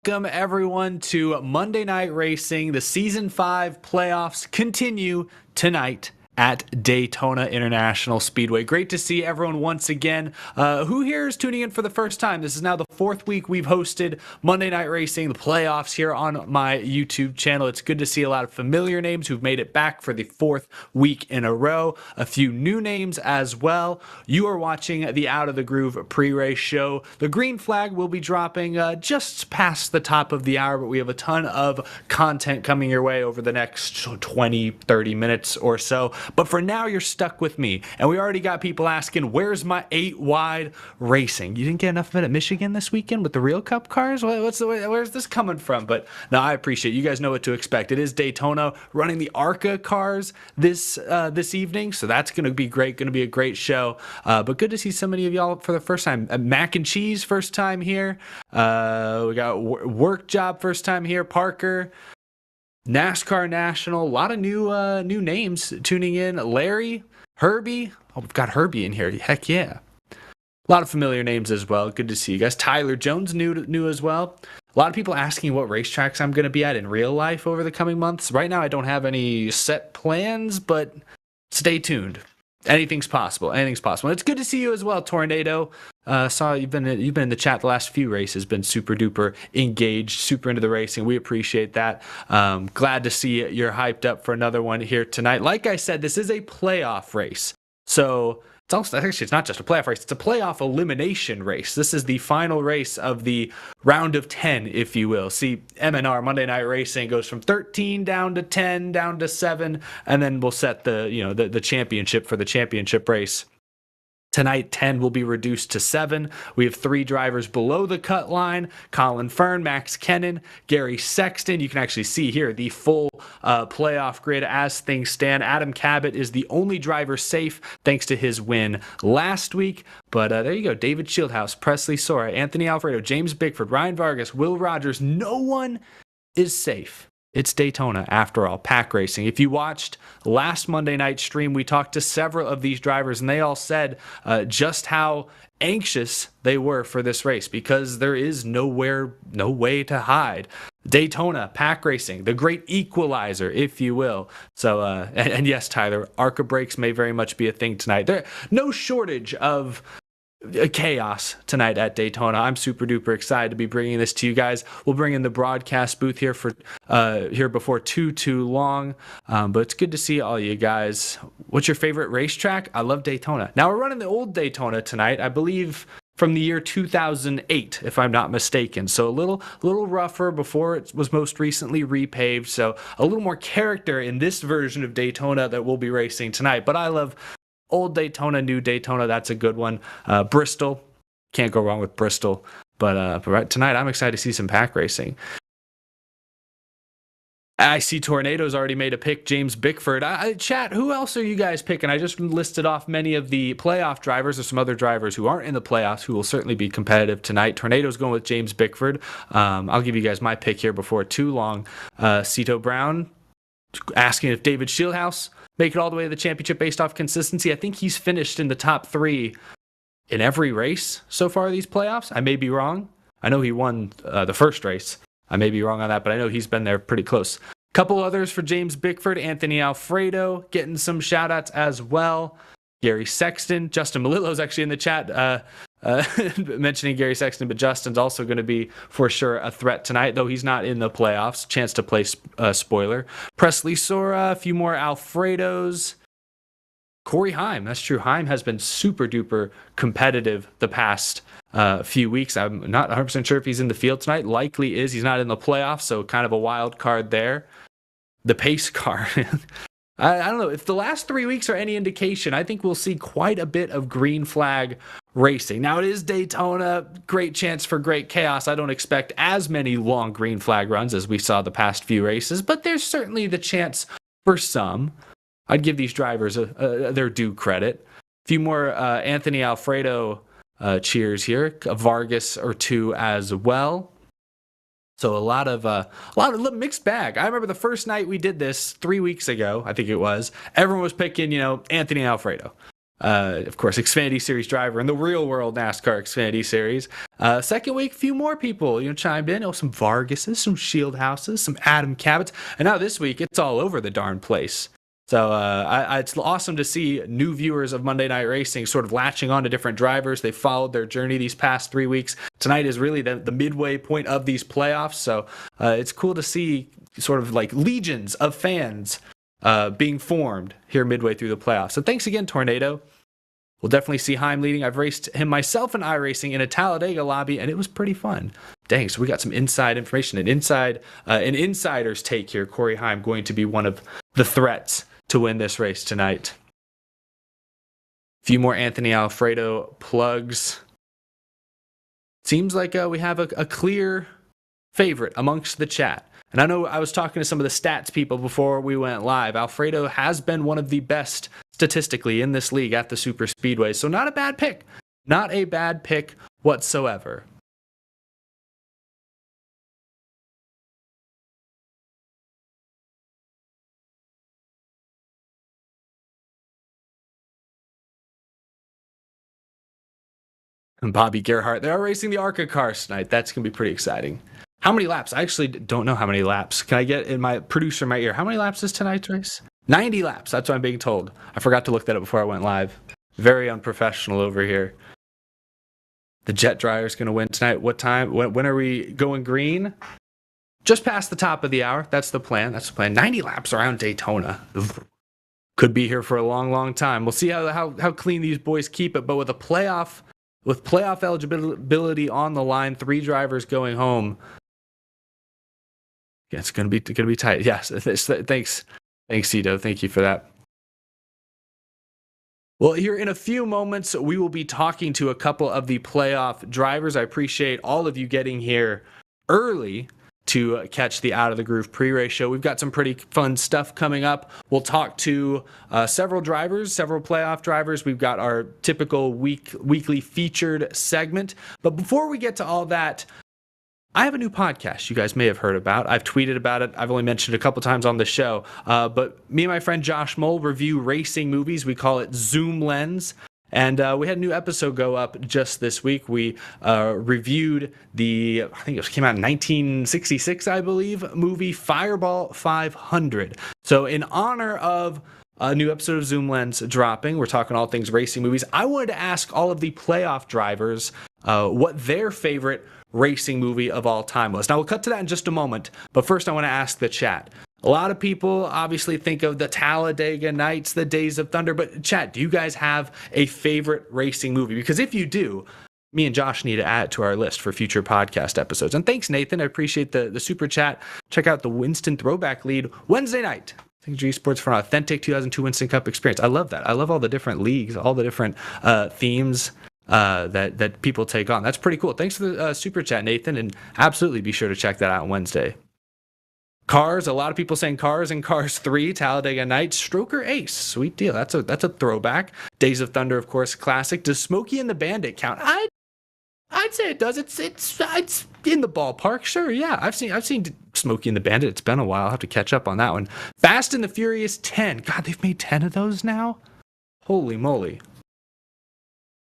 Welcome everyone to Monday Night Racing. The Season 5 playoffs continue tonight at Daytona International Speedway. Great to see everyone once again. Who here is tuning in for the first time? This is now the fourth week we've hosted Monday Night Racing, the playoffs here on my YouTube channel. It's good to see a lot of familiar names who've made it back for the fourth week in a row. A few new names as well. You are watching the Out of the Groove pre-race show. The green flag will be dropping just past the top of the hour, but we have a ton of content coming your way over the next 20-30 minutes or so. But for now, you're stuck with me. And we already got people asking, where's my 8-wide racing? You didn't get enough of it at Michigan this weekend with the Real Cup cars? Where's this coming from? But no, I appreciate it. You guys know what to expect. It is Daytona running the ARCA cars this evening. So that's going to be great. Going to be a great show. But good to see so many of y'all for the first time. Mac and Cheese, first time here. We got Work Job, first time here. Parker. NASCAR National, a lot of new names tuning in. Larry, Herbie. Oh, we've got Herbie in here. Heck yeah. A lot of familiar names as well. Good to see you guys. Tyler Jones new as well. A lot of people asking what racetracks I'm going to be at in real life over the coming months. Right now, I don't have any set plans, but stay tuned. Anything's possible. Anything's possible. And it's good to see you as well, Tornado. Saw you've been in the chat the last few races. Been super duper engaged, super into the racing. We appreciate that. Glad to see you're hyped up for another one here tonight. Like I said, this is a playoff race, so it's not just a playoff race. It's a playoff elimination race. This is the final race of the round of 10, if you will. See, MNR Monday Night Racing goes from 13 down to 10, down to 7, and then we'll set the championship for the championship race. Tonight, 10 will be reduced to 7. We have 3 drivers below the cut line: Colin Fern, Max Kennan, Gary Sexton. You can actually see here the full playoff grid as things stand. Adam Cabot is the only driver safe thanks to his win last week. But there you go. David Shieldhouse, Presley Sora, Anthony Alfredo, James Bickford, Ryan Vargas, Will Rogers. No one is safe. It's Daytona, after all, pack racing. If you watched last Monday night stream, we talked to several of these drivers, and they all said just how anxious they were for this race because there is no way to hide. Daytona, pack racing, the great equalizer, if you will. So, and yes, Tyler, ARCA breaks may very much be a thing tonight. There, no shortage of chaos tonight at Daytona. I'm super duper excited to be bringing this to you guys. We'll bring in the broadcast booth here for here before too long, but it's good to see all you guys. What's your favorite racetrack? I love Daytona. Now we're running the old Daytona tonight, I believe from the year 2008, if I'm not mistaken. So a little rougher before it was most recently repaved. So a little more character in this version of Daytona that we'll be racing tonight. But I love old Daytona, new Daytona. That's a good one. Bristol, can't go wrong with Bristol. But right tonight, I'm excited to see some pack racing. I see Tornado's already made a pick. James Bickford. Chat, who else are you guys picking? I just listed off many of the playoff drivers. There's some other drivers who aren't in the playoffs who will certainly be competitive tonight. Tornado's going with James Bickford. I'll give you guys my pick here before too long. Cito Brown asking if David Shieldhouse make it all the way to the championship based off consistency. I think he's finished in the top 3 in every race so far these playoffs. I may be wrong. I know he won the first race. I may be wrong on that, but I know he's been there pretty close. Couple others for James Bickford. Anthony Alfredo getting some shout outs as well. Gary Sexton. Justin Malillo's actually in the chat mentioning Gary Sexton, but Justin's also going to be for sure a threat tonight, though he's not in the playoffs. Chance to play spoiler. Presley Sora, a few more Alfredos. Corey Heim, that's true. Heim has been super duper competitive the past few weeks. I'm not 100% sure if he's in the field tonight. Likely is. He's not in the playoffs, so kind of a wild card there. The pace car. I don't know. If the last 3 weeks are any indication, I think we'll see quite a bit of green flag racing. Now, it is Daytona. Great chance for great chaos. I don't expect as many long green flag runs as we saw the past few races, but there's certainly the chance for some. I'd give these drivers their due credit. A few more Anthony Alfredo cheers here. A Vargas or 2 as well. So a lot of mixed bag. I remember the first night we did this 3 weeks ago, I think it was. Everyone was picking, Anthony Alfredo. Of course, Xfinity Series driver in the real world NASCAR Xfinity Series. Second week, a few more people, chimed in. Some Vargases, some Shieldhouses, some Adam Cabots. And now this week, it's all over the darn place. So it's awesome to see new viewers of Monday Night Racing sort of latching on to different drivers. They followed their journey these past 3 weeks. Tonight is really the midway point of these playoffs. So it's cool to see sort of like legions of fans being formed here midway through the playoffs. So thanks again, Tornado. We'll definitely see Heim leading. I've raced him myself in iRacing in a Talladega lobby, and it was pretty fun. Dang, so we got some inside information. An insider's take here. Corey Heim going to be one of the threats to win this race tonight. A few more Anthony Alfredo plugs. Seems like we have a clear favorite amongst the chat. And I know I was talking to some of the stats people before we went live. Alfredo has been one of the best statistically in this league at the super speedways. So not a bad pick. Not a bad pick whatsoever. And Bobby Gerhardt, they are racing the ARCA cars tonight. That's going to be pretty exciting. How many laps? I actually don't know how many laps. Can I get in my producer in my ear? How many laps is tonight's race? 90 laps. That's what I'm being told. I forgot to look that up before I went live. Very unprofessional over here. The jet dryer is going to win tonight. What time? When are we going green? Just past the top of the hour. That's the plan. 90 laps around Daytona. Could be here for a long, long time. We'll see how clean these boys keep it. But with playoff eligibility on the line, 3 drivers going home. Yeah, it's gonna be tight. Yes, thanks, Cito. Thank you for that. Well, here in a few moments, we will be talking to a couple of the playoff drivers. I appreciate all of you getting here early to catch the Out of the Groove pre-race show. We've got some pretty fun stuff coming up. We'll talk to several playoff drivers. We've got our typical weekly featured segment. But before we get to all that, I have a new podcast you guys may have heard about. I've tweeted about it. I've only mentioned it a couple times on the show. But me and my friend Josh Moll review racing movies. We call it Zoom Lens. And we had a new episode go up just this week. We reviewed I think it came out in 1966, I believe, movie Fireball 500. So in honor of a new episode of Zoom Lens dropping, we're talking all things racing movies. I wanted to ask all of the playoff drivers what their favorite racing movie of all time was. Now, we'll cut to that in just a moment. But first, I want to ask the chat. A lot of people obviously think of the Talladega Nights, the Days of Thunder, but chat, do you guys have a favorite racing movie? Because if you do, me and Josh need to add it to our list for future podcast episodes. And thanks, Nathan. I appreciate the super chat. Check out the Winston Throwback Lead Wednesday night. Thank you, eSports, for an authentic 2002 Winston Cup experience. I love that. I love all the different leagues, all the different themes that people take on. That's pretty cool. Thanks for the super chat, Nathan. And absolutely be sure to check that out on Wednesday. Cars, a lot of people saying Cars and Cars 3, Talladega Nights, Stroker Ace, sweet deal. That's a throwback. Days of Thunder, of course, classic. Does Smokey and the Bandit count? I'd say it does. It's in the ballpark, sure. Yeah, I've seen Smokey and the Bandit. It's been a while. I'll have to catch up on that one. Fast and the Furious 10. God, they've made 10 of those now. Holy moly.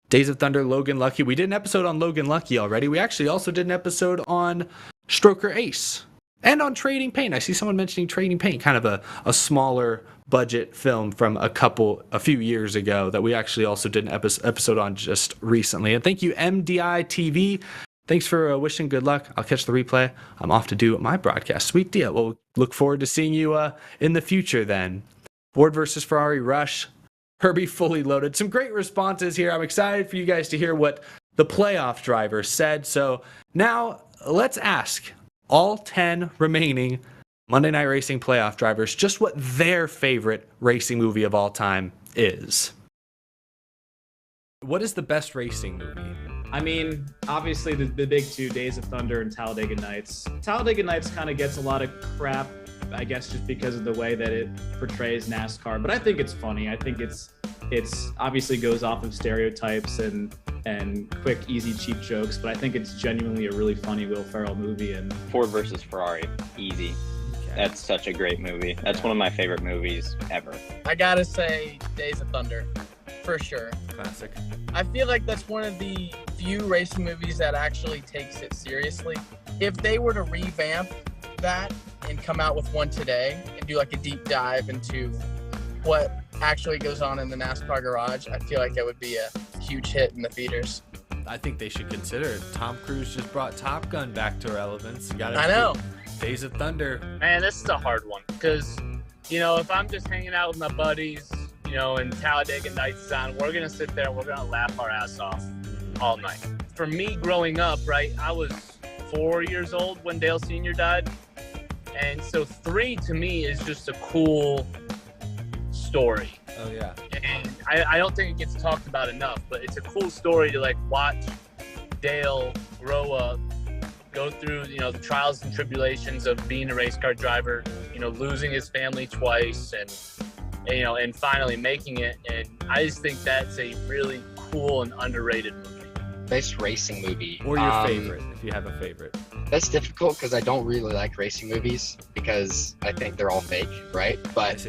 Days of Thunder, Logan Lucky. We did an episode on Logan Lucky already. We actually also did an episode on Stroker Ace. And on Trading Paint. I see someone mentioning Trading Paint, kind of a smaller budget film from a few years ago that we actually also did an episode on just recently. And thank you, MDI TV. Thanks for wishing good luck. I'll catch the replay. I'm off to do my broadcast. Sweet deal. We'll look forward to seeing you in the future then. Ford versus Ferrari Rush. Herbie Fully Loaded. Some great responses here. I'm excited for you guys to hear what the playoff driver said. So now let's ask all 10 remaining Monday Night Racing playoff drivers just what their favorite racing movie of all time is. What is the best racing movie? I mean, obviously the big two, Days of Thunder and Talladega Nights. Talladega Nights kind of gets a lot of crap, I guess, just because of the way that it portrays NASCAR. But I think it's funny. I think it's obviously goes off of stereotypes and quick, easy, cheap jokes. But I think it's genuinely a really funny Will Ferrell movie. And Ford versus Ferrari, easy. Okay. That's such a great movie. That's one of my favorite movies ever. I gotta say Days of Thunder. for sure. Classic. I feel like that's one of the few racing movies that actually takes it seriously. If they were to revamp that and come out with one today and do like a deep dive into what actually goes on in the NASCAR garage, I feel like it would be a huge hit in the theaters. I think they should consider it. Tom Cruise just brought Top Gun back to relevance. I know. Days of Thunder. Man, this is a hard one because, if I'm just hanging out with my buddies, and Talladega Nights is on, we're going to sit there and we're going to laugh our ass off all night. For me growing up, right, I was 4 years old when Dale Sr. died. And so 3 to me is just a cool story. Oh, yeah. And I don't think it gets talked about enough, but it's a cool story to watch Dale grow up, go through, the trials and tribulations of being a race car driver, losing his family twice and finally making it. And I just think that's a really cool and underrated movie. Best racing movie. Or your favorite, if you have a favorite. That's difficult because I don't really like racing movies because I think they're all fake, right? But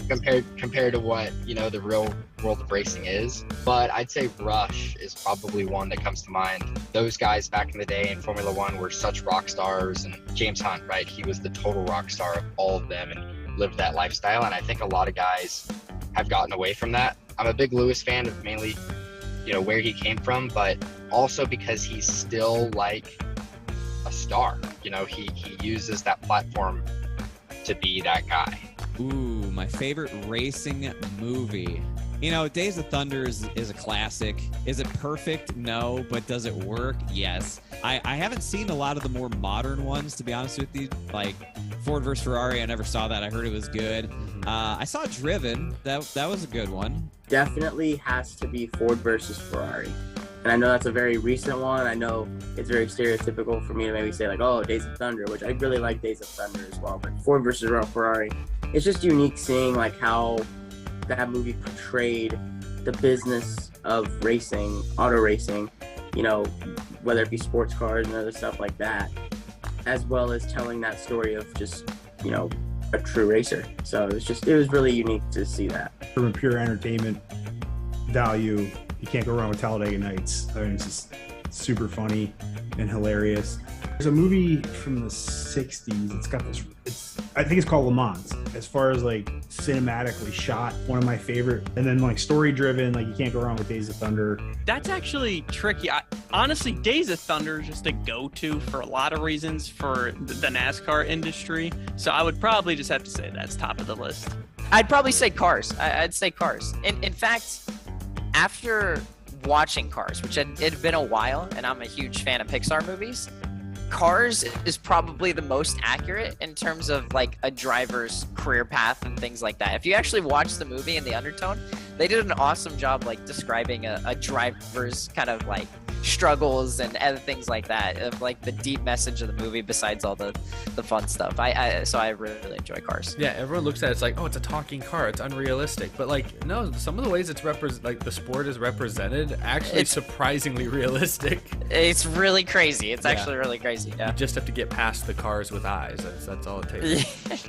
compared to what the real world of racing is, but I'd say Rush is probably one that comes to mind. Those guys back in the day in Formula One were such rock stars, and James Hunt, right? He was the total rock star of all of them and lived that lifestyle. And I think a lot of guys have gotten away from that. I'm a big Lewis fan of mainly, where he came from, but also because he's still like a star. He uses that platform to be that guy. Ooh, my favorite racing movie. Days of Thunder is a classic. Is it perfect? No. But does it work? Yes. I haven't seen a lot of the more modern ones, to be honest with you. Like Ford versus Ferrari, I never saw that. I heard it was good. I saw Driven. That was a good one. Definitely has to be Ford versus Ferrari. And I know that's a very recent one. I know it's very stereotypical for me to maybe say Days of Thunder, which I really like Days of Thunder as well. But Ford versus Ferrari, it's just unique seeing how that movie portrayed the business of racing, auto racing, whether it be sports cars and other stuff like that, as well as telling that story of just, a true racer. So it was really unique to see that. From a pure entertainment value, you can't go wrong with Talladega Nights. I mean, it's just super funny and hilarious. There's a movie from the 60s. It's got this, I think it's called Le Mans. As far as cinematically shot, one of my favorite. And then story driven, you can't go wrong with Days of Thunder. That's actually tricky. Honestly, Days of Thunder is just a go-to for a lot of reasons for the NASCAR industry. So I would probably just have to say that's top of the list. I'd probably say Cars. I'd say Cars. In fact, after watching Cars, which it had been a while, and I'm a huge fan of Pixar movies, Cars is probably the most accurate in terms of a driver's career path and things like that. If you actually watch the movie in the undertone, they did an awesome job describing a driver's kind of struggles and other things like that, of the deep message of the movie besides all the fun stuff. So I really enjoy Cars. Yeah, everyone looks at it, it's it's a talking car, it's unrealistic, but no, some of the ways it's the sport is represented, actually it's surprisingly realistic. It's really crazy. It's actually really crazy. Yeah, you just have to get past the cars with eyes. That's all it takes.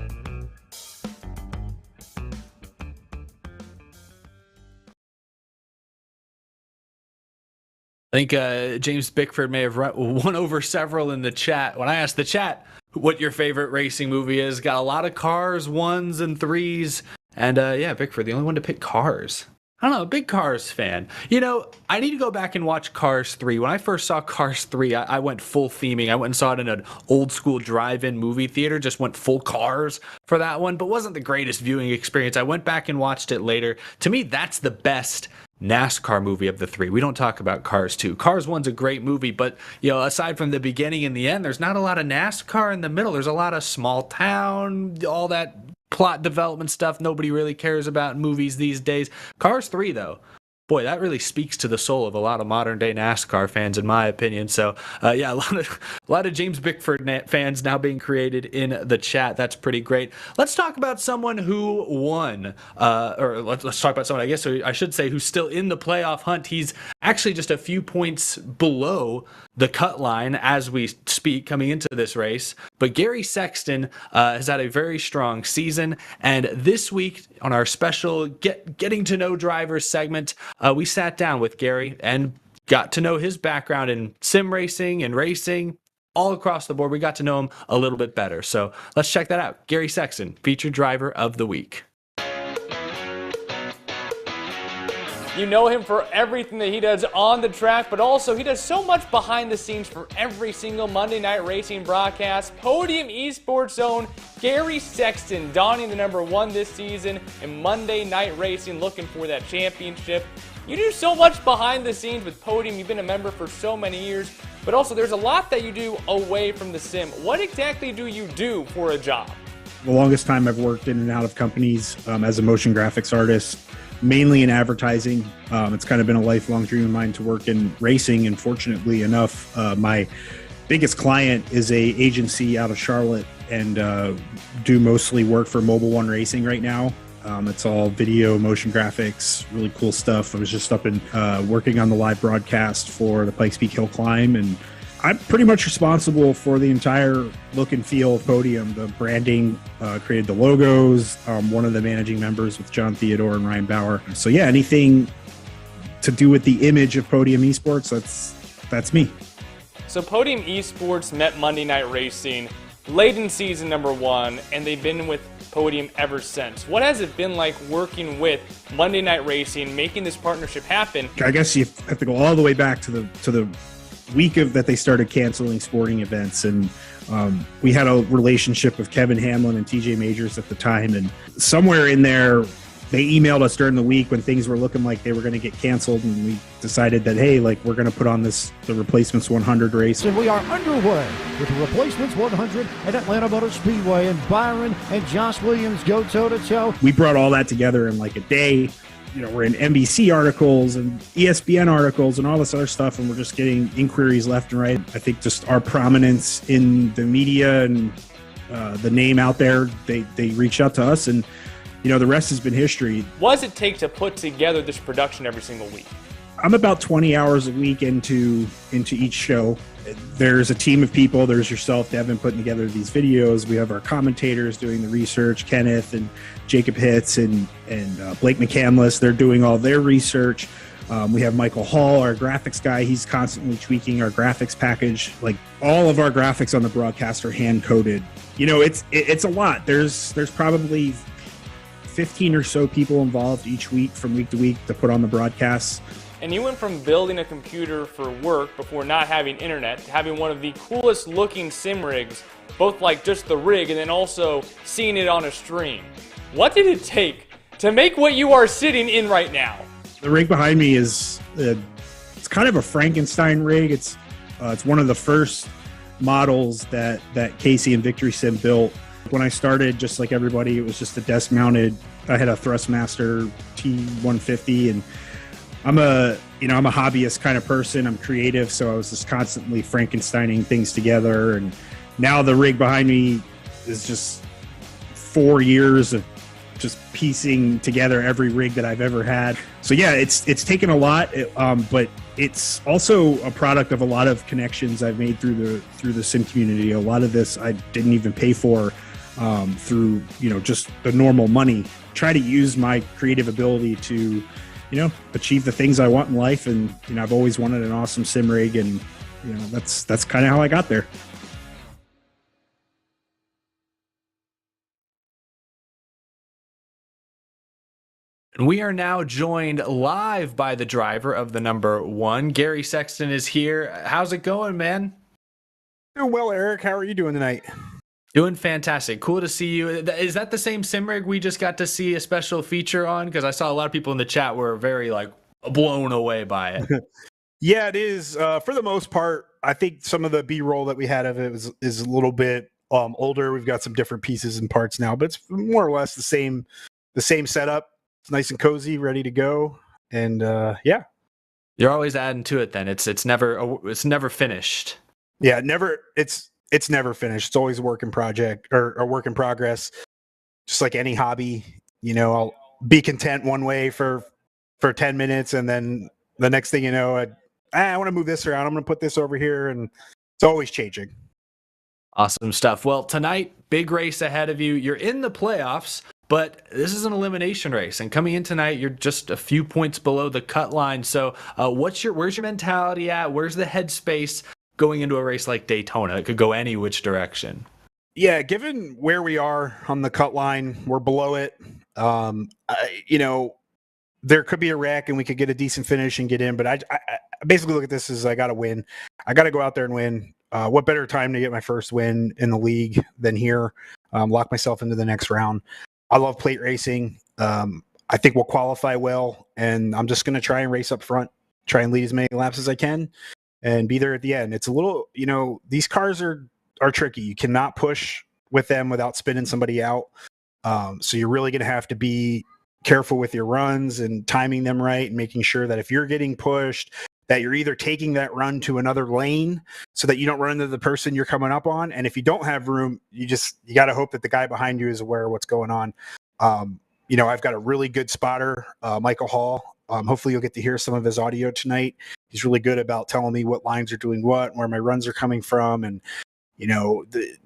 I think James Bickford may have won over several in the chat. When I asked the chat what your favorite racing movie is, got a lot of Cars, 1s and 3s. And Bickford, the only one to pick Cars. I don't know, big Cars fan. I need to go back and watch Cars 3. When I first saw Cars 3, I went full theming. I went and saw it in an old school drive-in movie theater, just went full Cars for that one, but wasn't the greatest viewing experience. I went back and watched it later. To me, that's the best NASCAR movie of the 3. We don't talk about Cars 2. Cars 1's a great movie, but aside from the beginning and the end, there's not a lot of NASCAR in the middle. There's a lot of small town, all that plot development stuff nobody really cares about in movies these days. Cars 3, though, Boy, that really speaks to the soul of a lot of modern day NASCAR fans, in my opinion. So, yeah, a lot of James Bickford fans now being created in the chat. That's pretty great. Let's talk about someone who won, or let's talk about someone, I guess I should say, who's still in the playoff hunt. He's actually just a few points below the cut line as we speak coming into this race. But Gary Sexton has had a very strong season. And this week on our special Getting to Know Drivers segment, we sat down with Gary and got to know his background in sim racing and racing all across the board. We got to know him a little bit better. So let's check that out. Gary Sexton, featured driver of the week. You know him for everything that he does on the track, but also he does so much behind the scenes for every single Monday Night Racing broadcast. Podium eSports own Gary Sexton, donning the number 1 this season in Monday Night Racing, looking for that championship. You do so much behind the scenes with Podium. You've been a member for so many years, but also there's a lot that you do away from the sim. What exactly do you do for a job? The longest time I've worked in and out of companies as a motion graphics artist, mainly in advertising. It's kind of been a lifelong dream of mine to work in racing, and fortunately enough, my biggest client is a agency out of Charlotte and do mostly work for Mobile One Racing right now. It's all video, motion graphics, really cool stuff. I was just up and working on the live broadcast for the Pikes Peak Hill Climb, and I'm pretty much responsible for the entire look and feel of Podium. The branding, created the logos, one of the managing members with John Theodore and Ryan Bauer. So yeah, anything to do with the image of Podium Esports, that's me. So Podium eSports met Monday Night Racing late in season number 1, and they've been with Podium ever since. What has it been like working with Monday Night Racing, making this partnership happen? I guess you have to go all the way back to the week of that they started canceling sporting events, and we had a relationship with Kevin Hamlin and TJ Majors at the time, and somewhere in there they emailed us during the week when things were looking like they were going to get canceled, and we decided that, hey, like, we're going to put on the Replacements 100 race. And we are underway with the Replacements 100 at Atlanta Motor Speedway, and Byron and Josh Williams go toe-to-toe. We brought all that together in like a day. You know, we're in NBC articles and ESPN articles and all this other stuff, and we're just getting inquiries left and right. I think just our prominence in the media and the name out there, they reached out to us, and you know, the rest has been history. What does it take to put together this production every single week? I'm about 20 hours a week into each show. There's a team of people. There's yourself, Devin, putting together these videos. We have our commentators doing the research, Kenneth and Jacob Hitz and Blake McCandless. They're doing all their research. We have Michael Hall, our graphics guy. He's constantly tweaking our graphics package. Like, all of our graphics on the broadcast are hand coded. You know, it's a lot. There's probably 15 or so people involved each week from week to week to put on the broadcasts. And you went from building a computer for work before not having internet to having one of the coolest looking sim rigs, both like just the rig and then also seeing it on a stream. What did it take to make what you are sitting in right now? The rig behind me is it's kind of a Frankenstein rig. It's one of the first models that Casey and Victory Sim built. When I started, just like everybody, it was just a desk mounted. I had a Thrustmaster T150, and I'm a hobbyist kind of person. I'm creative, so I was just constantly Frankensteining things together. And now the rig behind me is just 4 years of just piecing together every rig that I've ever had. So yeah, it's taken a lot, but it's also a product of a lot of connections I've made through the sim community. A lot of this I didn't even pay for through just the normal money. Try to use my creative ability to achieve the things I want in life, and I've always wanted an awesome sim rig, and that's kind of how I got there. And we are now joined live by the driver of the number 1. Gary Sexton is here. How's it going, man? Doing well, Eric. How are you doing tonight? Doing fantastic. Cool to see you. Is that the same sim rig we just got to see a special feature on? Because I saw a lot of people in the chat were very blown away by it. Yeah, it is. For the most part, I think some of the B-roll that we had of it is a little bit older. We've got some different pieces and parts now, but it's more or less the same setup. It's nice and cozy, ready to go. And yeah. You're always adding to it then. It's never finished. Yeah, it's never finished. It's always a work in project or a work in progress. Just like any hobby, I'll be content one way for 10 minutes, and then the next thing you know, I want to move this around. I'm going to put this over here, and it's always changing. Awesome stuff. Well, tonight, big race ahead of you. You're in the playoffs, but this is an elimination race, and coming in tonight, you're just a few points below the cut line. So, where's your mentality at? Where's the headspace going into a race like Daytona? It could go any which direction. Yeah, given where we are on the cut line, we're below it. There could be a wreck, and we could get a decent finish and get in. But I basically look at this as I got to win. I got to go out there and win. What better time to get my first win in the league than here? Lock myself into the next round. I love plate racing. I think we'll qualify well, and I'm just going to try and race up front, try and lead as many laps as I can, and be there at the end. It's a little, these cars are tricky. You cannot push with them without spinning somebody out. So you're really going to have to be careful with your runs and timing them right, and making sure that if you're getting pushed, that you're either taking that run to another lane so that you don't run into the person you're coming up on. And if you don't have room, you got to hope that the guy behind you is aware of what's going on. I've got a really good spotter, Michael Hall. Hopefully you'll get to hear some of his audio tonight. He's really good about telling me what lines are doing what, where my runs are coming from. And,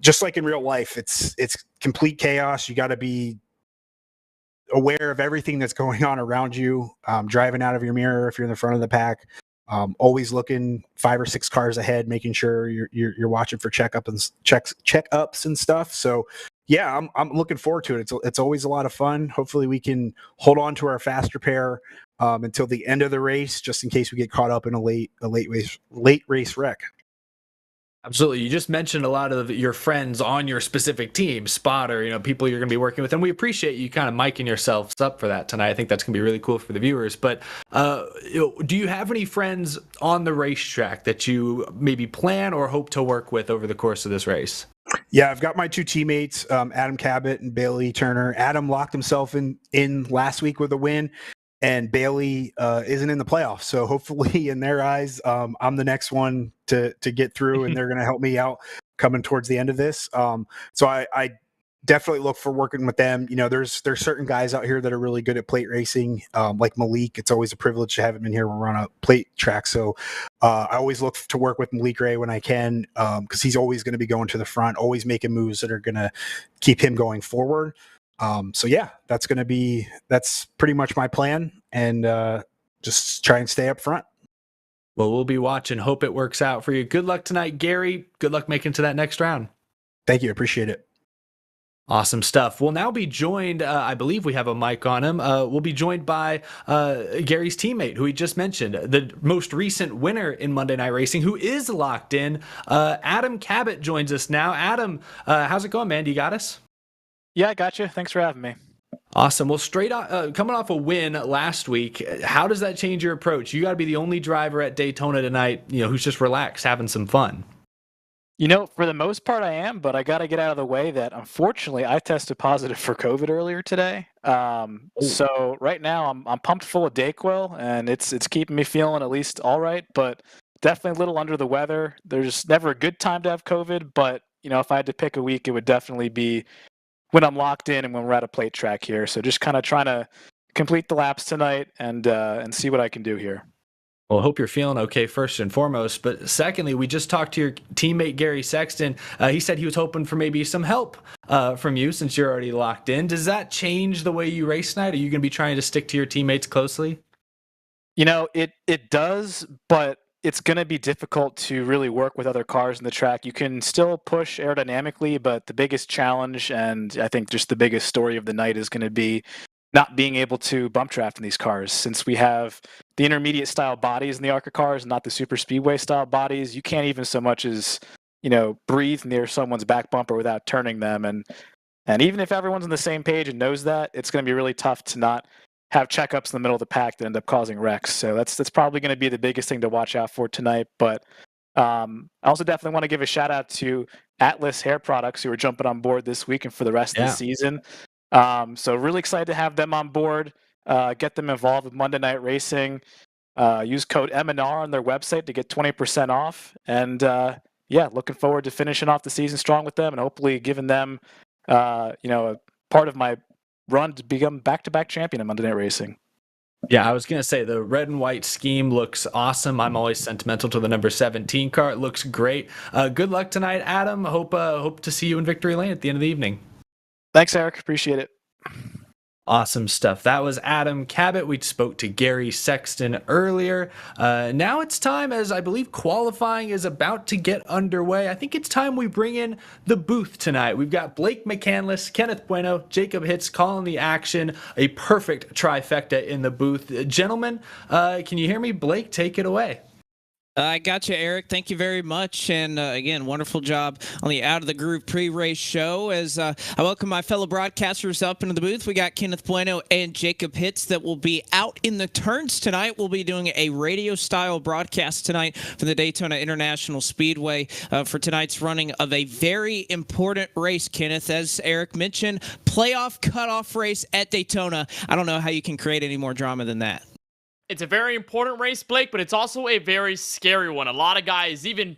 just like in real life, it's complete chaos. You got to be aware of everything that's going on around you, driving out of your mirror if you're in the front of the pack. Always looking 5 or 6 cars ahead, making sure you're watching for checkups and stuff. So yeah, I'm looking forward to it. It's always a lot of fun. Hopefully we can hold on to our faster pair until the end of the race, just in case we get caught up in a late race wreck. Absolutely. You just mentioned a lot of your friends on your specific team, spotter, people you're going to be working with. And we appreciate you kind of miking yourselves up for that tonight. I think that's going to be really cool for the viewers. But do you have any friends on the racetrack that you maybe plan or hope to work with over the course of this race? Yeah, I've got my 2 teammates, Adam Cabot and Bailey Turner. Adam locked himself in last week with a win, and Bailey isn't in the playoffs. So hopefully in their eyes, I'm the next one to get through, and they're going to help me out coming towards the end of this. So I definitely look for working with them. There's certain guys out here that are really good at plate racing, like Malik. It's always a privilege to have him in here when we're on a plate track. So I always look to work with Malik Ray when I can, because he's always going to be going to the front, always making moves that are going to keep him going forward. So yeah, that's pretty much my plan, and just try and stay up front. Well, we'll be watching. Hope it works out for you. Good luck tonight, Gary. Good luck making to that next round. Thank you. Appreciate it. Awesome stuff. We'll now be joined, I believe we have a mic on him. We'll be joined by Gary's teammate, who he just mentioned, the most recent winner in Monday Night Racing, who is locked in. Adam Cabot joins us now. Adam, how's it going, man? Do you got us? Yeah, I got you. Thanks for having me. Awesome. Well, coming off a win last week, how does that change your approach? You got to be the only driver at Daytona tonight, who's just relaxed, having some fun. For the most part, I am, but I got to get out of the way that, unfortunately, I tested positive for COVID earlier today. So right now, I'm pumped full of Dayquil, and it's keeping me feeling at least all right, but definitely a little under the weather. There's never a good time to have COVID, but if I had to pick a week, it would definitely be when I'm locked in and when we're at a plate track here. So just kind of trying to complete the laps tonight and see what I can do here. Well, I hope you're feeling okay first and foremost. But secondly, we just talked to your teammate, Gary Sexton. He said he was hoping for maybe some help from you since you're already locked in. Does that change the way you race tonight? Are you going to be trying to stick to your teammates closely? It does, but it's going to be difficult to really work with other cars in the track. You can still push aerodynamically, but the biggest challenge, and I think just the biggest story of the night, is going to be not being able to bump draft in these cars. Since we have the intermediate style bodies in the ARCA cars, not the super speedway style bodies, you can't even so much as, breathe near someone's back bumper without turning them. And even if everyone's on the same page and knows that, it's going to be really tough to not have checkups in the middle of the pack that end up causing wrecks. So that's probably going to be the biggest thing to watch out for tonight. But I also definitely want to give a shout out to Atlas Hair Products, who are jumping on board this week and for the rest of the season. So really excited to have them on board. get them involved with Monday Night Racing. Use code MNR on their website to get 20% off. And yeah, looking forward to finishing off the season strong with them and hopefully giving them, a part of my run to become back-to-back champion in Monday Night Racing. Yeah, I was going to say the red and white scheme looks awesome. I'm always sentimental to the number 17 car. It looks great. Good luck tonight, Adam. Hope to see you in victory lane at the end of the evening. Thanks, Eric. Appreciate it. Awesome stuff. That was Adam Cabot. We spoke to Gary Sexton earlier. Now it's time, as I believe qualifying is about to get underway. I think it's time we bring in the booth tonight. We've got Blake McCandless, Kenneth Bueno, Jacob Hitz calling the action. A perfect trifecta in the booth. Gentlemen, can you hear me? Blake, take it away. I got you, Eric. Thank you very much. And again, wonderful job on the Out of the Groove pre-race show. As I welcome my fellow broadcasters up into the booth, we got Kenneth Bueno and Jacob Hitz that will be out in the turns tonight. We'll be doing a radio-style broadcast tonight from the Daytona International Speedway for tonight's running of a very important race, Kenneth. As Eric mentioned, playoff cutoff race at Daytona. I don't know how you can create any more drama than that. It's a very important race, Blake, but it's also a very scary one. A lot of guys, even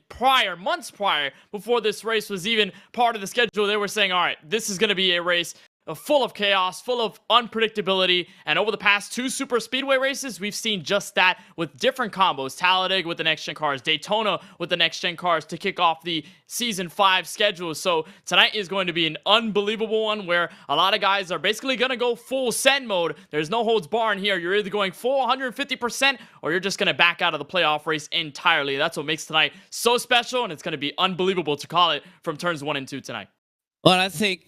months prior, before this race was even part of the schedule, they were saying, all right, this is going to be a race full of chaos, full of unpredictability. And over the past 2 super speedway races, we've seen just that with different combos. Talladega with the next-gen cars, Daytona with the next-gen cars to kick off the Season 5 schedule. So tonight is going to be an unbelievable one where a lot of guys are basically going to go full send mode. There's no holds barred here. You're either going full 150% or you're just going to back out of the playoff race entirely. That's what makes tonight so special, and it's going to be unbelievable to call it from turns 1 and 2 tonight. Well, I think,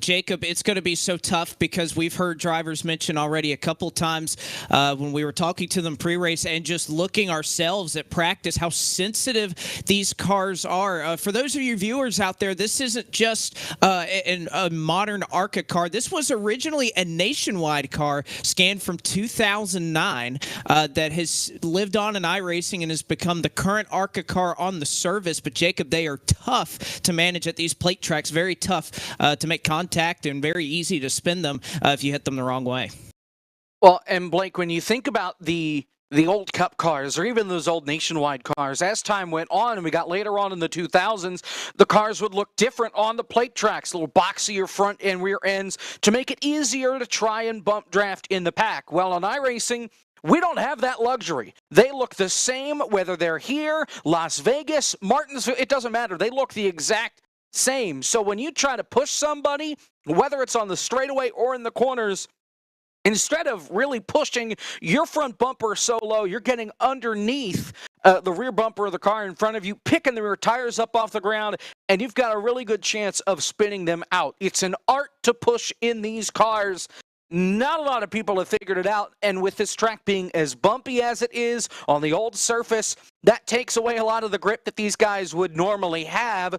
Jacob, it's going to be so tough because we've heard drivers mention already a couple times when we were talking to them pre-race and just looking ourselves at practice how sensitive these cars are. For those of you viewers out there, this isn't just a modern ARCA car. This was originally a nationwide car scanned from 2009 that has lived on in iRacing and has become the current ARCA car on the service. But, Jacob, they are tough to manage at these plate tracks, very tough to make contact and very easy to spin them if you hit them the wrong way. Well, and Blake, when you think about the old Cup cars or even those old nationwide cars, as time went on and we got later on in the 2000s, the cars would look different on the plate tracks, a little boxier front and rear ends to make it easier to try and bump draft in the pack. Well, on iRacing, we don't have that luxury. They look the same whether they're here, Las Vegas, Martinsville, it doesn't matter. They look the exact same. So when you try to push somebody, whether it's on the straightaway or in the corners, instead of really pushing your front bumper so low, you're getting underneath the rear bumper of the car in front of you, picking the rear tires up off the ground, and you've got a really good chance of spinning them out. It's an art to push in these cars. Not a lot of people have figured it out, and with this track being as bumpy as it is on the old surface, that takes away a lot of the grip that these guys would normally have.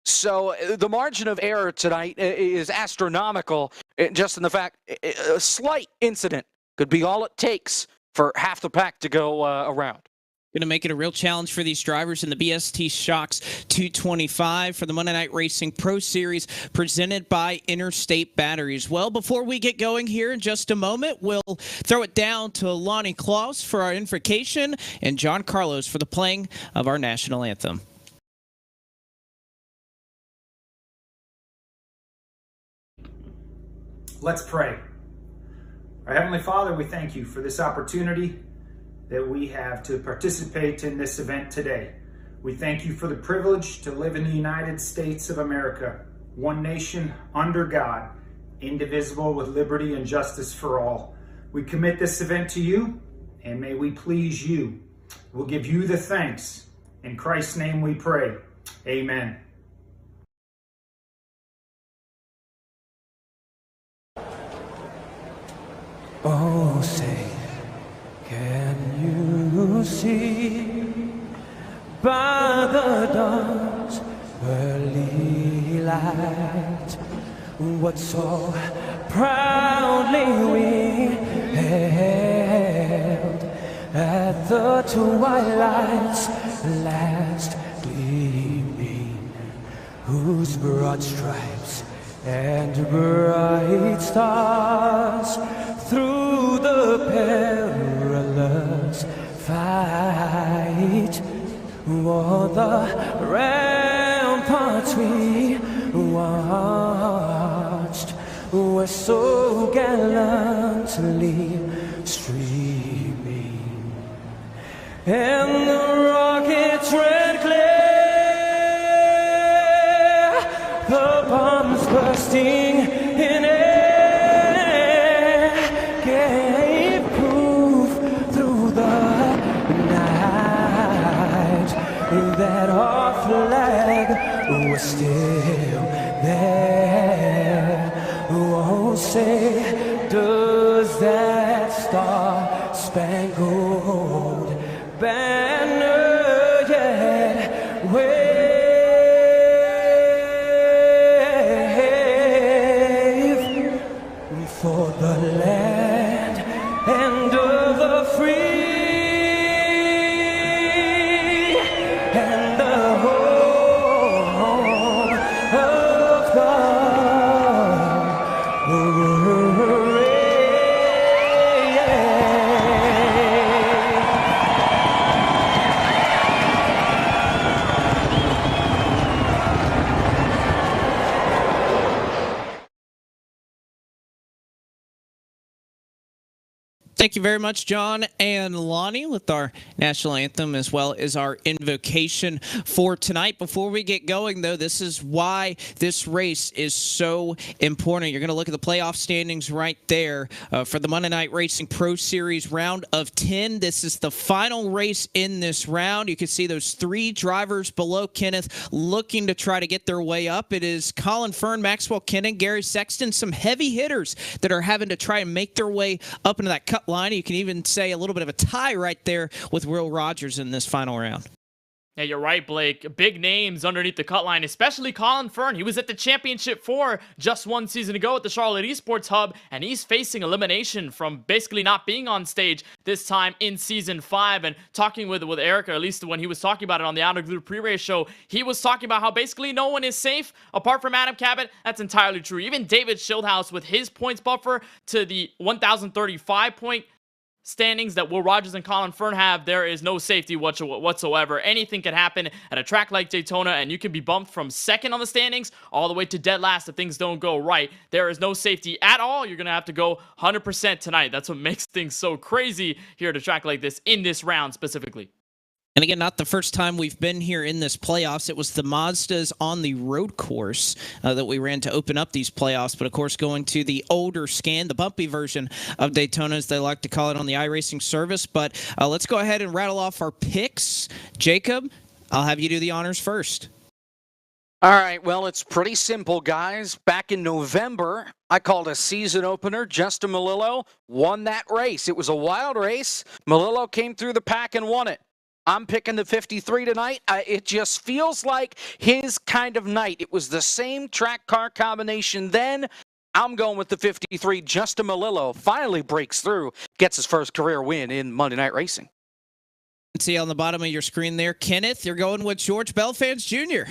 So the margin of error tonight is astronomical, just in the fact a slight incident could be all it takes for half the pack to go around. Going to make it a real challenge for these drivers in the BST Shocks 225 for the Monday Night Racing Pro Series presented by Interstate Batteries. Well, before we get going here in just a moment, we'll throw it down to Lonnie Claus for our invocation and John Carlos for the playing of our national anthem. Let's pray. Our Heavenly Father, we thank you for this opportunity that we have to participate in this event today. We thank you for the privilege to live in the United States of America, one nation under God, indivisible with liberty and justice for all. We commit this event to you, and may we please you. We'll give you the thanks. In Christ's name we pray. Amen. Oh, say, can you see by the dawn's early light what so proudly we hailed at the twilight's last gleaming, whose broad stripes and bright stars through the perilous fight. O'er the ramparts we watched were so gallantly streaming, and the rockets red glare, the bombs bursting in air, gave proof through the night that our flag was still there. Oh, say, does that star-spangled banner yet wave for the land and of the free and the home of Thank you very much, John and Lonnie, with our national anthem as well as our invocation for tonight. Before we get going, though, this is why this race is so important. You're going to look at the playoff standings right there for the Monday Night Racing Pro Series round of 10. This is the final race in this round. You can see those three drivers below Kenneth looking to try to get their way up. It is Colin Fern, Maxwell Kennan, Gary Sexton, some heavy hitters that are having to try and make their way up into that cut line. You can even say a little bit of a tie right there with Will Rogers in this final round. Yeah, you're right, Blake. Big names underneath the cut line, especially Colin Fern. He was at the Championship 4 just one season ago at the Charlotte Esports Hub, and he's facing elimination from basically not being on stage this time in Season 5. And talking with ARCA, at least when he was talking about it on the Out of Glue pre-race show, he was talking about how basically no one is safe apart from Adam Cabot. That's entirely true. Even David Schildhouse with his points buffer to the 1,035 point standings that Will Rogers and Colin Fern have, there is no safety whatsoever. Anything can happen at a track like Daytona, and you can be bumped from second on the standings all the way to dead last if things don't go right. There is no safety at all. You're going to have to go 100% tonight. That's what makes things so crazy here at a track like this in this round specifically. And again, not the first time we've been here in this playoffs. It was the Mazdas on the road course that we ran to open up these playoffs. But, of course, going to the older scan, the bumpy version of Daytona, as they like to call it on the iRacing service. But let's go ahead and rattle off our picks. Jacob, I'll have you do the honors first. All right, well, it's pretty simple, guys. Back in November, I called a season opener. Justin Melillo won that race. It was a wild race. Melillo came through the pack and won it. I'm picking the 53 tonight. It just feels like his kind of night. It was the same track car combination then. I'm going with the 53. Justin Melillo finally breaks through, gets his first career win in Monday Night Racing. See on the bottom of your screen there, Kenneth, you're going with George Belfans Jr.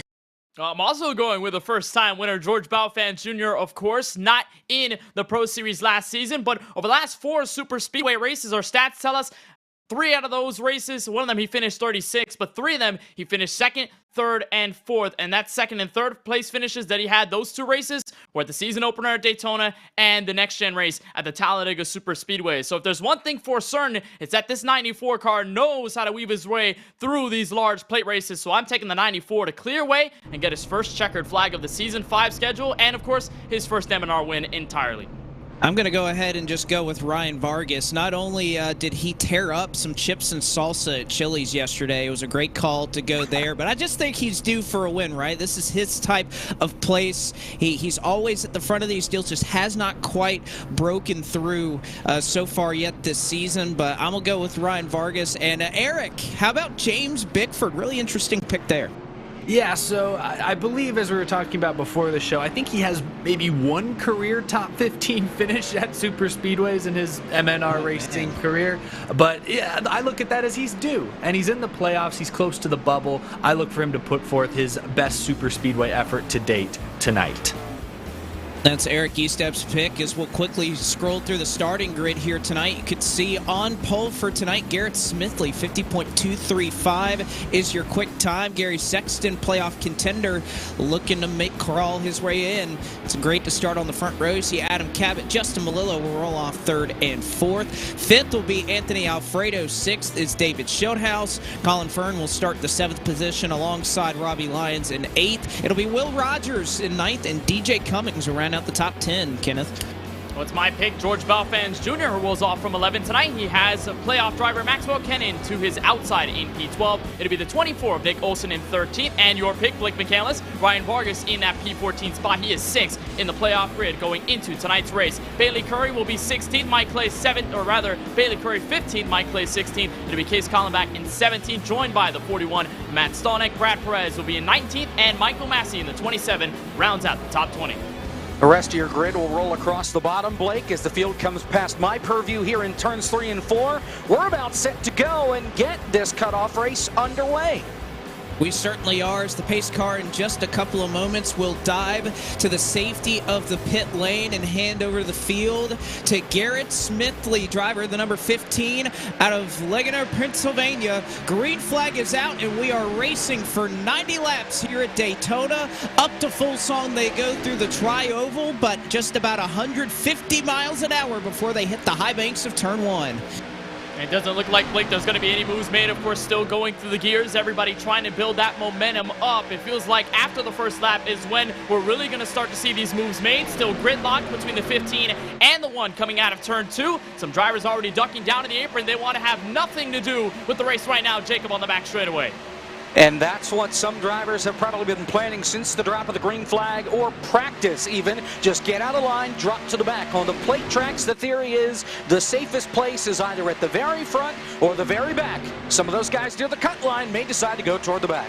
I'm also going with a first-time winner, George Belfans Jr., of course, not in the Pro Series last season, but over the last 4 super speedway races, our stats tell us 3 out of those races, one of them he finished 36, but 3 of them he finished 2nd, 3rd, and 4th. And that 2nd and 3rd place finishes that he had, those 2 races were at the season opener at Daytona and the next gen race at the Talladega Super Speedway. So if there's one thing for certain, it's that this 94 car knows how to weave his way through these large plate races. So I'm taking the 94 to clear way and get his first checkered flag of the season 5 schedule, and of course his first M&R win entirely. I'm going to go ahead and just go with Ryan Vargas. Not only did he tear up some chips and salsa at Chili's yesterday, it was a great call to go there, but I just think he's due for a win, right? This is his type of place. He's always at the front of these deals, just has not quite broken through so far yet this season, but I'm going to go with Ryan Vargas. And Eric, how about James Bickford? Really interesting pick there. Yeah, so I believe, as we were talking about before the show, I think he has maybe 1 career top 15 finish at super speedways in his MNR racing career. But yeah, I look at that as he's due, and he's in the playoffs. He's close to the bubble. I look for him to put forth his best super speedway effort to date tonight. That's Eric Estep's pick as we'll quickly scroll through the starting grid here tonight. You could see on pole for tonight, Garrett Smithley, 50.235 is your quick time. Gary Sexton, playoff contender, looking to crawl his way in. It's great to start on the front row. See Adam Cabot, Justin Malillo will roll off third and fourth. Fifth will be Anthony Alfredo. Sixth is David Schildhaus. Colin Fern will start the seventh position alongside Robbie Lyons in eighth. It'll be Will Rogers in ninth and DJ Cummings around out the top 10, Kenneth. Well, it's my pick, George Belfans Jr., who rolls off from 11 tonight. He has playoff driver Maxwell Kennan to his outside in P12. It'll be the 24 of Nick Olson in 13th. And your pick, Blake McCandless, Ryan Vargas in that P14 spot. He is 6th in the playoff grid going into tonight's race. Bailey Curry will be 16th, Mike Clay 7th, or rather, Bailey Curry 15th, Mike Clay 16th. It'll be Case Collenbach in 17th, joined by the 41, Matt Stolnick. Brad Perez will be in 19th, and Michael Massey in the 27 rounds out the top 20. The rest of your grid will roll across the bottom, Blake, as the field comes past my purview here in turns 3 and 4. We're about set to go and get this cutoff race underway. We certainly are, as the pace car in just a couple of moments will dive to the safety of the pit lane and hand over the field to Garrett Smithley, driver the number 15 out of Leganer, Pennsylvania. Green flag is out and we are racing for 90 laps here at Daytona. Up to full song they go through the tri-oval, but just about 150 miles an hour before they hit the high banks of turn 1. It doesn't look like, Blake, there's going to be any moves made. Of course, still going through the gears. Everybody trying to build that momentum up. It feels like after the first lap is when we're really going to start to see these moves made. Still gridlocked between the 15 and the 1 coming out of turn 2. Some drivers already ducking down in the apron. They want to have nothing to do with the race right now. Jacob on the back straightaway. And that's what some drivers have probably been planning since the drop of the green flag, or practice even. Just get out of line, drop to the back. On the plate tracks, the theory is the safest place is either at the very front or the very back. Some of those guys near the cut line may decide to go toward the back.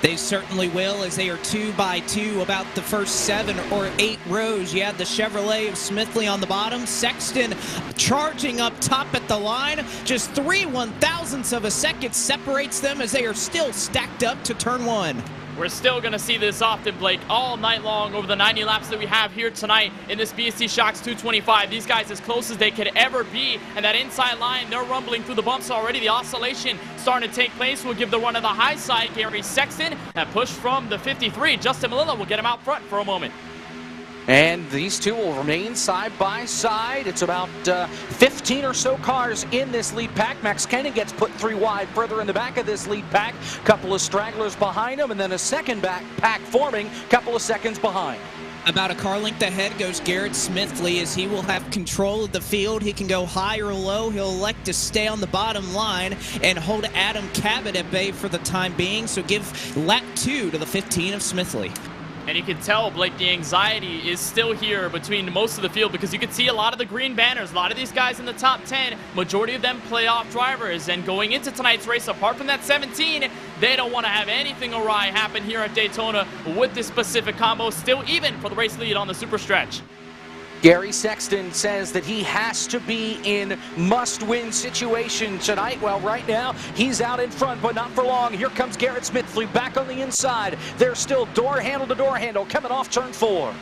They certainly will, as they are 2 by 2 about the first 7 or 8 rows. You have the Chevrolet of Smithley on the bottom. Sexton charging up top at the line. Just 3/1000ths of a second separates them as they are still stacked up to turn 1. We're still going to see this often, Blake, all night long over the 90 laps that we have here tonight in this BST Shocks 225. These guys as close as they could ever be, and that inside line, they're rumbling through the bumps already. The oscillation starting to take place. We'll give the run to the high side, Gary Sexton. That push from the 53. Justin Malillo will get him out front for a moment. And these two will remain side by side. It's about 15 or so cars in this lead pack. Max Kenny gets put 3 wide further in the back of this lead pack. Couple of stragglers behind him, and then a second back pack forming, couple of seconds behind. About a car length ahead goes Garrett Smithley, as he will have control of the field. He can go high or low. He'll elect to stay on the bottom line and hold Adam Cabot at bay for the time being. So give lap 2 to the 15 of Smithley. And you can tell, Blake, the anxiety is still here between most of the field, because you can see a lot of the green banners, a lot of these guys in the top 10, majority of them playoff drivers. And going into tonight's race, apart from that 17, they don't want to have anything awry happen here at Daytona with this specific combo. Still even for the race lead on the super stretch. Gary Sexton says that he has to be in must-win situation tonight. Well, right now, he's out in front, but not for long. Here comes Garrett Smithley back on the inside. They're still door handle to door handle coming off turn 4.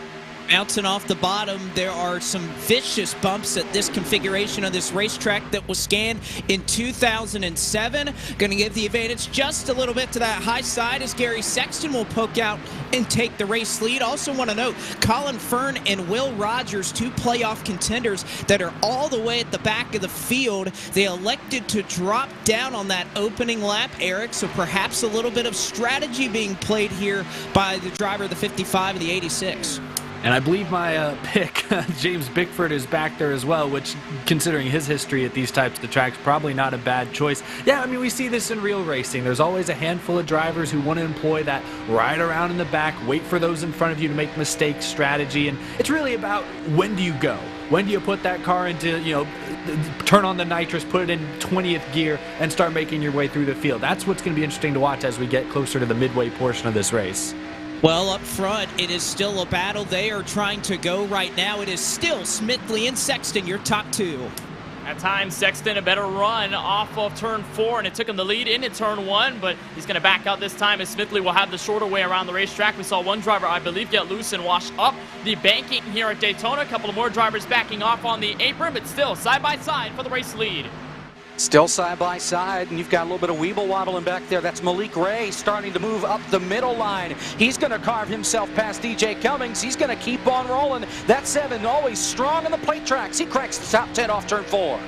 Bouncing off the bottom, there are some vicious bumps at this configuration of this racetrack that was scanned in 2007. Going to give the advantage just a little bit to that high side as Gary Sexton will poke out and take the race lead. Also want to note, Colin Fern and Will Rogers, 2 playoff contenders that are all the way at the back of the field. They elected to drop down on that opening lap, Eric, so perhaps a little bit of strategy being played here by the driver of the 55 and the 86. And I believe my pick, James Bickford, is back there as well, which, considering his history at these types of tracks, probably not a bad choice. Yeah, I mean, we see this in real racing. There's always a handful of drivers who want to employ that ride around in the back, wait for those in front of you to make mistakes strategy. And it's really about, when do you go? When do you put that car into, turn on the nitrous, put it in 20th gear, and start making your way through the field? That's what's going to be interesting to watch as we get closer to the midway portion of this race. Well, up front, it is still a battle they are trying to go right now. It is still Smithley and Sexton, your top 2. At times, Sexton a better run off of turn 4, and it took him the lead into turn 1, but he's going to back out this time as Smithley will have the shorter way around the racetrack. We saw one driver, I believe, get loose and wash up the banking here at Daytona. A couple of more drivers backing off on the apron, but still side by side for the race lead. Still side by side, and you've got a little bit of weeble wobbling back there. That's Malik Ray starting to move up the middle line. He's going to carve himself past DJ Cummings. He's going to keep on rolling. That 7 always strong on the plate tracks. He cracks the top 10 off turn 4.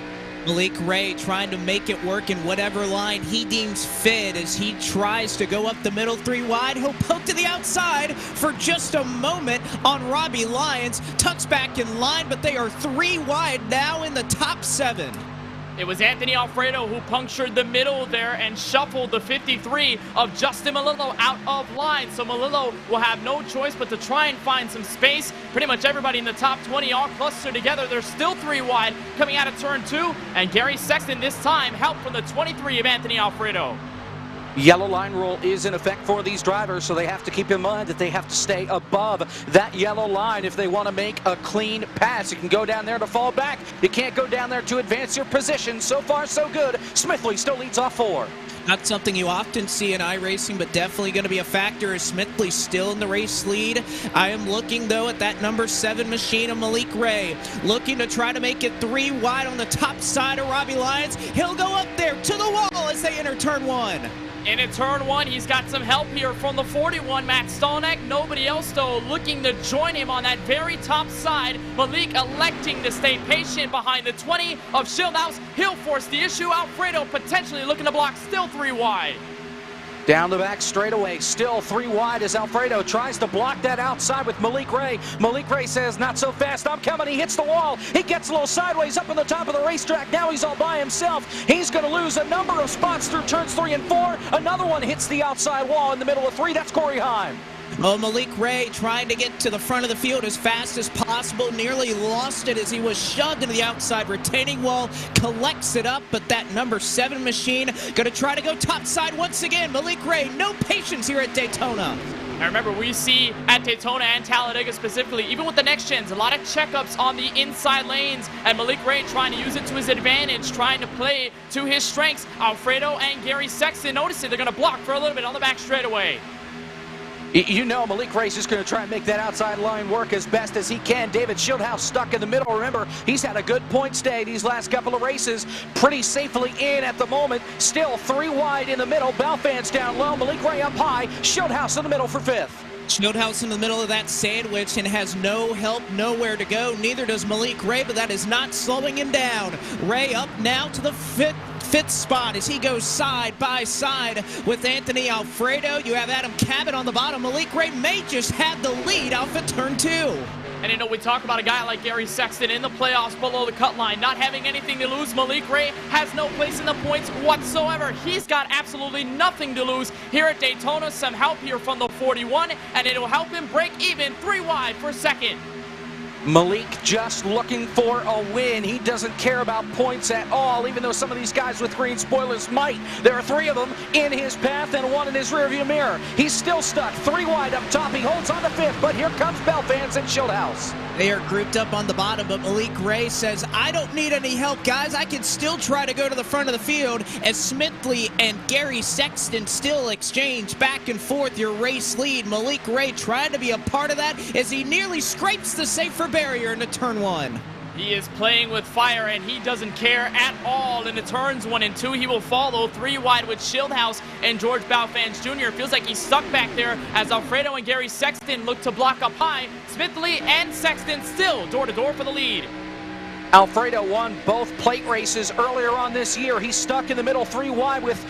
Malik Ray trying to make it work in whatever line he deems fit as he tries to go up the middle 3 wide. He'll poke to the outside for just a moment on Robbie Lyons. Tucks back in line, but they are 3 wide now in the top 7. It was Anthony Alfredo who punctured the middle there and shuffled the 53 of Justin Melillo out of line. So Melillo will have no choice but to try and find some space. Pretty much everybody in the top 20 all clustered together. They're still 3 wide coming out of turn 2. And Gary Sexton this time helped from the 23 of Anthony Alfredo. Yellow line rule is in effect for these drivers, so they have to keep in mind that they have to stay above that yellow line if they want to make a clean pass. You can go down there to fall back. You can't go down there to advance your position. So far, so good. Smithley still leads off 4. Not something you often see in iRacing, but definitely going to be a factor as Smithley still in the race lead. I am looking, though, at that number 7 machine of Malik Ray, looking to try to make it 3 wide on the top side of Robbie Lyons. He'll go up there to the wall as they enter turn 1. And in turn 1, he's got some help here from the 41, Matt Stolnek. Nobody else, though, looking to join him on that very top side. Malik electing to stay patient behind the 20 of Schildhaus. He'll force the issue. Alfredo potentially looking to block, still 3 wide. Down the back straightaway, still 3 wide as Alfredo tries to block that outside with Malik Ray. Malik Ray says, not so fast, I'm coming. He hits the wall. He gets a little sideways up on the top of the racetrack. Now he's all by himself. He's going to lose a number of spots through turns 3 and 4. Another one hits the outside wall in the middle of 3. That's Corey Heim. Oh, Malik Ray trying to get to the front of the field as fast as possible. Nearly lost it as he was shoved into the outside retaining wall. Collects it up, but that number 7 machine going to try to go topside once again. Malik Ray, no patience here at Daytona. Now remember, we see at Daytona and Talladega specifically, even with the next gens, a lot of checkups on the inside lanes, and Malik Ray trying to use it to his advantage, trying to play to his strengths. Alfredo and Gary Sexton, notice it, they're going to block for a little bit on the back straightaway. You know Malik Ray's just going to try and make that outside line work as best as he can. David Schildhaus stuck in the middle. Remember, he's had a good point stay these last couple of races. Pretty safely in at the moment. Still 3 wide in the middle. Balfans down low. Malik Ray up high. Schildhaus in the middle for 5th. Schildhaus in the middle of that sandwich and has no help, nowhere to go. Neither does Malik Ray, but that is not slowing him down. Ray up now to the 5th spot as he goes side by side with Anthony Alfredo. You have Adam Cabot on the bottom. Malik Ray may just have the lead off at turn 2. And you know, we talk about a guy like Gary Sexton in the playoffs below the cut line, not having anything to lose. Malik Ray has no place in the points whatsoever. He's got absolutely nothing to lose here at Daytona. Some help here from the 41, and it'll help him break even 3 wide for 2nd. Malik just looking for a win. He doesn't care about points at all, even though some of these guys with green spoilers might. There are 3 of them in his path and 1 in his rearview mirror. He's still stuck 3 wide up top. He holds on to 5th, but here comes Belfans and Schildhaus. They are grouped up on the bottom, but Malik Ray says, I don't need any help, guys. I can still try to go to the front of the field as Smithley and Gary Sexton still exchange back and forth your race lead. Malik Ray trying to be a part of that as he nearly scrapes the safer barrier into turn 1. He is playing with fire, and he doesn't care at all. Into turns 1 and 2, he will follow 3 wide with Schildhaus and George Balfans Jr. Feels like he's stuck back there as Alfredo and Gary Sexton look to block up high. Smithley and Sexton still door-to-door for the lead. Alfredo won both plate races earlier on this year. He's stuck in the middle 3 wide with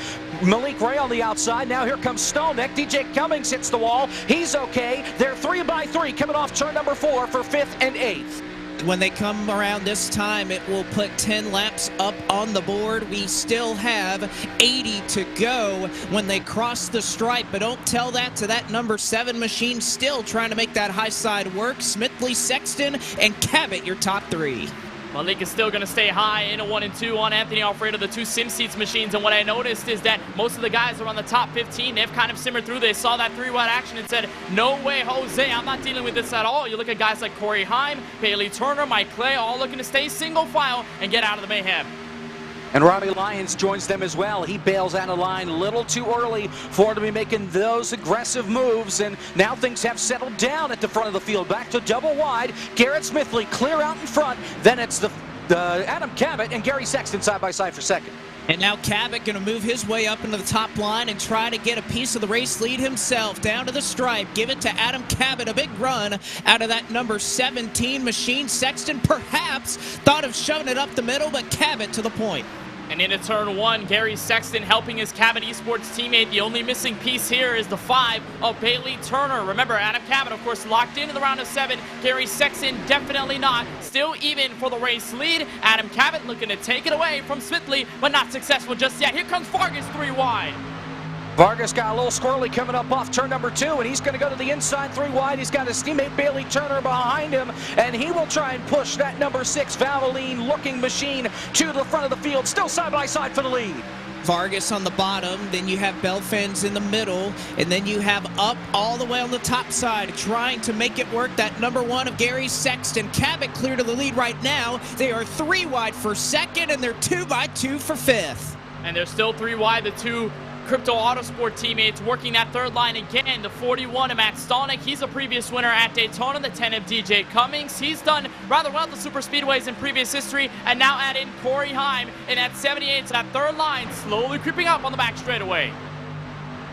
Malik Ray on the outside. Now here comes Stolnek. DJ Cummings hits the wall. He's okay. They're 3 by 3 coming off turn number 4 for 5th and 8th. When they come around this time, it will put 10 laps up on the board. We still have 80 to go when they cross the stripe, but don't tell that to that number 7 machine, still trying to make that high side work. Smithley, Sexton, and Cabot, your top 3. Malik is still going to stay high in a 1 and 2 on Anthony Alfredo, the two sim seats machines. And what I noticed is that most of the guys are on the top 15. They've kind of simmered through. They saw that 3-wide action and said, no way, Jose, I'm not dealing with this at all. You look at guys like Corey Heim, Bailey Turner, Mike Clay, all looking to stay single file and get out of the mayhem. And Robbie Lyons joins them as well. He bails out of line a little too early for him to be making those aggressive moves. And now things have settled down at the front of the field. Back to double wide. Garrett Smithley clear out in front. Then it's the Adam Cabot and Gary Sexton side by side for second. And now Cabot going to move his way up into the top line and try to get a piece of the race lead himself. Down to the stripe. Give it to Adam Cabot. A big run out of that number 17 machine. Sexton perhaps thought of shoving it up the middle, but Cabot to the point. And into turn 1, Gary Sexton helping his Cabot eSports teammate. The only missing piece here is the 5 of Bailey Turner. Remember, Adam Cabot, of course, locked into the round of 7. Gary Sexton definitely not. Still even for the race lead. Adam Cabot looking to take it away from Smithley, but not successful just yet. Here comes Vargas 3 wide. Vargas got a little squirrely coming up off turn number 2, and he's going to go to the inside 3 wide. He's got his teammate Bailey Turner behind him, and he will try and push that number 6 Valvoline-looking machine to the front of the field. Still side by side for the lead. Vargas on the bottom, then you have Belfens in the middle, and then you have up all the way on the top side trying to make it work. That number 1 of Gary Sexton. Cabot clear to the lead right now. They are 3 wide for second, and they're 2 by 2 for fifth. And they're still 3 wide, the 2 Crypto Autosport teammates working that third line again. The 41 of Matt Stolnick. He's a previous winner at Daytona. The 10 of DJ Cummings. He's done rather well at the super speedways in previous history. And now add in Corey Heim in that 78 to that third line, slowly creeping up on the back straightaway.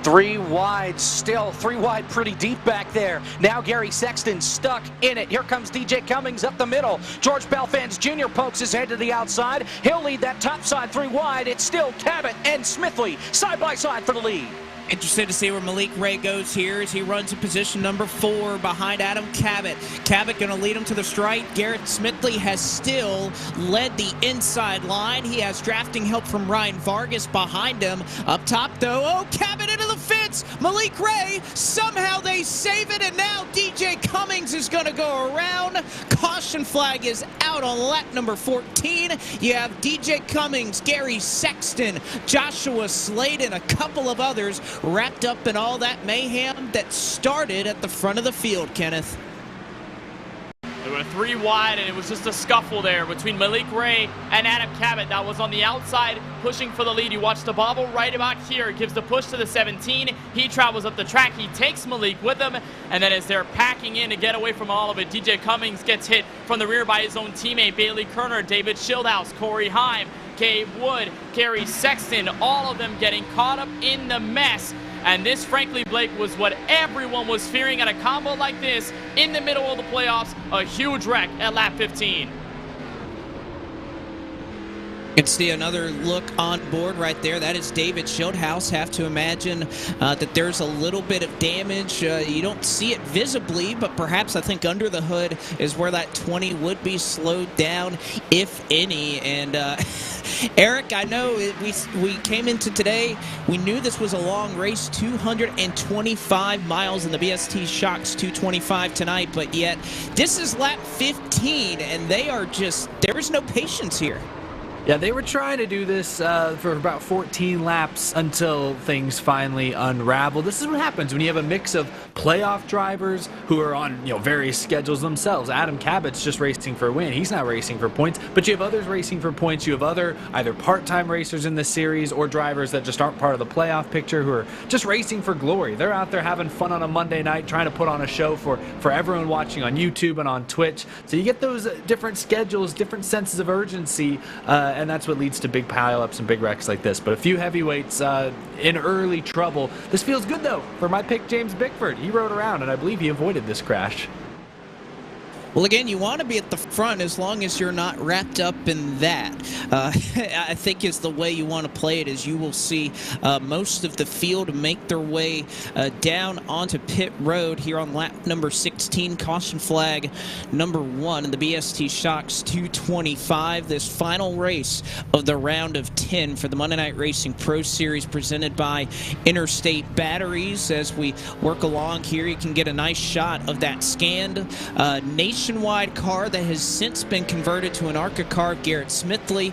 3 wide, still 3 wide, pretty deep back there. Now Gary Sexton stuck in it. Here comes DJ Cummings up the middle. George Belfans Jr. pokes his head to the outside. He'll lead that top side 3 wide. It's still Cabot and Smithley side by side for the lead. Interested to see where Malik Ray goes here as he runs in position number 4 behind Adam Cabot. Cabot going to lead him to the stripe. Garrett Smithley has still led the inside line. He has drafting help from Ryan Vargas behind him. Up top, though, oh, Cabot into the fence. Malik Ray, somehow they save it, and now DJ Cummings is going to go around. Caution flag is out on lap number 14. You have DJ Cummings, Gary Sexton, Joshua Sladen, a couple of others wrapped up in all that mayhem that started at the front of the field, Kenneth. They were 3 wide, and it was just a scuffle there between Malik Ray and Adam Cabot. That was on the outside, pushing for the lead. You watch the bobble right about here. It gives the push to the 17. He travels up the track. He takes Malik with him, and then as they're packing in to get away from all of it, DJ Cummings gets hit from the rear by his own teammate, Bailey Kerner, David Schildhouse, Corey Heim, Gabe Wood, Gary Sexton, all of them getting caught up in the mess. And this, frankly, Blake, was what everyone was fearing at a combo like this in the middle of the playoffs. A huge wreck at lap 15. You can see another look on board right there. That is David Schildhouse. Have to imagine that there's a little bit of damage. You don't see it visibly, but perhaps I think under the hood is where that 20 would be slowed down, if any. And Eric, I know we came into today, we knew this was a long race, 225 miles in the BST Shocks 225 tonight, but yet this is lap 15, and they are just, there is no patience here. Yeah, they were trying to do this for about 14 laps until things finally unraveled. This is what happens when you have a mix of playoff drivers who are on various schedules themselves. Adam Cabot's just racing for a win. He's not racing for points, but you have others racing for points. You have other either part-time racers in the series or drivers that just aren't part of the playoff picture who are just racing for glory. They're out there having fun on a Monday night, trying to put on a show for everyone watching on YouTube and on Twitch. So you get those different schedules, different senses of urgency, and that's what leads to big pileups and big wrecks like this. But a few heavyweights in early trouble. This feels good, though, for my pick, James Bickford. He rode around, and I believe he avoided this crash. Well, again, you want to be at the front as long as you're not wrapped up in that. I think is the way you want to play it, is you will see most of the field make their way down onto pit road here on lap number 16. Caution flag number 1 in the BST Shocks 225. This final race of the round of 10 for the Monday Night Racing Pro Series presented by Interstate Batteries. As we work along here, you can get a nice shot of that scanned nation nationwide car that has since been converted to an ARCA car, Garrett Smithley.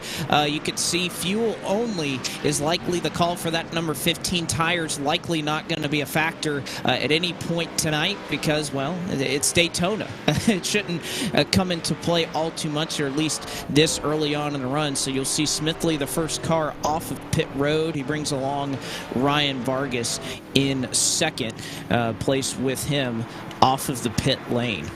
You could see fuel only is likely the call for that number 15. Tires likely not going to be a factor at any point tonight because, well, it's Daytona. It shouldn't come into play all too much, or at least this early on in the run. So you'll see Smithley, the first car off of pit road. He brings along Ryan Vargas in second place with him off of the pit lane.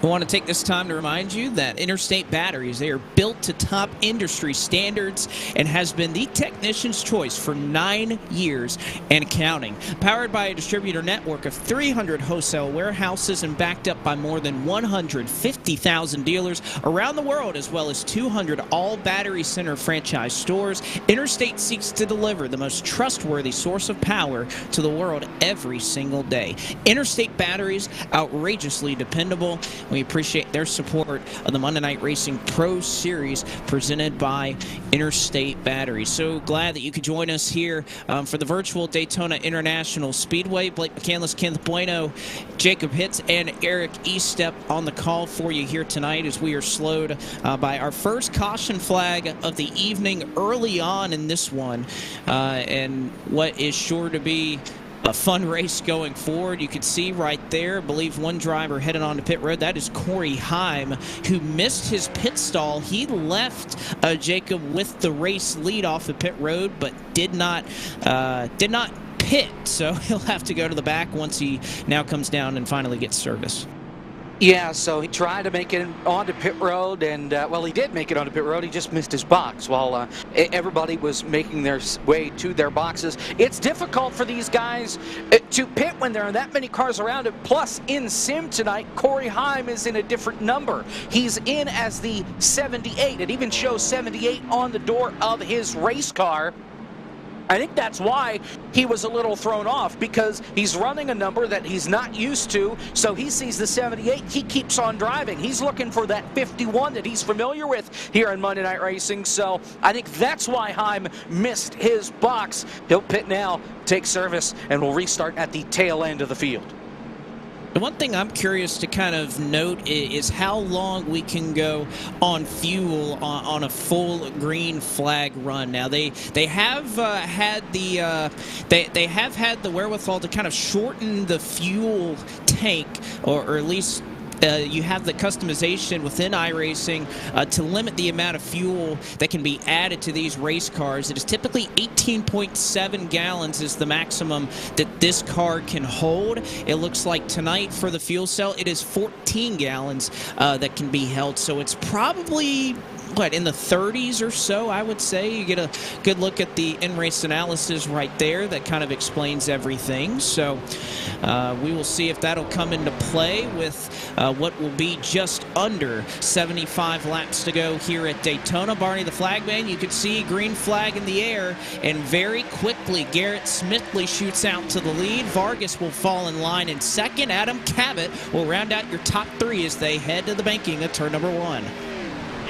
I want to take this time to remind you that Interstate Batteries, they are built to top industry standards and has been the technician's choice for 9 years and counting. Powered by a distributor network of 300 wholesale warehouses and backed up by more than 150,000 dealers around the world, as well as 200 all Battery Center franchise stores, Interstate seeks to deliver the most trustworthy source of power to the world every single day. Interstate Batteries, outrageously dependable. We appreciate their support of the Monday Night Racing Pro Series presented by Interstate Batteries. So glad that you could join us here for the virtual Daytona International Speedway. Blake McCandless, Kenneth Bueno, Jacob Hitz, and Eric Estep on the call for you here tonight as we are slowed by our first caution flag of the evening early on in this one. And what is sure to be a fun race going forward. You can see right there, I believe one driver headed on to pit road. That is Corey Heim, who missed his pit stall. He left Jacob with the race lead off the pit road, but did not pit. So he'll have to go to the back once he now comes down and finally gets service. Yeah, so he tried to make it onto pit road, and, well, he did make it onto pit road. He just missed his box while everybody was making their way to their boxes. It's difficult for these guys to pit when there are that many cars around it. Plus, in sim tonight, Corey Heim is in a different number. He's in as the 78. It even shows 78 on the door of his race car. I think that's why he was a little thrown off, because he's running a number that he's not used to, so he sees the 78, he keeps on driving. He's looking for that 51 that he's familiar with here in Monday Night Racing, so I think that's why Heim missed his box. He'll pit now, take service, and will restart at the tail end of the field. The one thing I'm curious to kind of note is how long we can go on fuel on a full green flag run. Now they have had the they have had the wherewithal to kind of shorten the fuel tank, or at least you have the customization within iRacing to limit the amount of fuel that can be added to these race cars. It is typically 18.7 gallons is the maximum that this car can hold. It looks like tonight for the fuel cell, it is 14 gallons that can be held. So it's probably, what, in the 30s or so, I would say. You get a good look at the in-race analysis right there that kind of explains everything. So we will see if that'll come into play with what will be just under 75 laps to go here at Daytona. Barney the flagman, you can see green flag in the air, and very quickly Garrett Smithley shoots out to the lead. Vargas will fall in line in second. Adam Cabot will round out your top three as they head to the banking of turn number one.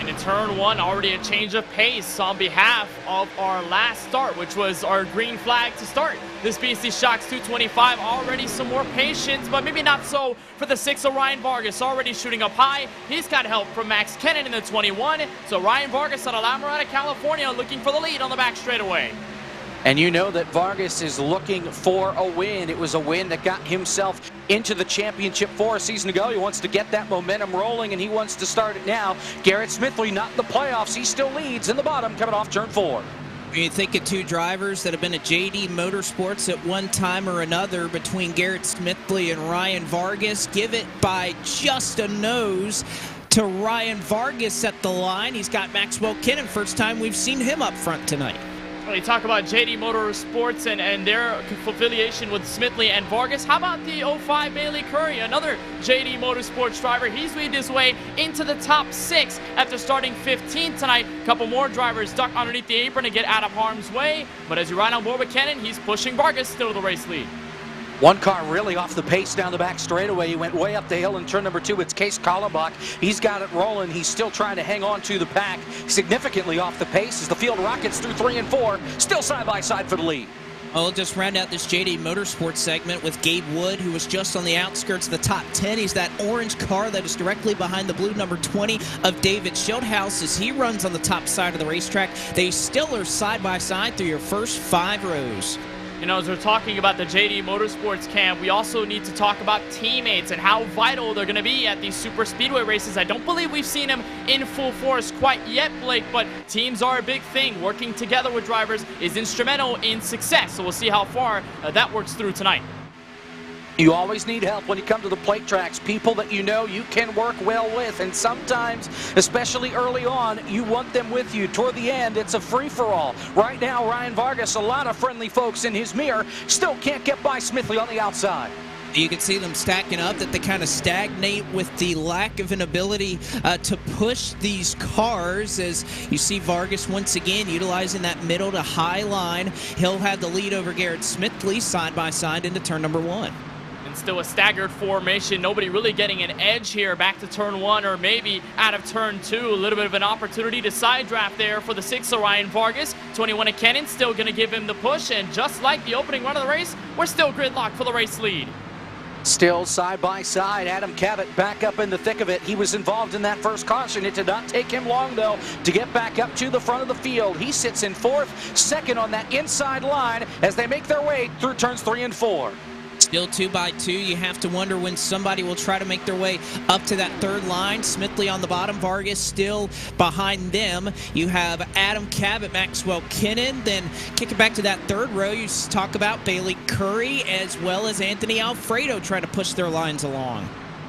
In turn one, already a change of pace on behalf of our last start, which was our green flag to start this BST Shocks 225. Already some more patience, but maybe not so for the 6 of Ryan Vargas, already shooting up high. He's got help from Max Kennan in the 21. So Ryan Vargas out of La Mirada, California, looking for the lead on the back straightaway. And you know that Vargas is looking for a win. It was a win that got himself into the championship 4 seasons ago. He wants to get that momentum rolling, and he wants to start it now. Garrett Smithley not in the playoffs. He still leads in the bottom coming off turn 4. You think of two drivers that have been at JD Motorsports at one time or another between Garrett Smithley and Ryan Vargas. Give it by just a nose to Ryan Vargas at the line. He's got Maxwell Kennan. First time we've seen him up front tonight. You talk about JD Motorsports and their affiliation with Smithley and Vargas. How about the 05 Bailey Curry, another JD Motorsports driver? He's made his way into the top 6 after starting 15th tonight. A couple more drivers duck underneath the apron to get out of harm's way. But as you ride on board with Kennan, he's pushing Vargas still the race lead. One car really off the pace down the back straightaway. He went way up the hill in turn number 2. It's Case Kallenbach. He's got it rolling. He's still trying to hang on to the pack. Significantly off the pace as the field rockets through 3 and 4. Still side by side for the lead. I'll just round out this JD Motorsports segment with Gabe Wood, who was just on the outskirts of the top 10. He's that orange car that is directly behind the blue number 20 of David Schildhouse as he runs on the top side of the racetrack. They still are side by side through your first 5 rows. You know, as we're talking about the JD Motorsports camp, we also need to talk about teammates and how vital they're going to be at these super speedway races. I don't believe we've seen them in full force quite yet, Blake, but teams are a big thing. Working together with drivers is instrumental in success, so we'll see how far that works through tonight. You always need help when you come to the plate tracks, people that you know you can work well with, and sometimes, especially early on, you want them with you. Toward the end, it's a free-for-all. Right now, Ryan Vargas, a lot of friendly folks in his mirror, still can't get by Smithley on the outside. You can see them stacking up, that they kind of stagnate with the lack of an ability to push these cars. As you see Vargas once again utilizing that middle to high line. He'll have the lead over Garrett Smithley side by side into turn number 1. And still a staggered formation. Nobody really getting an edge here back to turn 1 or maybe out of turn 2. A little bit of an opportunity to side draft there for the 6 Ryan Vargas. 21 of Kennan still going to give him the push. And just like the opening run of the race, we're still gridlocked for the race lead. Still side by side, Adam Cabot back up in the thick of it. He was involved in that first caution. It did not take him long, though, to get back up to the front of the field. He sits in 4th, second on that inside line as they make their way through turns 3 and 4. Still 2 by 2. You have to wonder when somebody will try to make their way up to that third line. Smithley on the bottom, Vargas still behind them. You have Adam Cabot, Maxwell Kennan. Then kick it back to that third row. You talk about Bailey Curry as well as Anthony Alfredo trying to push their lines along.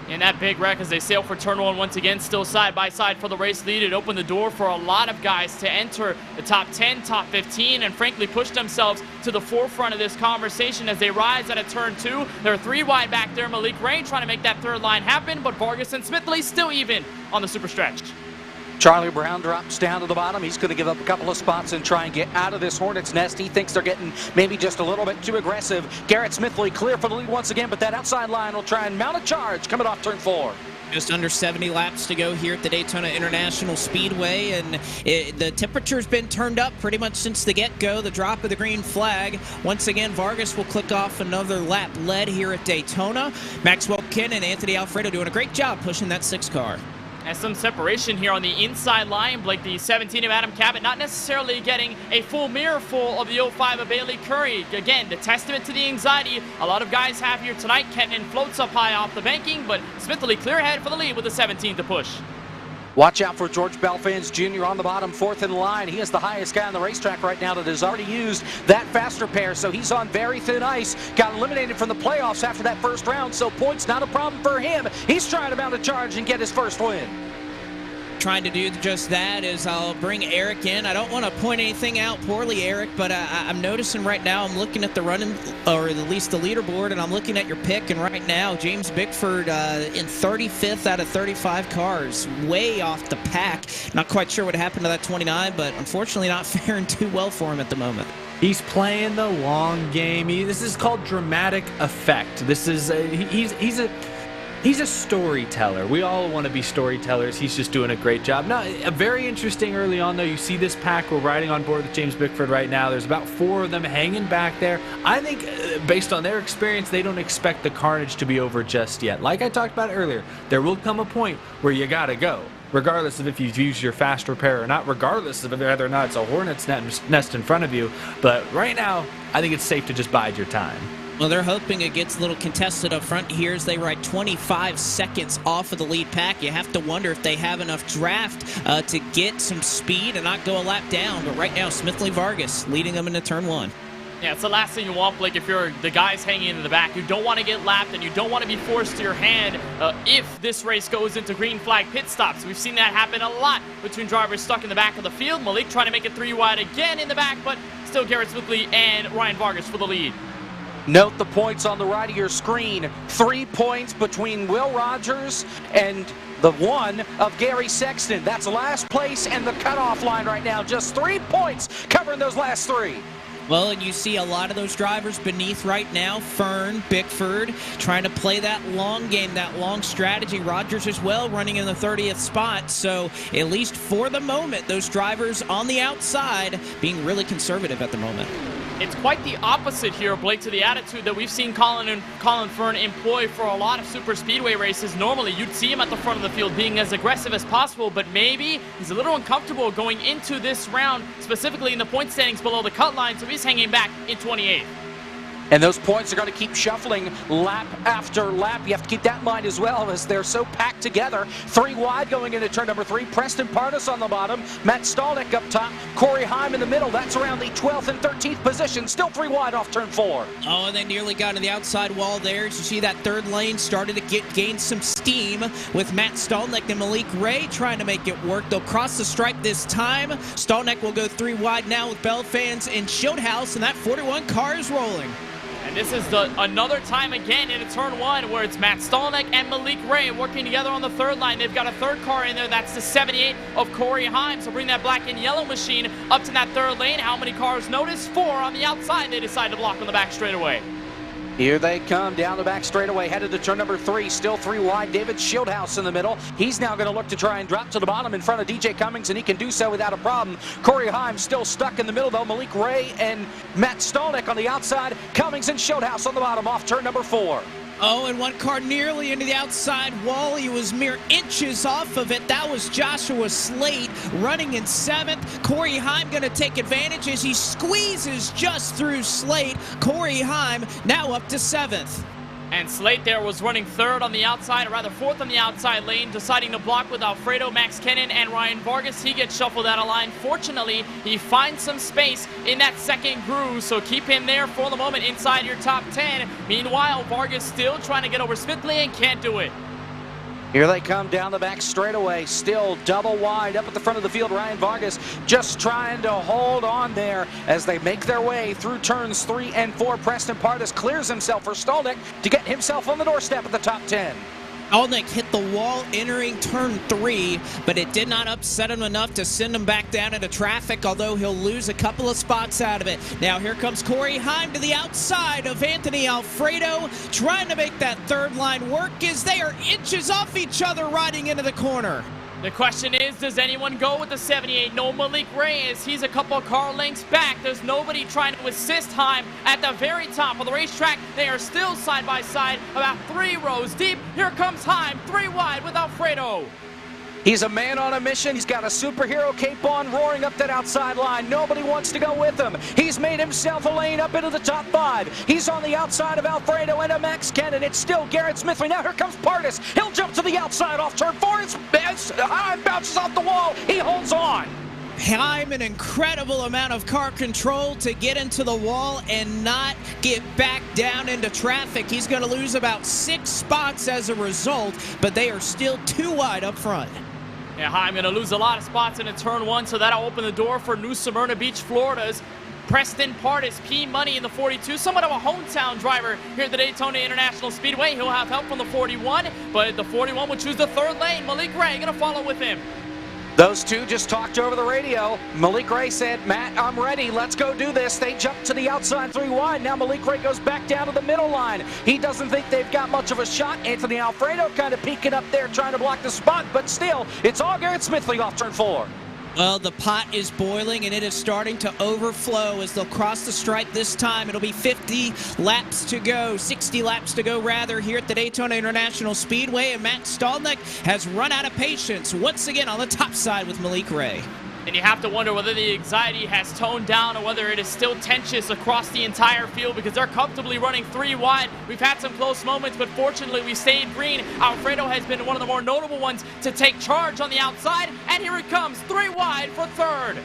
And that big wreck as they sail for turn 1 once again, still side by side for the race lead. It opened the door for a lot of guys to enter the top 10, top 15, and frankly push themselves to the forefront of this conversation as they rise out of turn 2. They're 3 wide back there. Malik Ray trying to make that third line happen, but Vargas and Smithley still even on the super stretch. Charlie Brown drops down to the bottom. He's going to give up a couple of spots and try and get out of this Hornets nest. He thinks they're getting maybe just a little bit too aggressive. Garrett Smithley clear for the lead once again, but that outside line will try and mount a charge coming off turn 4. Just under 70 laps to go here at the Daytona International Speedway, and the temperature's been turned up pretty much since the get-go, the drop of the green flag. Once again, Vargas will click off another lap led here at Daytona. Maxwell Kennan and Anthony Alfredo doing a great job pushing that 6 car. And some separation here on the inside line. Blake, the 17 of Adam Cabot, not necessarily getting a full mirror full of the 05 of Bailey Curry. Again, the testament to the anxiety a lot of guys have here tonight. Kennan floats up high off the banking, but Smithley clear ahead for the lead with the 17 to push. Watch out for George Belfans Jr. on the bottom, 4th in line. He is the highest guy on the racetrack right now that has already used that faster pair, so he's on very thin ice. Got eliminated from the playoffs after that first round, so points not a problem for him. He's trying to mount a charge and get his first win. Trying to do just that is I'll bring Eric in. I don't want to point anything out poorly, Eric, but I'm noticing right now, I'm looking at the running, or at least the leaderboard, and I'm looking at your pick, and right now, James Bickford in 35th out of 35 cars, way off the pack. Not quite sure what happened to that 29, but unfortunately not faring too well for him at the moment. He's playing the long game. This is called dramatic effect. This is he's a storyteller. We all want to be storytellers. He's just doing a great job. Now, very interesting early on, though. You see this pack. We're riding on board with James Bickford right now. There's about 4 of them hanging back there. I think, based on their experience, they don't expect the carnage to be over just yet. Like I talked about earlier, there will come a point where you got to go, regardless of if you've used your fast repair or not, regardless of whether or not it's a hornet's nest in front of you. But right now, I think it's safe to just bide your time. Well, they're hoping it gets a little contested up front here as they ride 25 seconds off of the lead pack. You have to wonder if they have enough draft to get some speed and not go a lap down. But right now, Smithley Vargas leading them into turn 1. Yeah, it's the last thing you want, Blake, if you're the guys hanging in the back. You don't want to get lapped, and you don't want to be forced to your hand if this race goes into green flag pit stops. We've seen that happen a lot between drivers stuck in the back of the field. Malik trying to make it 3 wide again in the back, but still Garrett Smithley and Ryan Vargas for the lead. Note the points on the right of your screen. 3 points between Will Rogers and the 1 of Gary Sexton. That's last place and the cutoff line right now. Just 3 points covering those last 3. Well, and you see a lot of those drivers beneath right now. Fern, Bickford, trying to play that long game, that long strategy. Rogers as well running in the 30th spot. So at least for the moment, those drivers on the outside being really conservative at the moment. It's quite the opposite here, Blake, to the attitude that we've seen Colin Fern employ for a lot of super speedway races. Normally, you'd see him at the front of the field being as aggressive as possible, but maybe he's a little uncomfortable going into this round, specifically in the point standings below the cut line, so he's hanging back in 28th. And those points are going to keep shuffling lap after lap. You have to keep that in mind as well, as they're so packed together. 3 wide going into turn number 3. Preston Pardus on the bottom. Matt Stalnick up top. Corey Heim in the middle. That's around the 12th and 13th position. Still 3 wide off turn 4. Oh, and they nearly got to the outside wall there. As you see, that third lane started to gain some steam with Matt Stalnick and Malik Ray trying to make it work. They'll cross the stripe this time. Stalnick will go 3 wide now with Bell fans in Shieldhouse, and that 41 car is rolling. And this is another time again in turn 1 where it's Matt Stalnick and Malik Ray working together on the third line. They've got a third car in there. That's the 78 of Corey Heim. So bring that black and yellow machine up to that third lane. How many cars notice? 4 on the outside. They decide to block on the back straightaway. Here they come down the back straightaway, headed to turn number 3. Still 3 wide. David Shieldhouse in the middle. He's now going to look to try and drop to the bottom in front of DJ Cummings, and he can do so without a problem. Corey Heim still stuck in the middle, though. Malik Ray and Matt Stalnick on the outside. Cummings and Shieldhouse on the bottom off turn number 4. Oh, and one car nearly into the outside wall. He was mere inches off of it. That was Joshua Slate running in 7th. Corey Heim going to take advantage as he squeezes just through Slate. Corey Heim now up to 7th. And Slate there was running 3rd on the outside, or rather 4th on the outside lane, deciding to block with Alfredo, Max Kennan, and Ryan Vargas. He gets shuffled out of line. Fortunately, he finds some space in that second groove, so keep him there for the moment inside your top 10. Meanwhile, Vargas still trying to get over Smithley and can't do it. Here they come down the back straightaway, still double wide up at the front of the field. Ryan Vargas just trying to hold on there as they make their way through turns 3 and 4. Preston Pardus clears himself for Stalnick to get himself on the doorstep at the top 10. Stalnick hit the wall entering turn 3, but it did not upset him enough to send him back down into traffic, although he'll lose a couple of spots out of it. Now here comes Corey Heim to the outside of Anthony Alfredo, trying to make that third line work as they are inches off each other riding into the corner. The question is, does anyone go with the 78? No, Malik Reyes. He's a couple car lengths back. There's nobody trying to assist Heim at the very top of the racetrack. They are still side by side, about 3 rows deep. Here comes Heim, 3 wide with Alfredo. He's a man on a mission. He's got a superhero cape on, roaring up that outside line. Nobody wants to go with him. He's made himself a lane up into the top 5. He's on the outside of Alfredo and a Max Kennan. It's still Garrett Smithley. Now here comes Pardus. He'll jump to the outside off turn 4. Heim bounces off the wall. He holds on. Heim, an incredible amount of car control to get into the wall and not get back down into traffic. He's going to lose about 6 spots as a result, but they are still 2 wide up front. Yeah, Heim going to lose a lot of spots in turn 1, so that'll open the door for New Smyrna Beach, Florida's Preston Pardus, P Money in the 42, somewhat of a hometown driver here at the Daytona International Speedway. He'll have help from the 41, but the 41 will choose the 3rd lane. Malik Ray going to follow with him. Those two just talked over the radio. Malik Ray said, Matt, I'm ready. Let's go do this. They jumped to the outside 3 wide. Now Malik Ray goes back down to the middle line. He doesn't think they've got much of a shot. Anthony Alfredo kind of peeking up there trying to block the spot, but still, it's all Garrett Smithley off turn 4. Well, the pot is boiling, and it is starting to overflow as they'll cross the stripe this time. It'll be 50 laps to go, 60 laps to go, rather, here at the Daytona International Speedway, and Matt Stalnick has run out of patience once again on the top side with Malik Ray. And you have to wonder whether the anxiety has toned down or whether it is still tensious across the entire field, because they're comfortably running 3 wide. We've had some close moments, but fortunately we stayed green. Alfredo has been one of the more notable ones to take charge on the outside, and here it comes, 3 wide for 3rd.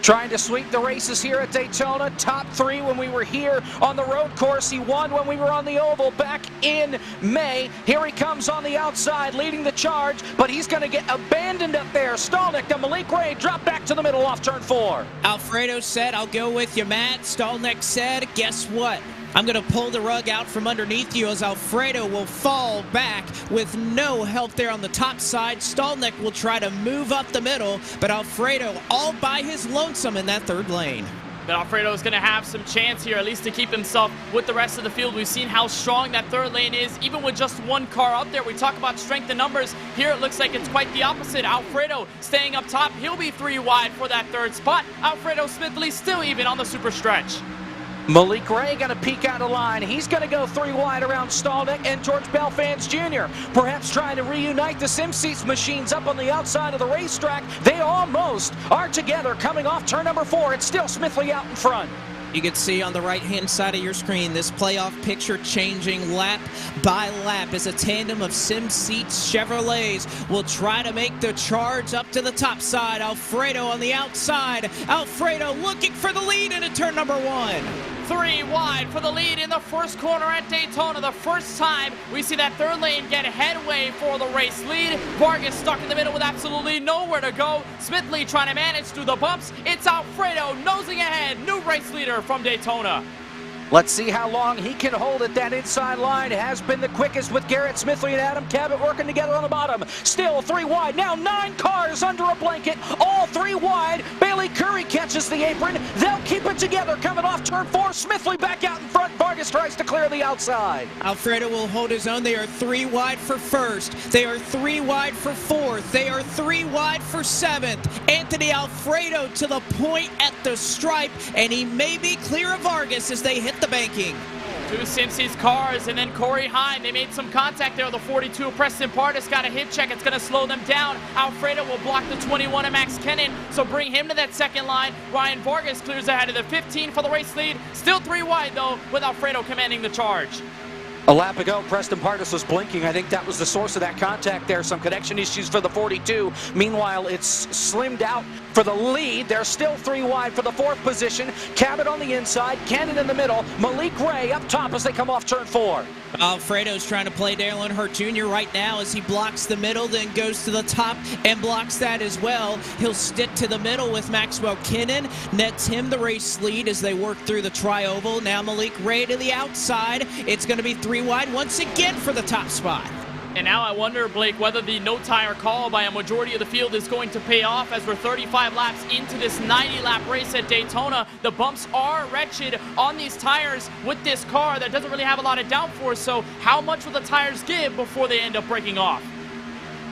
Trying to sweep the races here at Daytona. Top 3 when we were here on the road course. He won when we were on the oval back in May. Here he comes on the outside leading the charge, but he's going to get abandoned up there. Stalnick to Malik Ray, drop back to the middle off turn 4. Alfredo said, I'll go with you, Matt. Stalnick said, guess what? I'm going to pull the rug out from underneath you as Alfredo will fall back with no help there on the top side. Stalnick will try to move up the middle, but Alfredo all by his lonesome in that 3rd lane. But Alfredo is going to have some chance here, at least to keep himself with the rest of the field. We've seen how strong that 3rd lane is, even with just 1 car up there. We talk about strength in numbers. Here it looks like it's quite the opposite. Alfredo staying up top. He'll be 3 wide for that 3rd spot. Alfredo Smithley still even on the super stretch. Malik Ray going to peek out of line. He's going to go 3 wide around Stalnick and George Belfans Jr. Perhaps trying to reunite the SimSeats machines up on the outside of the racetrack. They almost are together coming off turn number 4. It's still Smithley out in front. You can see on the right-hand side of your screen this playoff picture changing lap by lap as a tandem of SimSeats Chevrolets will try to make the charge up to the top side. Alfredo on the outside. Alfredo looking for the lead into turn number 1. 3 wide for the lead in the first corner at Daytona. The first time we see that third lane get headway for the race lead. Vargas stuck in the middle with absolutely nowhere to go. Smithley trying to manage through the bumps. It's Alfredo nosing ahead. New race leader from Daytona. Let's see how long he can hold at that inside line. It has been the quickest with Garrett Smithley and Adam Cabot working together on the bottom. Still 3 wide. Now 9 cars under a blanket. All 3 wide. Bailey Curry catches the apron. They'll keep it together coming off turn 4. Smithley back out in front. Vargas tries to clear the outside. Alfredo will hold his own. They are 3 wide for first. They are 3 wide for fourth. They are 3 wide for 7th. Anthony Alfredo to the point at the stripe, and he may be clear of Vargas as they hit the banking. 2 SimSeats cars, and then Corey Heim. They made some contact there. The 42 Preston Pardis got a hit check. It's going to slow them down. Alfredo will block the 21 of Max Kennan, so bring him to that second line. Ryan Vargas clears ahead of the 15 for the race lead. Still 3 wide, though, with Alfredo commanding the charge. A lap ago, Preston Pardis was blinking. I think that was the source of that contact there. Some connection issues for the 42. Meanwhile, it's slimmed out for the lead. They're still 3 wide for the 4th position. Cabot on the inside, Cannon in the middle, Malik Ray up top as they come off turn 4. Alfredo's trying to play Dale Earnhardt Jr. right now as he blocks the middle, then goes to the top and blocks that as well. He'll stick to the middle with Maxwell Kinnan, nets him the race lead as they work through the tri-oval. Now Malik Ray to the outside. It's going to be 3 wide once again for the top spot. And now I wonder, Blake, whether the no-tire call by a majority of the field is going to pay off as we're 35 laps into this 90-lap race at Daytona. The bumps are wretched on these tires with this car that doesn't really have a lot of downforce, so how much will the tires give before they end up breaking off?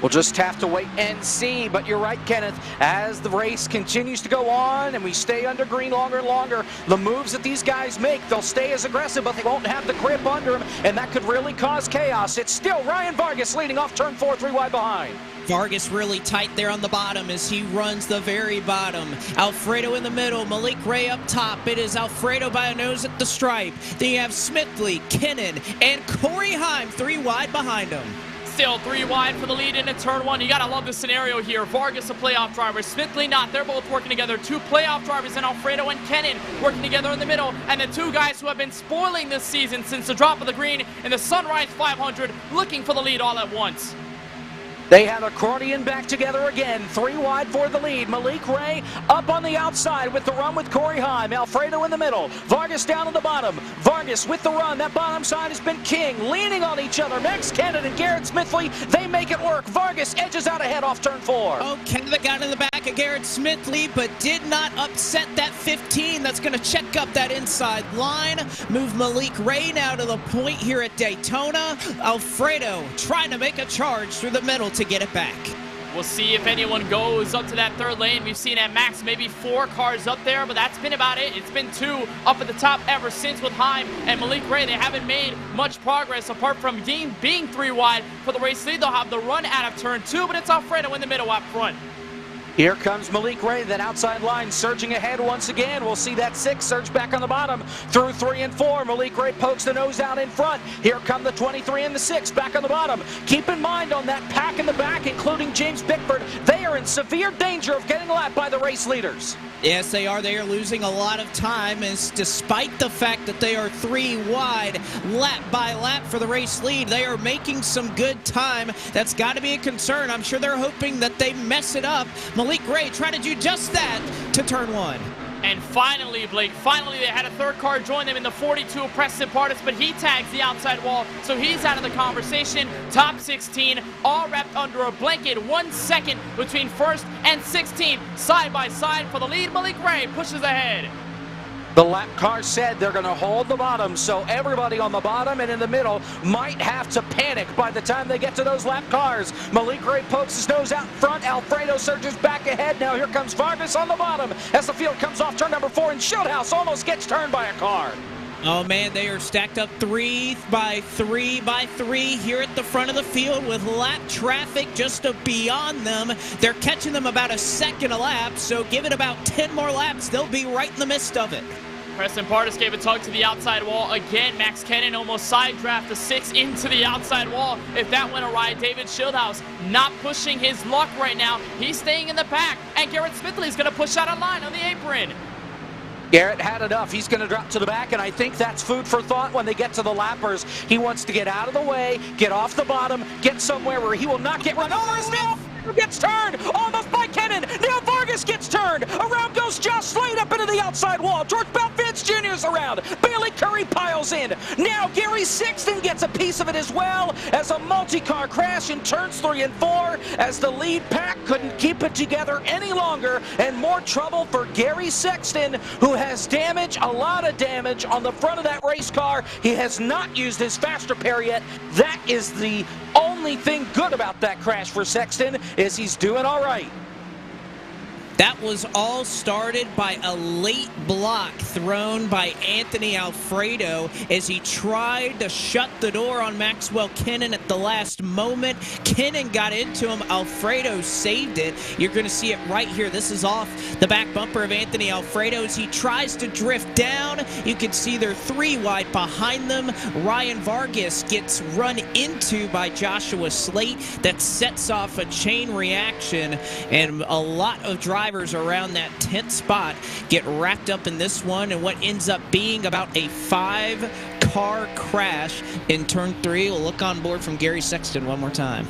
We'll just have to wait and see, but you're right, Kenneth. As the race continues to go on and we stay under green longer and longer, the moves that these guys make, they'll stay as aggressive, but they won't have the grip under them, and that could really cause chaos. It's still Ryan Vargas leading off turn 4, 3 wide behind. Vargas really tight there on the bottom as he runs the very bottom. Alfredo in the middle, Malik Ray up top. It is Alfredo by a nose at the stripe. Then you have Smithley, Kinnan, and Corey Heim 3 wide behind him. Still 3 wide for the lead into turn 1. You gotta love the scenario here. Vargas a playoff driver, Smithley not. They're both working together. 2 playoff drivers in Alfredo and Kennan working together in the middle. And the 2 guys who have been spoiling this season since the drop of the green in the Sunrise 500 looking for the lead all at once. They have accordion back together again. 3 wide for the lead. Malik Ray up on the outside with the run with Corey Heim. Alfredo in the middle. Vargas down on the bottom. Vargas with the run. That bottom side has been king. Leaning on each other. Max Cannon and Garrett Smithley. They make it work. Vargas edges out ahead off turn 4. Oh, Cabot got in the back of Garrett Smithley, but did not upset that 15. That's going to check up that inside line. Move Malik Ray now to the point here at Daytona. Alfredo trying to make a charge through the middle to get it back. We'll see if anyone goes up to that third lane. We've seen at max maybe 4 cars up there, but that's been about it. It's been 2 up at the top ever since with Heim and Malik Ray. They haven't made much progress apart from being 3 wide for the race lead. They'll have the run out of turn 2, but it's Alfredo in the middle up front. Here comes Malik Ray, that outside line surging ahead once again. We'll see that 6 surge back on the bottom through 3 and 4. Malik Ray pokes the nose out in front. Here come the 23 and the 6 back on the bottom. Keep in mind on that pack in the back, including James Bickford, they are in severe danger of getting lapped by the race leaders. Yes, they are. They are losing a lot of time, as despite the fact that they are 3 wide, lap by lap for the race lead, they are making some good time. That's got to be a concern. I'm sure they're hoping that they mess it up. Malik Ray trying to do just that to turn 1. And finally, Blake, they had a 3rd car join them in the 42 of Preston Pardis, but he tags the outside wall, so he's out of the conversation. Top 16, all wrapped under a blanket. 1 second between 1st and 16th. Side by side for the lead, Malik Ray pushes ahead. The lap car said they're going to hold the bottom, so everybody on the bottom and in the middle might have to panic by the time they get to those lap cars. Malik Ray pokes his nose out in front. Alfredo surges back ahead. Now here comes Vargas on the bottom as the field comes off turn number 4, and Shieldhouse almost gets turned by a car. Oh man, they are stacked up 3 by 3 by 3 here at the front of the field with lap traffic just beyond them. They're catching them about a second a lap, so give it about 10 more laps, they'll be right in the midst of it. Preston Pardis gave a tug to the outside wall. Again, Max Kennan almost side draft the 6 into the outside wall. If that went awry, David Shieldhouse not pushing his luck right now. He's staying in the back, and Garrett Smithley is going to push out a line on the apron. Garrett had enough. He's going to drop to the back, and I think that's food for thought when they get to the lappers. He wants to get out of the way, get off the bottom, get somewhere where he will not get run over. Smith gets turned almost by Kennan. Now Vargas gets turned. Around goes Josh Slade up into the outside wall. George Belfitz Jr. is around. Bailey Curry piles in. Now Gary Sexton gets a piece of it as well as a multi-car crash in turns 3 and 4 as the lead pack couldn't keep it together any longer, and more trouble for Gary Sexton, who has damage, a lot of damage on the front of that race car. He has not used his fast repair yet. That is the only thing good about that crash for Sexton, is he's doing all right. That was all started by a late block thrown by Anthony Alfredo as he tried to shut the door on Maxwell Kennan at the last moment. Kennan got into him. Alfredo saved it. You're going to see it right here. This is off the back bumper of Anthony Alfredo as he tries to drift down. You can see they're 3 wide behind them. Ryan Vargas gets run into by Joshua Slate. That sets off a chain reaction, and a lot of drivers around that 10th spot get wrapped up in this one, and what ends up being about a 5-car crash in turn 3. We'll look on board from Gary Sexton one more time.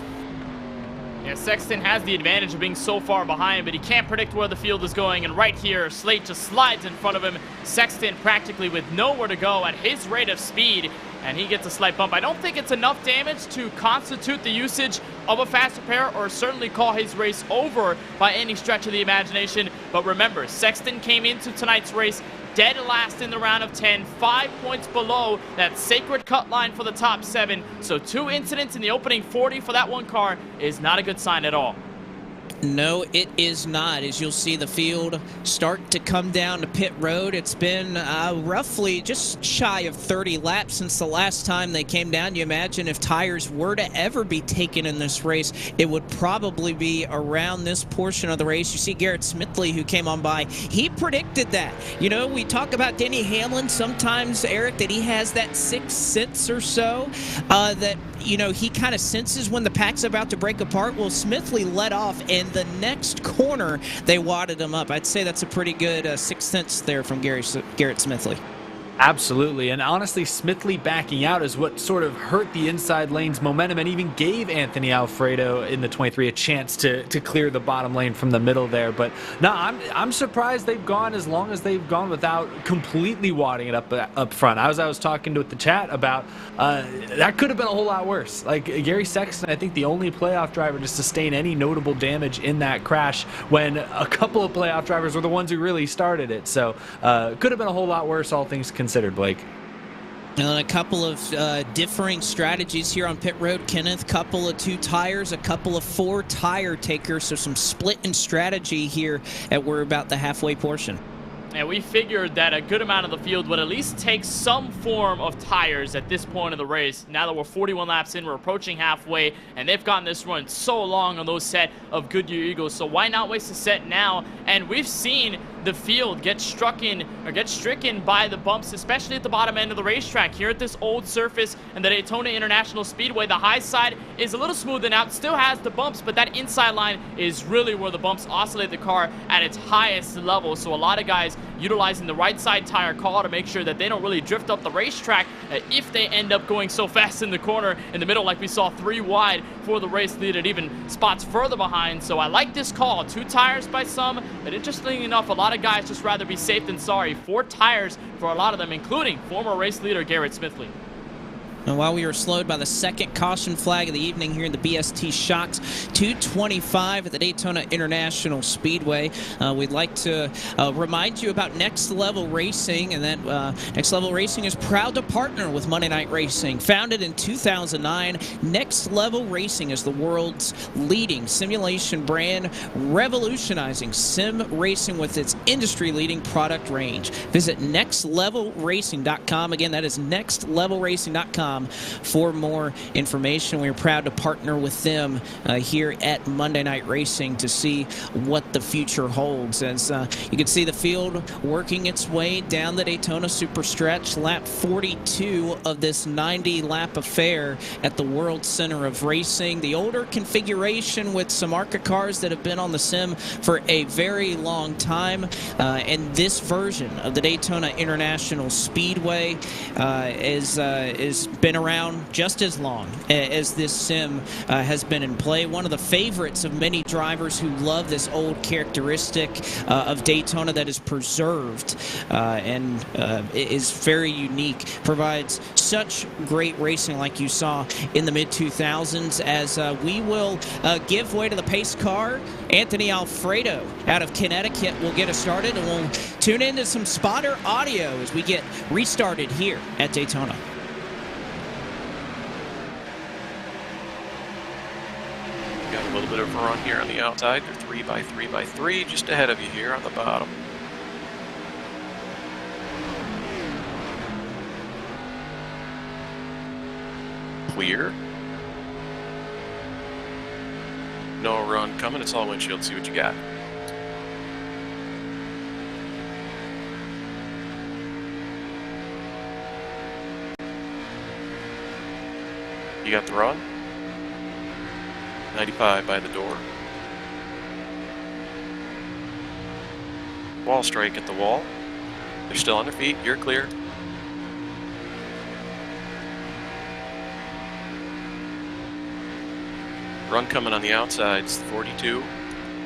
Yeah, Sexton has the advantage of being so far behind, but he can't predict where the field is going, and right here, Slate just slides in front of him. Sexton practically with nowhere to go at his rate of speed, and he gets a slight bump. I don't think it's enough damage to constitute the usage of a fast repair or certainly call his race over by any stretch of the imagination. But remember, Sexton came into tonight's race dead last in the round of 10, 5 points below that sacred cut line for the top 7. So 2 incidents in the opening 40 for that one car is not a good sign at all. No, it is not. As you'll see the field start to come down to pit road, it's been roughly just shy of 30 laps since the last time they came down. You imagine if tires were to ever be taken in this race, it would probably be around this portion of the race. You see Garrett Smithley, who came on by, he predicted that. You know, we talk about Denny Hamlin sometimes, Eric, that he has that 6th sense or so that, you know, he kind of senses when the pack's about to break apart. Well, Smithley let off, and the next corner, they wadded him up. I'd say that's a pretty good 6th sense there from Garrett Smithley. Absolutely, and honestly, Smithley backing out is what sort of hurt the inside lane's momentum and even gave Anthony Alfredo in the 23 a chance to clear the bottom lane from the middle there. But no, I'm surprised they've gone as long as they've gone without completely wadding it up front. I was talking with the chat about that could have been a whole lot worse. Like Gary Sexton, I think the only playoff driver to sustain any notable damage in that crash, when a couple of playoff drivers were the ones who really started it. So could have been a whole lot worse, all things considered, Blake. And a couple of differing strategies here on pit road, Kenneth. Couple of 2 tires, a couple of 4 tire takers. So some split in strategy here at we're about the halfway portion. And we figured that a good amount of the field would at least take some form of tires at this point of the race. Now that we're 41 laps in, we're approaching halfway, and they've gotten this run so long on those set of Goodyear Eagles. So why not waste a set now? And we've seen the field get stricken by the bumps, especially at the bottom end of the racetrack. Here at this old surface and the Daytona International Speedway, the high side is a little smoothened out, still has the bumps, but that inside line is really where the bumps oscillate the car at its highest level. So a lot of guys utilizing the right side tire call to make sure that they don't really drift up the racetrack if they end up going so fast in the corner in the middle, like we saw 3 wide for the race lead, and even spots further behind. So I like this call. 2 tires by some, but interestingly enough, a lot of guys just rather be safe than sorry. 4 tires for a lot of them, including former race leader Garrett Smithley. And while we were slowed by the second caution flag of the evening here in the BST Shocks 225 at the Daytona International Speedway, we'd like to remind you about Next Level Racing, and that Next Level Racing is proud to partner with Monday Night Racing. Founded in 2009, Next Level Racing is the world's leading simulation brand, revolutionizing sim racing with its industry-leading product range. Visit nextlevelracing.com. Again, that is nextlevelracing.com for more information. We are proud to partner with them here at Monday Night Racing to see what the future holds. As you can see the field working its way down the Daytona Super Stretch, lap 42 of this 90-lap affair at the World Center of Racing. The older configuration with some ARCA cars that have been on the sim for a very long time, and this version of the Daytona International Speedway is been around just as long as this sim has been in play. One of the favorites of many drivers who love this old characteristic of Daytona that is preserved and is very unique. Provides such great racing like you saw in the mid-2000s, as we will give way to the pace car. Anthony Alfredo out of Connecticut will get us started, and we'll tune into some spotter audio as we get restarted here at Daytona. Got a little bit of a run here on the outside. They're 3x3x3, just ahead of you here on the bottom. Clear. No run coming, it's all windshield. See what you got. You got the run? 95 by the door. Wall strike at the wall. They're still on their feet. You're clear. Run coming on the outside. It's 42.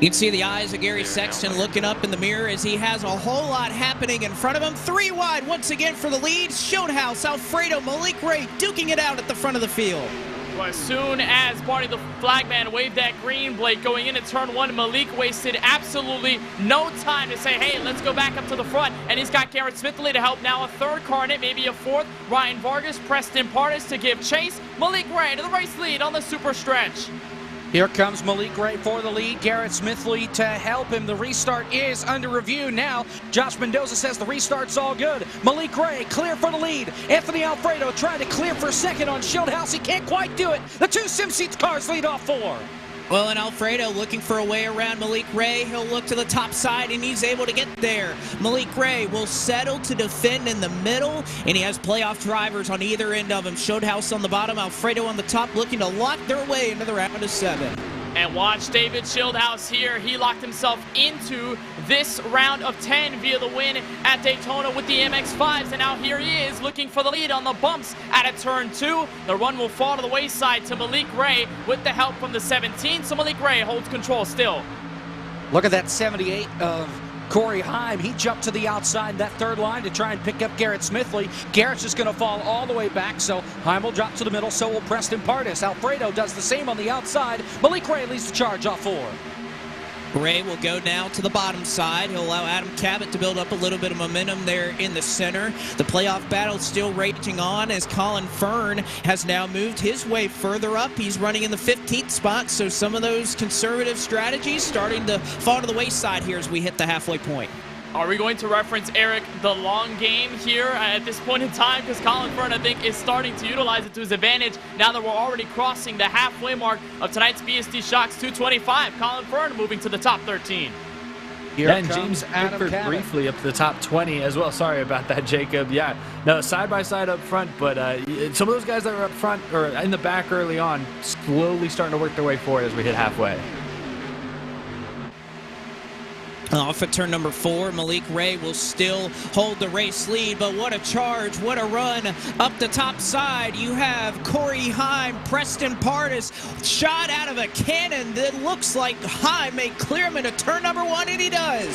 You can see the eyes of Gary Sexton looking up in the mirror as he has a whole lot happening in front of him. 3 wide once again for the lead. Showhouse, Alfredo, Malik Ray duking it out at the front of the field. Well, as soon as Barney the flagman waved that green, Blake, going into turn 1, Malik wasted absolutely no time to say, hey, let's go back up to the front. And he's got Garrett Smithley to help now, a third car in it, maybe a fourth. Ryan Vargas, Preston Partis to give chase. Malik Ray to the race lead on the super stretch. Here comes Malik Ray for the lead. Garrett Smithley to help him. The restart is under review now. Josh Mendoza says the restart's all good. Malik Ray clear for the lead. Anthony Alfredo trying to clear for second on Shieldhouse. He can't quite do it. The 2 SimSeats cars lead off 4. Well, and Alfredo looking for a way around Malik Ray. He'll look to the top side, and he's able to get there. Malik Ray will settle to defend in the middle, and he has playoff drivers on either end of him. Shieldhouse on the bottom, Alfredo on the top, looking to lock their way into the round of 7. And watch David Shieldhouse here. He locked himself into this round of 10 via the win at Daytona with the MX-5s. And now here he is looking for the lead on the bumps at a turn 2. The run will fall to the wayside to Malik Ray with the help from the 17. So Malik Ray holds control still. Look at that 78 of Corey Heim. He jumped to the outside, that third line, to try and pick up Garrett Smithley. Garrett's just going to fall all the way back, so Heim will drop to the middle, so will Preston Partis. Alfredo does the same on the outside. Malik Ray leads the charge off 4. Ray will go now to the bottom side. He'll allow Adam Cabot to build up a little bit of momentum there in the center. The playoff battle still raging on as Colin Fern has now moved his way further up. He's running in the 15th spot, so some of those conservative strategies starting to fall to the wayside here as we hit the halfway point. Are we going to reference, Eric, the long game here at this point in time? Because Colin Fern, I think, is starting to utilize it to his advantage now that we're already crossing the halfway mark of tonight's BST Shocks 225. Colin Fern moving to the top 13. Yeah, and James Bickford briefly up to the top 20 as well. Sorry about that, Jacob. Yeah, no, side by side up front, but some of those guys that were up front or in the back early on slowly starting to work their way forward as we hit halfway. Off at turn number 4, Malik Ray will still hold the race lead, but what a charge, what a run up the top side. You have Corey Heim, Preston Partis, shot out of a cannon that looks like Heim may clear him into turn number 1, and he does.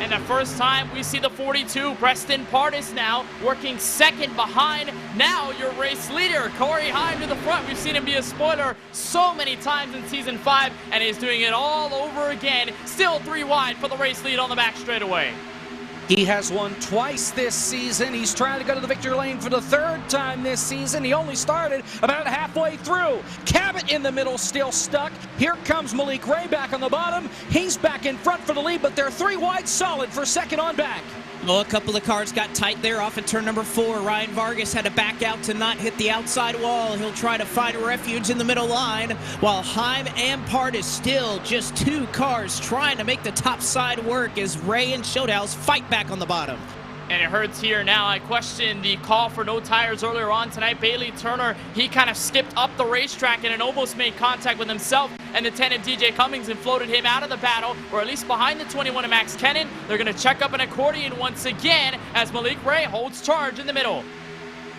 And the first time we see the 42, Preston Pardis now working second behind. Now your race leader, Corey Heim, to the front. We've seen him be a spoiler so many times in Season 5, and he's doing it all over again. Still 3 wide for the race lead on the back straightaway. He has won twice this season. He's trying to go to the victory lane for the 3rd time this season. He only started about halfway through. Cabot in the middle, still stuck. Here comes Malik Ray back on the bottom. He's back in front for the lead, but they're 3 wide solid for second on back. Well, a couple of cars got tight there off at turn number 4. Ryan Vargas had to back out to not hit the outside wall. He'll try to find refuge in the middle line, while Heim and Pardis still just 2 cars trying to make the top side work as Ray and Showhouse fight back on the bottom. And it hurts here now. I questioned the call for no tires earlier on tonight. Bailey Turner, he kind of skipped up the racetrack and it almost made contact with himself and the 10 of DJ Cummings and floated him out of the battle, or at least behind the 21 of Max Kennan. They're going to check up an accordion once again as Malik Ray holds charge in the middle.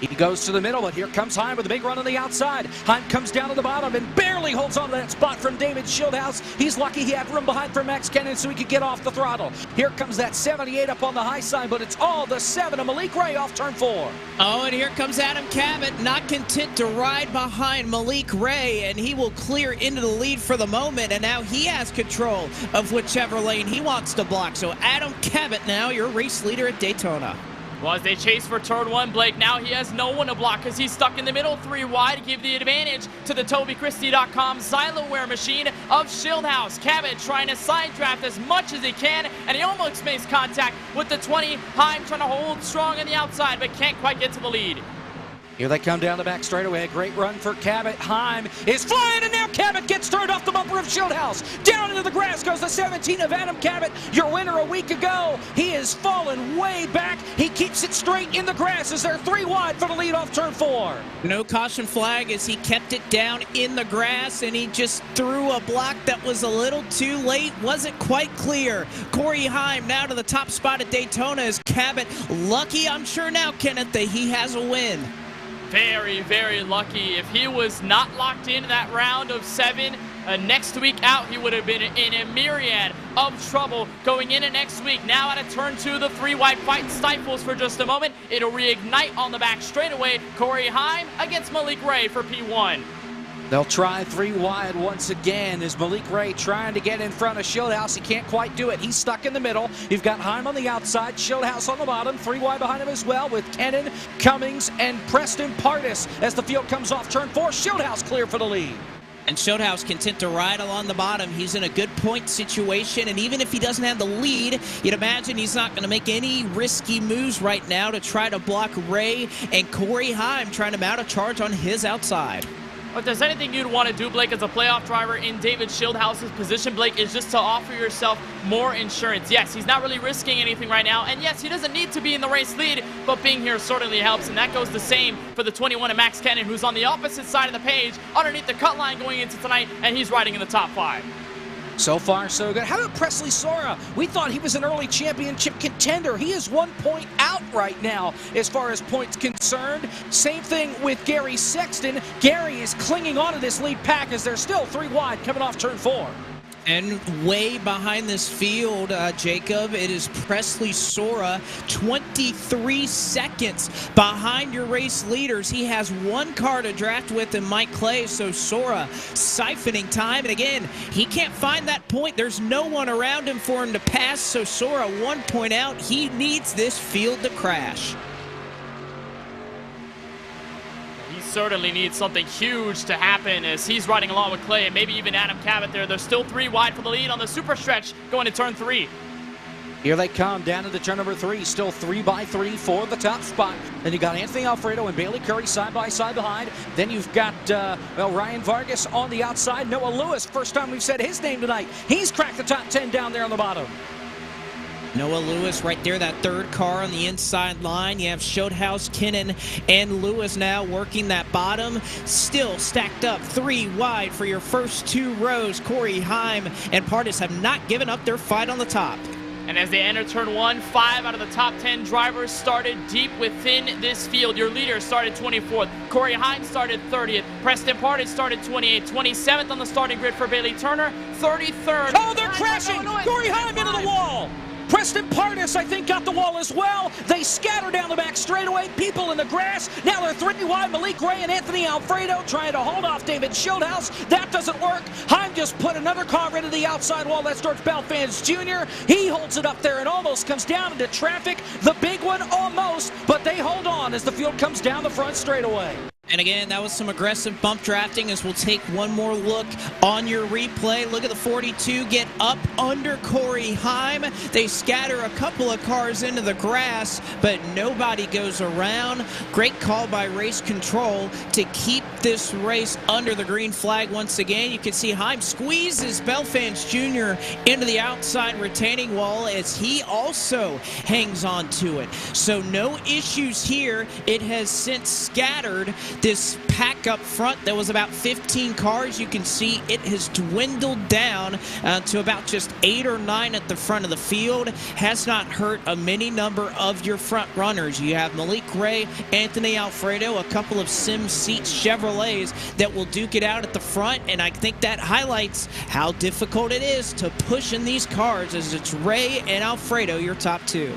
He goes to the middle, but here comes Heim with a big run on the outside. Heim comes down to the bottom and barely holds on to that spot from David Schildhouse. He's lucky he had room behind for Max Kennan so he could get off the throttle. Here comes that 78 up on the high side, but it's all the 7 of Malik Ray off turn 4. Oh, and here comes Adam Cabot, not content to ride behind Malik Ray, and he will clear into the lead for the moment, and now he has control of whichever lane he wants to block. So Adam Cabot now your race leader at Daytona. Well, as they chase for turn 1, Blake, now he has no one to block because he's stuck in the middle, 3 wide, to give the advantage to the TobyChristie.com Xyloware machine of Schildhouse. Cabot trying to side draft as much as he can, and he almost makes contact with the 20. Heim trying to hold strong on the outside, but can't quite get to the lead. Here they come down the back straightaway. A great run for Cabot. Heim is flying, and now Cabot gets turned off the bumper of Schildhouse. Down into the grass goes the 17 of Adam Cabot, your winner a week ago. He has fallen way back. He keeps it straight in the grass as they're 3 wide for the lead off turn 4. No caution flag as he kept it down in the grass, and he just threw a block that was a little too late. Wasn't quite clear. Corey Heim now to the top spot at Daytona as Cabot lucky, I'm sure now, Kenneth, that he has a win. Very, very lucky. If he was not locked in that round of 7, next week out, he would have been in a myriad of trouble going into next week. Now out of turn 2, the 3 wide fight stifles for just a moment. It'll reignite on the back straightaway. Corey Heim against Malik Ray for P1. They'll try 3 wide once again as Malik Ray trying to get in front of Schildhouse. He can't quite do it. He's stuck in the middle. You've got Heim on the outside, Schildhouse on the bottom, 3 wide behind him as well with Kennan, Cummings, and Preston Pardis as the field comes off turn 4. Schildhouse clear for the lead. And Schildhouse content to ride along the bottom. He's in a good point situation, and even if he doesn't have the lead, you'd imagine he's not going to make any risky moves right now to try to block Ray and Corey Heim trying to mount a charge on his outside. If there's anything you'd want to do, Blake, as a playoff driver in David Schildhouse's position, Blake, is just to offer yourself more insurance. Yes, he's not really risking anything right now, and yes, he doesn't need to be in the race lead, but being here certainly helps, and that goes the same for the 21 of Max Kennan, who's on the opposite side of the page, underneath the cut line going into tonight, and he's riding in the top 5. So far, so good. How about Presley Sora? We thought he was an early championship contender. He is 1 point out right now as far as points concerned. Same thing with Gary Sexton. Gary is clinging onto this lead pack as they're still 3 wide coming off turn 4. And way behind this field, Jacob, it is Presley Sora, 23 seconds behind your race leaders. He has 1 car to draft with in Mike Clay, so Sora siphoning time. And again, he can't find that point. There's no one around him for him to pass, so Sora 1 point out. He needs this field to crash. Certainly needs something huge to happen as he's riding along with Clay and maybe even Adam Cabot there. They're still 3 wide for the lead on the super stretch going to turn 3. Here they come down into turn number 3, still 3 by 3 for the top spot. Then you got Anthony Alfredo and Bailey Curry side by side behind. Then you've got Ryan Vargas on the outside. Noah Lewis, first time we've said his name tonight. He's cracked the top 10 down there on the bottom. Noah Lewis right there, that 3rd car on the inside line. You have Schildhouse, Kennan, and Lewis now working that bottom. Still stacked up 3 wide for your first 2 rows. Corey Heim and Pardis have not given up their fight on the top. And as they enter turn 1, 5 out of the top 10 drivers started deep within this field. Your leader started 24th. Corey Heim started 30th. Preston Pardis started 28th. 27th on the starting grid for Bailey Turner. 33rd. Oh, they're crashing! Corey Heim into the wall! Preston Pardis, I think, got the wall as well. They scatter down the back straightaway. People in the grass. Now they're 3 wide. Malik Ray and Anthony Alfredo trying to hold off David Schildhouse. That doesn't work. Heim just put another car into the outside wall. That's George Belfans Jr. He holds it up there and almost comes down into traffic. The big one almost, but they hold on as the field comes down the front straightaway. And again, that was some aggressive bump drafting as we'll take one more look on your replay. Look at the 42 get up under Corey Heim. They scatter a couple of cars into the grass, but nobody goes around. Great call by Race Control to keep this race under the green flag once again. You can see Heim squeezes Belfans Jr. into the outside retaining wall as he also hangs on to it. So no issues here. It has since scattered this pack up front. There was about 15 cars. You can see it has dwindled down to about just 8 or 9 at the front of the field. Has not hurt a many number of your front runners. You have Malik Ray, Anthony Alfredo, a couple of Sim Seats Chevrolets that will duke it out at the front, and I think that highlights how difficult it is to push in these cars as it's Ray and Alfredo, your top 2.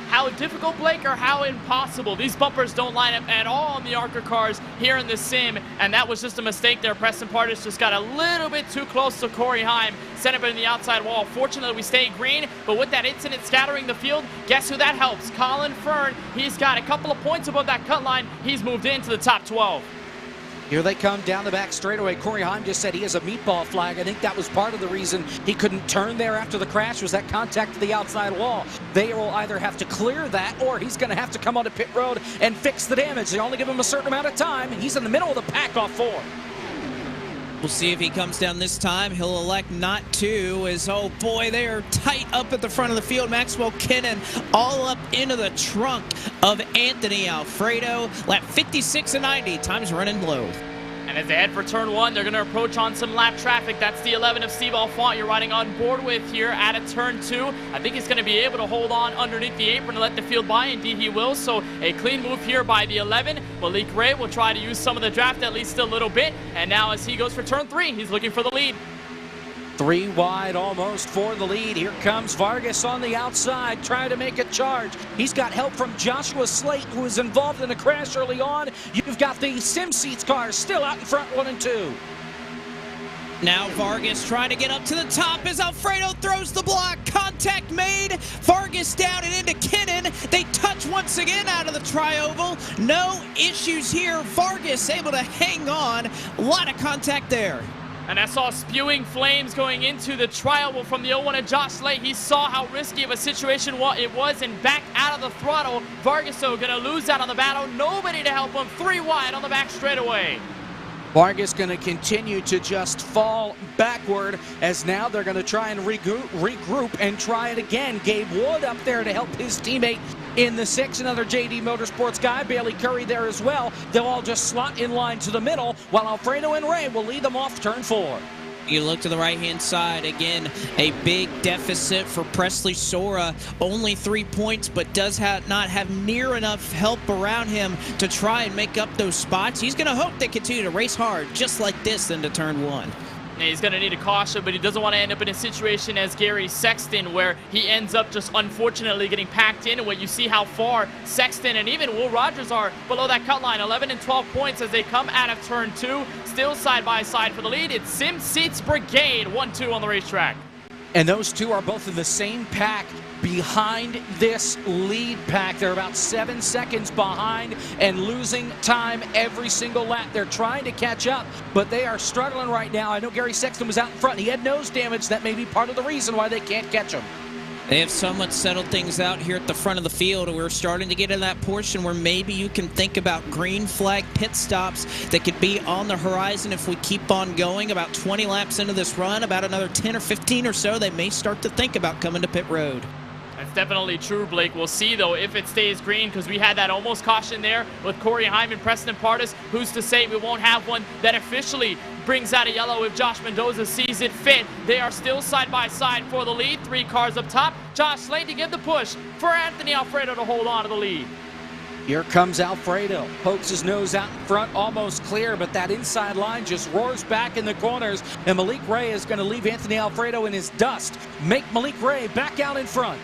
How difficult, Blake, or how impossible? These bumpers don't line up at all on the ARCA cars here in the sim, and that was just a mistake there. Preston Pardis just got a little bit too close to Corey Heim, sent him in the outside wall. Fortunately, we stayed green, but with that incident scattering the field, guess who that helps? Colin Fern. He's got a couple of points above that cut line. He's moved into the top 12. Here they come down the back straightaway. Corey Heim just said he has a meatball flag. I think that was part of the reason he couldn't turn there after the crash, was that contact to the outside wall. They will either have to clear that or he's going to have to come onto pit road and fix the damage. They only give him a certain amount of time. He's in the middle of the pack off 4. We'll see if he comes down this time. He'll elect not to, as, oh boy, they are tight up at the front of the field. Maxwell Kinnon all up into the trunk of Anthony Alfredo. Lap 56.90, time's running low. And as they head for turn 1, they're going to approach on some lap traffic. That's the 11 of Steve Alfont you're riding on board with here at a turn 2. I think he's going to be able to hold on underneath the apron and let the field by. Indeed, he will. So a clean move here by the 11. Malik Ray will try to use some of the draft at least a little bit. And now as he goes for turn 3, he's looking for the lead. 3 wide almost for the lead. Here comes Vargas on the outside trying to make a charge. He's got help from Joshua Slate, who was involved in a crash early on. You've got the Sim Seats cars still out in front, 1 and 2. Now Vargas trying to get up to the top as Alfredo throws the block. Contact made. Vargas down and into Kinnon. They touch once again out of the tri-oval. No issues here. Vargas able to hang on. A lot of contact there. And I saw spewing flames going into the tri-oval from the 01 of Josh Slate. He saw how risky of a situation it was and back out of the throttle. Vargas, though, going to lose out on the battle. Nobody to help him. 3 wide on the back straightaway. Vargas going to continue to just fall backward as now they're going to try and regroup and try it again. Gabe Wood up there to help his teammate in the 6. Another JD Motorsports guy, Bailey Curry there as well. They'll all just slot in line to the middle while Alfredo and Ray will lead them off turn 4. You look to the right-hand side, again, a big deficit for Presley Sora. Only 3 points, but does not have near enough help around him to try and make up those spots. He's going to hope they continue to race hard, just like this, into turn 1. And he's going to need a caution, but he doesn't want to end up in a situation as Gary Sexton, where he ends up just unfortunately getting packed in. And when you see how far Sexton and even Will Rogers are below that cut line, 11 and 12 points as they come out of turn 2, still side by side for the lead. It's Sim Seats Brigade, 1-2 on the racetrack. And those two are both in the same pack behind this lead pack. They're about 7 seconds behind and losing time every single lap. They're trying to catch up, but they are struggling right now. I know Gary Sexton was out in front. He had nose damage. That may be part of the reason why they can't catch him. They have somewhat settled things out here at the front of the field. We're starting to get in that portion where maybe you can think about green flag pit stops that could be on the horizon if we keep on going. About 20 laps into this run, about another 10 or 15 or so, they may start to think about coming to pit road. That's definitely true, Blake. We'll see, though, if it stays green, because we had that almost caution there with Corey Heim and Preston Pardis. Who's to say we won't have one that officially brings out a yellow if Josh Mendoza sees it fit. They are still side by side for the lead. 3 cars up top. Josh Slade to give the push for Anthony Alfredo to hold on to the lead. Here comes Alfredo. Pokes his nose out in front, almost clear, but that inside line just roars back in the corners, and Malik Ray is going to leave Anthony Alfredo in his dust. Make Malik Ray back out in front.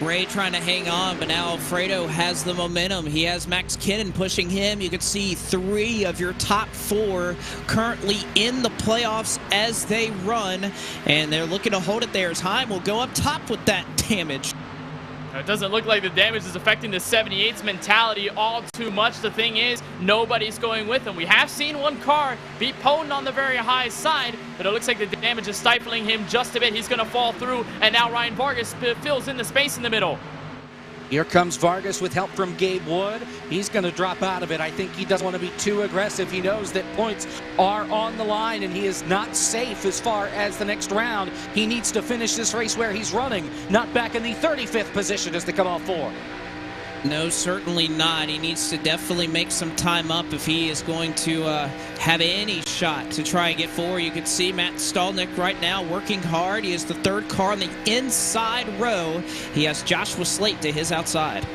Ray trying to hang on, but now Alfredo has the momentum. He has Max Kinnon pushing him. You can see 3 of your top 4 currently in the playoffs as they run, and they're looking to hold it there as Heim will go up top with that damage. It doesn't look like the damage is affecting the 78's mentality all too much. The thing is, nobody's going with him. We have seen one car beat Potent on the very high side, but it looks like the damage is stifling him just a bit. He's going to fall through, and now Ryan Vargas fills in the space in the middle. Here comes Vargas with help from Gabe Wood. He's going to drop out of it. I think he doesn't want to be too aggressive. He knows that points are on the line, and he is not safe as far as the next round. He needs to finish this race where he's running, not back in the 35th position as they come off 4. No, certainly not. He needs to definitely make some time up if he is going to have any shot to try and get forward. You can see Matt Stolnick right now working hard. He is the 3rd car on the inside row. He has Joshua Slate to his outside.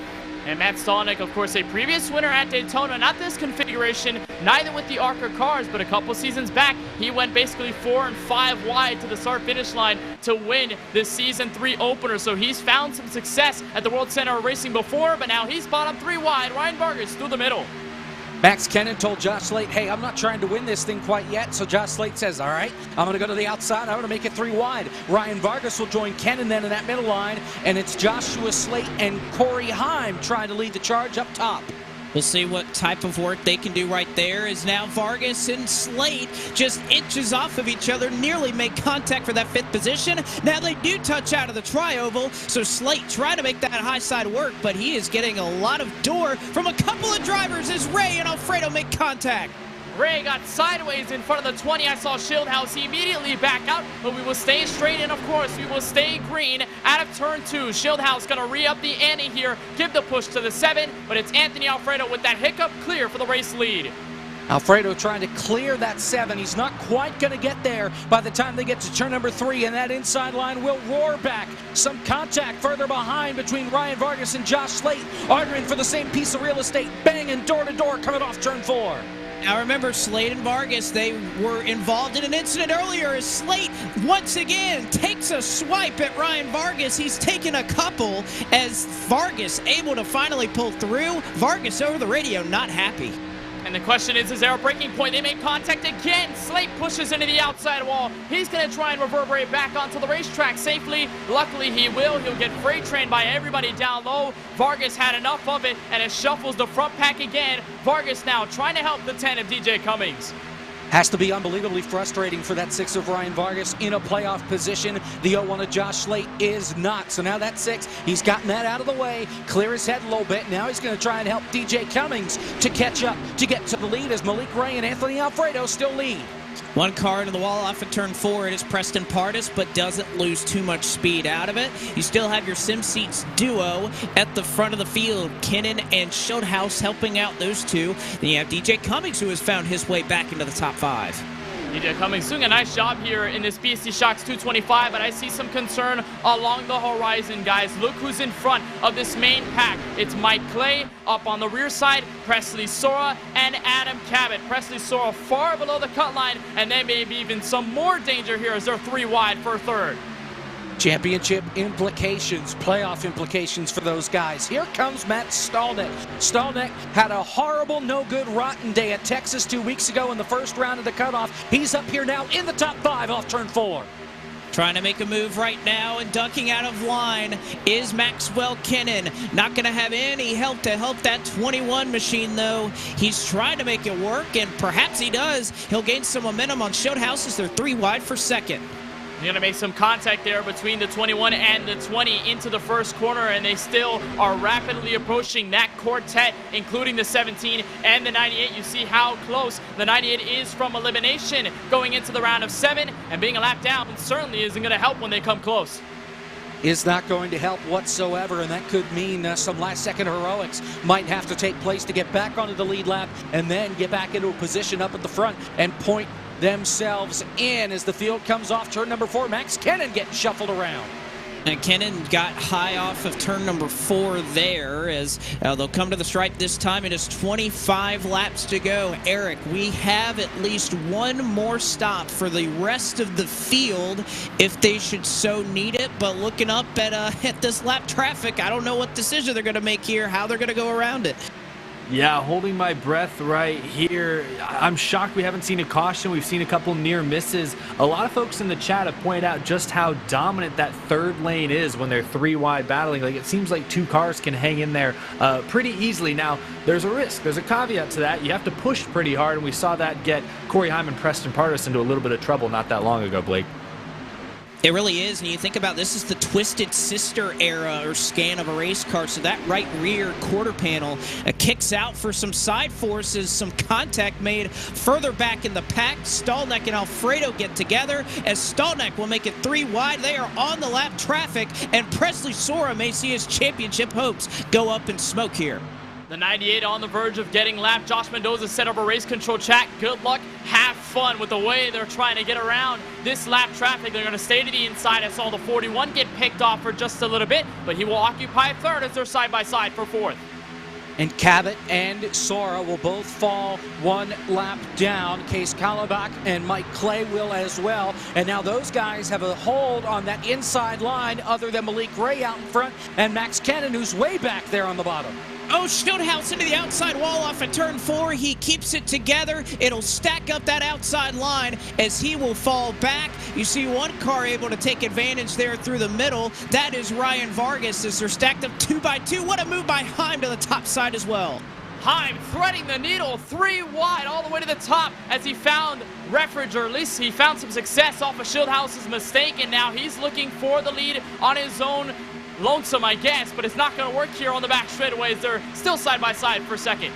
And Matt Stolnick, of course, a previous winner at Daytona, not this configuration, neither with the ARCA cars, but a couple seasons back, he went basically 4 and 5 wide to the start-finish line to win the Season 3 opener. So he's found some success at the World Center of Racing before, but now he's bottom 3 wide. Ryan Vargas through the middle. Max Kennan told Josh Slate, hey, I'm not trying to win this thing quite yet. So Josh Slate says, all right, I'm going to go to the outside. I'm going to make it 3 wide. Ryan Vargas will join Kennan then in that middle line. And it's Joshua Slate and Corey Heim trying to lead the charge up top. We'll see what type of work they can do right there. Is now Vargas and Slate just inches off of each other, nearly make contact for that 5th position. Now they do touch out of the tri-oval, so Slate trying to make that high side work, but he is getting a lot of door from a couple of drivers as Ray and Alfredo make contact. Ray got sideways in front of the 20. I saw Shieldhouse immediately back out, but we will stay straight, and of course we will stay green out of turn 2. Shieldhouse gonna re-up the ante here, give the push to the 7, but it's Anthony Alfredo with that hiccup clear for the race lead. Alfredo trying to clear that 7. He's not quite going to get there by the time they get to turn number 3, and that inside line will roar back. Some contact further behind between Ryan Vargas and Josh Slate, arguing for the same piece of real estate, banging door to door coming off turn 4. Now remember, Slate and Vargas, they were involved in an incident earlier as Slate once again takes a swipe at Ryan Vargas. He's taken a couple as Vargas able to finally pull through. Vargas over the radio not happy. And the question is there a breaking point? They make contact again. Slate pushes into the outside wall. He's going to try and reverberate back onto the racetrack safely. Luckily, he will. He'll get freight trained by everybody down low. Vargas had enough of it, and it shuffles the front pack again. Vargas now trying to help the 10 of DJ Cummings. Has to be unbelievably frustrating for that 6 of Ryan Vargas in a playoff position. The 0-1 of Josh Slate is not. So now that 6, he's gotten that out of the way, clear his head a little bit. Now he's going to try and help DJ Cummings to catch up, to get to the lead as Malik Ray and Anthony Alfredo still lead. One car into the wall off of turn 4. It is Preston Pardis, but doesn't lose too much speed out of it. You still have your SimSeats duo at the front of the field. Kinnan and Shieldhouse helping out those two. Then you have DJ Cummings, who has found his way back into the top 5. DJ Cummings doing a nice job here in this BST Shocks 225, but I see some concern along the horizon, guys. Look who's in front of this main pack. It's Mike Clay up on the rear side, Presley Sora, and Adam Cabot. Presley Sora far below the cut line, and then maybe even some more danger here as they're 3 wide for 3rd. Championship implications, playoff implications for those guys. Here comes Matt Stolnick. Stolnick had a horrible, no-good, rotten day at Texas 2 weeks ago in the first round of the cutoff. He's up here now in the top 5 off turn 4. Trying to make a move right now and ducking out of line is Maxwell Kinnan. Not going to have any help to help that 21 machine, though. He's trying to make it work, and perhaps he does. He'll gain some momentum on Shieldhouse as they're 3 wide for 2nd. You're going to make some contact there between the 21 and the 20 into the first corner, and they still are rapidly approaching that quartet, including the 17 and the 98. You see how close the 98 is from elimination going into the round of 7, and being a lap down certainly isn't going to help when they come close. Is not going to help whatsoever, and that could mean some last-second heroics might have to take place to get back onto the lead lap and then get back into a position up at the front and point themselves in as the field comes off turn number 4. Max Kennan getting shuffled around. And Kennan got high off of turn number 4 there as they'll come to the stripe this time. It is 25 laps to go. Eric, we have at least one more stop for the rest of the field if they should so need it. But looking up at this lap traffic, I don't know what decision they're going to make here, how they're going to go around it. Yeah, holding my breath right here. I'm shocked we haven't seen a caution. We've seen a couple near misses. A lot of folks in the chat have pointed out just how dominant that third lane is when they're 3 wide battling. Like, it seems like 2 cars can hang in there pretty easily. Now, there's a risk. There's a caveat to that. You have to push pretty hard, and we saw that get Corey Heim and Preston Pardus into a little bit of trouble not that long ago, Blake. It really is, and you think about this is the Twisted Sister era or scan of a race car, so that right rear quarter panel kicks out for some side forces, some contact made further back in the pack. Stolnek and Alfredo get together as Stolnek will make it 3 wide. They are on the lap traffic, and Presley Sora may see his championship hopes go up in smoke here. The 98 on the verge of getting lapped. Josh Mendoza set up a race control chat. Good luck. Have fun with the way they're trying to get around this lap traffic. They're going to stay to the inside. I saw the 41 get picked off for just a little bit, but he will occupy 3rd as they're side by side for 4th. And Cabot and Sora will both fall 1 lap down. Case Kalabach and Mike Clay will as well. And now those guys have a hold on that inside line other than Malik Ray out in front and Max Cannon, who's way back there on the bottom. Oh, Stonehouse into the outside wall off at turn 4. He keeps it together. It'll stack up that outside line as he will fall back. You see one car able to take advantage there through the middle. That is Ryan Vargas as they're stacked up 2 by 2. What a move by Heim to the top side as well. Heim threading the needle 3 wide all the way to the top as he found refuge, or at least he found some success off of Schildhouse's mistake, and now he's looking for the lead on his own lonesome, I guess, but it's not going to work here on the back straightaways. They're still side by side for 2nd.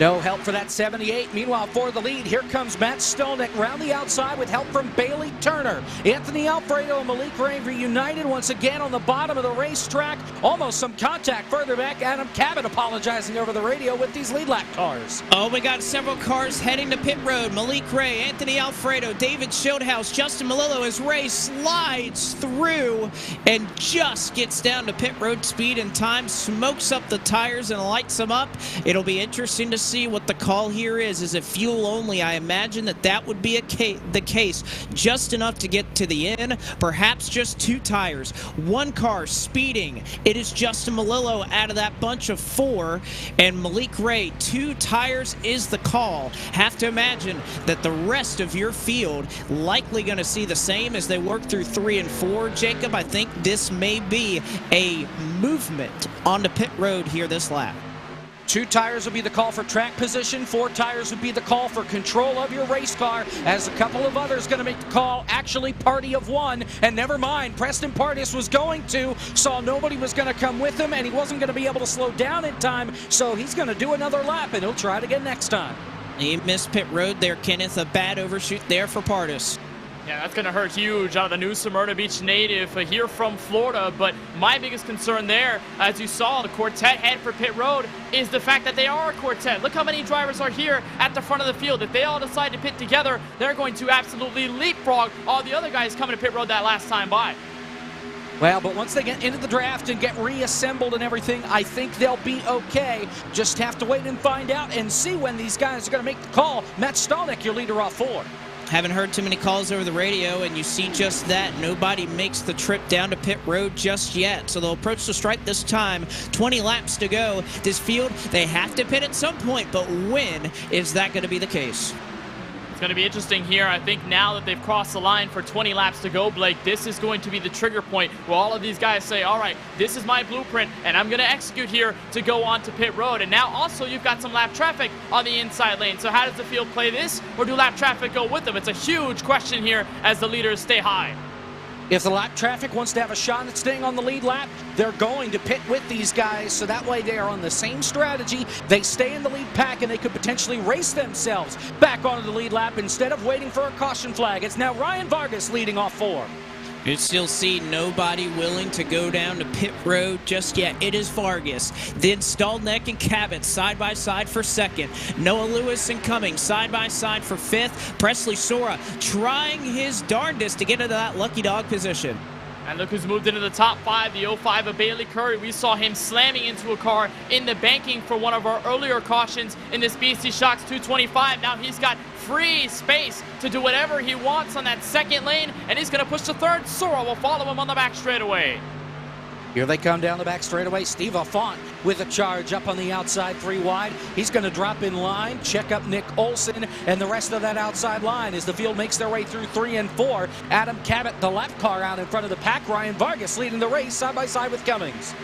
No help for that 78. Meanwhile, for the lead, here comes Matt Stolnek round the outside with help from Bailey Turner. Anthony Alfredo and Malik Ray reunited once again on the bottom of the racetrack. Almost some contact further back. Adam Cabot apologizing over the radio with these lead lap cars. Oh, we got several cars heading to pit road. Malik Ray, Anthony Alfredo, David Schildhouse, Justin Malillo as Ray slides through and just gets down to pit road speed in time, smokes up the tires and lights them up. It'll be interesting to see what the call here is. Is it fuel only? I imagine that would be the case. Just enough to get to the end. Perhaps just 2 tires. 1 car speeding. It is Justin Malillo out of that bunch of 4. And Malik Ray, 2 tires is the call. Have to imagine that the rest of your field likely going to see the same as they work through 3 and 4. Jacob, I think this may be a movement onto pit road here this lap. 2 tires will be the call for track position. 4 tires would be the call for control of your race car, as a couple of others going to make the call. Actually, party of 1. And never mind, Preston Pardus was going to, saw nobody was going to come with him, and he wasn't going to be able to slow down in time, so he's going to do another lap, and he'll try it again next time. He missed pit road there, Kenneth. A bad overshoot there for Pardus. Yeah, that's going to hurt huge out of the new Smyrna Beach native here from Florida. But my biggest concern there, as you saw, the quartet head for pit road, is the fact that they are a quartet. Look how many drivers are here at the front of the field. If they all decide to pit together, they're going to absolutely leapfrog all the other guys coming to pit road that last time by. Well, but once they get into the draft and get reassembled and everything, I think they'll be okay. Just have to wait and find out and see when these guys are going to make the call. Matt Stolnek, your leader off 4. Haven't heard too many calls over the radio, and you see just that. Nobody makes the trip down to pit road just yet. So they'll approach the stripe this time. 20 laps to go. This field, they have to pit at some point, but when is that going to be the case? It's going to be interesting here. I think now that they've crossed the line for 20 laps to go, Blake, this is going to be the trigger point where all of these guys say, all right, this is my blueprint, and I'm going to execute here to go on to pit road. And now also you've got some lap traffic on the inside lane. So how does the field play this, or do lap traffic go with them? It's a huge question here as the leaders stay high. If the lap traffic wants to have a shot at staying on the lead lap, they're going to pit with these guys, so that way they are on the same strategy. They stay in the lead pack, and they could potentially race themselves back onto the lead lap instead of waiting for a caution flag. It's now Ryan Vargas leading off 4. You still see nobody willing to go down to pit road just yet. It is Vargas, then Stolnek and Cabot side by side for 2nd. Noah Lewis and Cummings side by side for 5th. Presley Sora trying his darndest to get into that lucky dog position. And look who's moved into the top 5, the 05 of Bailey Curry. We saw him slamming into a car in the banking for one of our earlier cautions in this BST Shocks 225. Now he's got free space to do whatever he wants on that second lane, and he's going to push to third. Sora will follow him on the back straightaway. Here they come down the back straightaway. Steve Affont with a charge up on the outside, 3 wide. He's going to drop in line, check up Nick Olson and the rest of that outside line as the field makes their way through 3 and 4. Adam Cabot, the left car out in front of the pack. Ryan Vargas leading the race side by side with Cummings.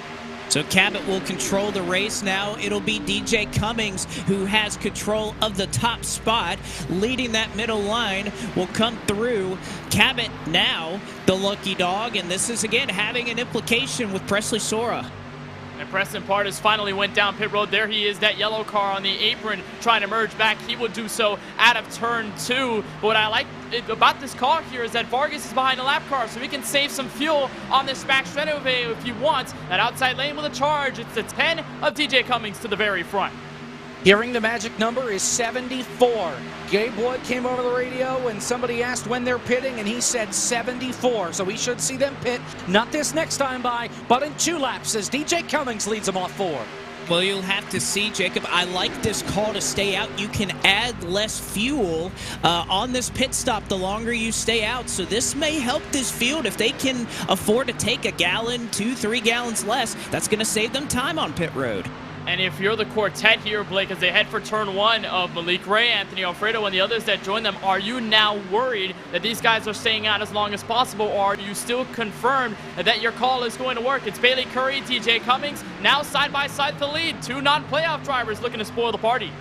So Cabot will control the race now. It'll be DJ Cummings who has control of the top spot. Leading that middle line will come through. Cabot now the lucky dog, and this is again having an implication with Presley Sora. And Preston Partis finally went down pit road. There he is, that yellow car on the apron trying to merge back. He will do so out of turn 2. But what I like about this car here is that Vargas is behind the lap car, so he can save some fuel on this back straightaway if he wants. That outside lane with a charge. It's the 10 of DJ Cummings to the very front. Hearing the magic number is 74. Gabe Wood came over the radio and somebody asked when they're pitting, and he said 74. So we should see them pit, not this next time by, but in 2 laps as DJ Cummings leads them off 4. Well, you'll have to see, Jacob. I like this call to stay out. You can add less fuel on this pit stop the longer you stay out. So this may help this field. If they can afford to take a gallon, 2-3 gallons less, that's going to save them time on pit road. And if you're the quartet here, Blake, as they head for turn 1 of Malik Ray, Anthony Alfredo, and the others that join them, are you now worried that these guys are staying out as long as possible, or are you still confirmed that your call is going to work? It's Bailey Curry, DJ Cummings, now side by side for the lead. 2 non-playoff drivers looking to spoil the party.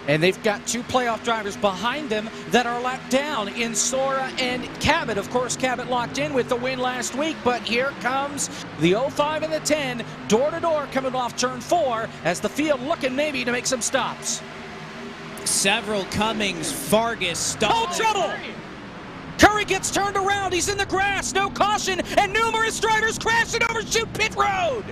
And they've got 2 playoff drivers behind them that are locked down in Sora and Cabot. Of course, Cabot locked in with the win last week, but here comes the 05 and the 10, door-to-door coming off turn 4 as the field looking maybe to make some stops. Several Cummings, Vargas, Stallman. Oh, trouble! Curry gets turned around. He's in the grass. No caution, and numerous drivers crash and overshoot pit road.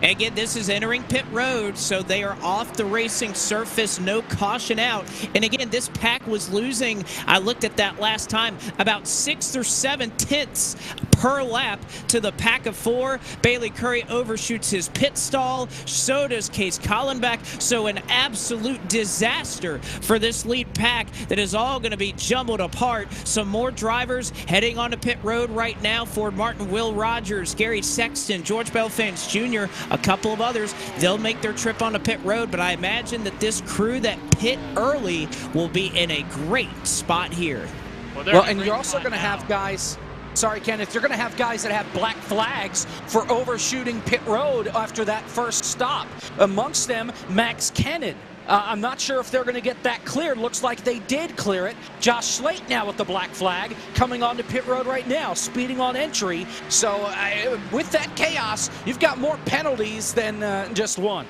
Again, this is entering pit road, so they are off the racing surface, no caution out. And again, this pack was losing, I looked at that last time, about 6 or 7 tenths per lap to the pack of 4. Bailey Curry overshoots his pit stall. So does Case Collenbach. So an absolute disaster for this lead pack that is all going to be jumbled apart. Some more drivers heading onto pit road right now. Ford Martin, Will Rogers, Gary Sexton, George Belfans Jr., a couple of others. They'll make their trip onto pit road, but I imagine that this crew that pit early will be in a great spot here. Well, and you're also going to have guys, sorry, Kenneth, you're going to have guys that have black flags for overshooting pit road after that first stop. Amongst them, Max Kennan. I'm not sure if they're going to get that cleared. Looks like they did clear it. Josh Slate now with the black flag coming onto pit road right now, speeding on entry. So with that chaos, you've got more penalties than just one.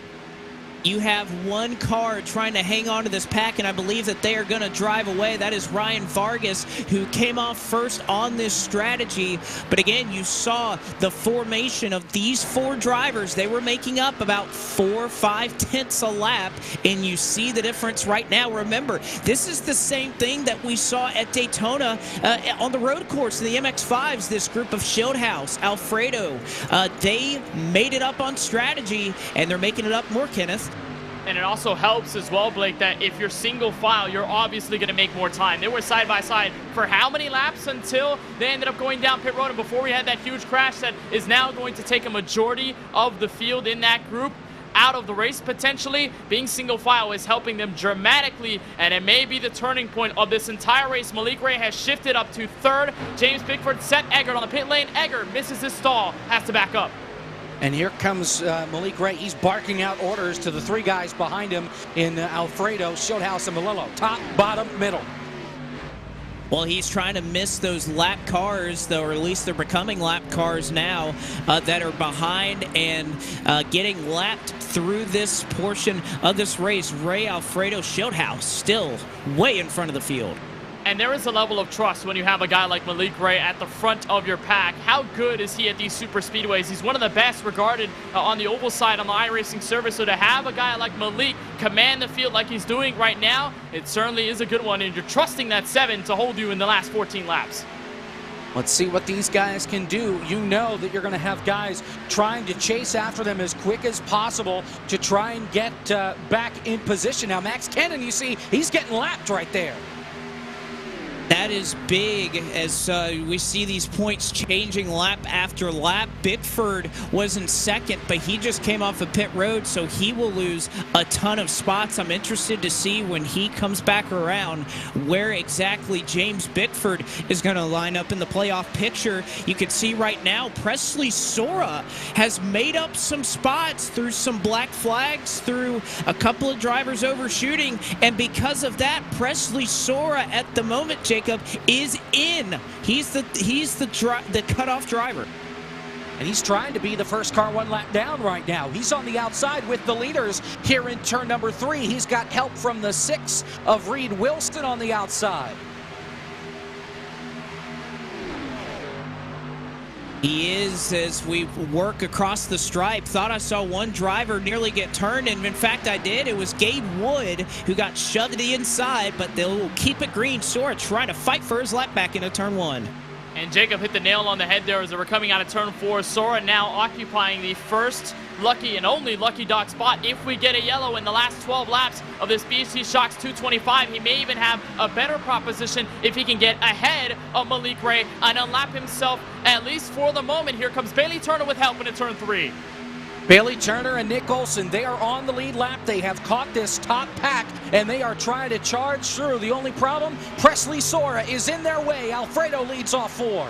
You have 1 car trying to hang on to this pack, and I believe that they are going to drive away. That is Ryan Vargas, who came off first on this strategy. But again, you saw the formation of these 4 drivers. They were making up about 4 or 5 tenths a lap, and you see the difference right now. Remember, this is the same thing that we saw at Daytona on the road course, the MX-5s, this group of Schildhaus, Alfredo. They made it up on strategy, and they're making it up more, Kenneth. And it also helps as well, Blake, that if you're single file, you're obviously going to make more time. They were side by side for how many laps until they ended up going down pit road, and before we had that huge crash that is now going to take a majority of the field in that group out of the race potentially. Being single file is helping them dramatically, and it may be the turning point of this entire race. Malik Ray has shifted up to 3rd. James Bickford set Eggert on the pit lane. Eggert misses his stall, has to back up. And here comes Malik Ray. He's barking out orders to the 3 guys behind him in Alfredo, Schildhaus, and Melillo. Top, bottom, middle. Well, he's trying to miss those lap cars, though, or at least they're becoming lap cars now that are behind and getting lapped through this portion of this race. Ray, Alfredo, Schildhaus still way in front of the field. And there is a level of trust when you have a guy like Malik Ray at the front of your pack. How good is he at these super speedways? He's one of the best regarded on the oval side on the iRacing service. So to have a guy like Malik command the field like he's doing right now, it certainly is a good one. And you're trusting that 7 to hold you in the last 14 laps. Let's see what these guys can do. You know that you're going to have guys trying to chase after them as quick as possible to try and get back in position. Now, Max Cannon, you see, he's getting lapped right there. That is big as we see these points changing lap after lap. Bickford was in second, but he just came off a pit road, so he will lose a ton of spots. I'm interested to see when he comes back around where exactly James Bickford is going to line up in the playoff picture. You can see right now Presley Sora has made up some spots through some black flags, through a couple of drivers overshooting, and because of that, Presley Sora at the moment, Jacob, is in. He's the cutoff driver. And he's trying to be the first car one lap down right now. He's on the outside with the leaders here in turn number 3. He's got help from the 6 of Reed Wilson on the outside. He is, as we work across the stripe. Thought I saw one driver nearly get turned, and in fact I did. It was Gabe Wood who got shoved to the inside, but they'll keep it green. Sora trying to fight for his lap back into turn 1. And Jacob hit the nail on the head there as they were coming out of turn 4. Sora now occupying the first lucky and only lucky dog spot. If we get a yellow in the last 12 laps of this BST Shocks 225, he may even have a better proposition if he can get ahead of Malik Ray and unlap himself, at least for the moment. Here comes Bailey Turner with help into turn 3. Bailey Turner and Nick Olson, they are on the lead lap. They have caught this top pack, and they are trying to charge through. The only problem, Presley Sora is in their way. Alfredo leads off 4.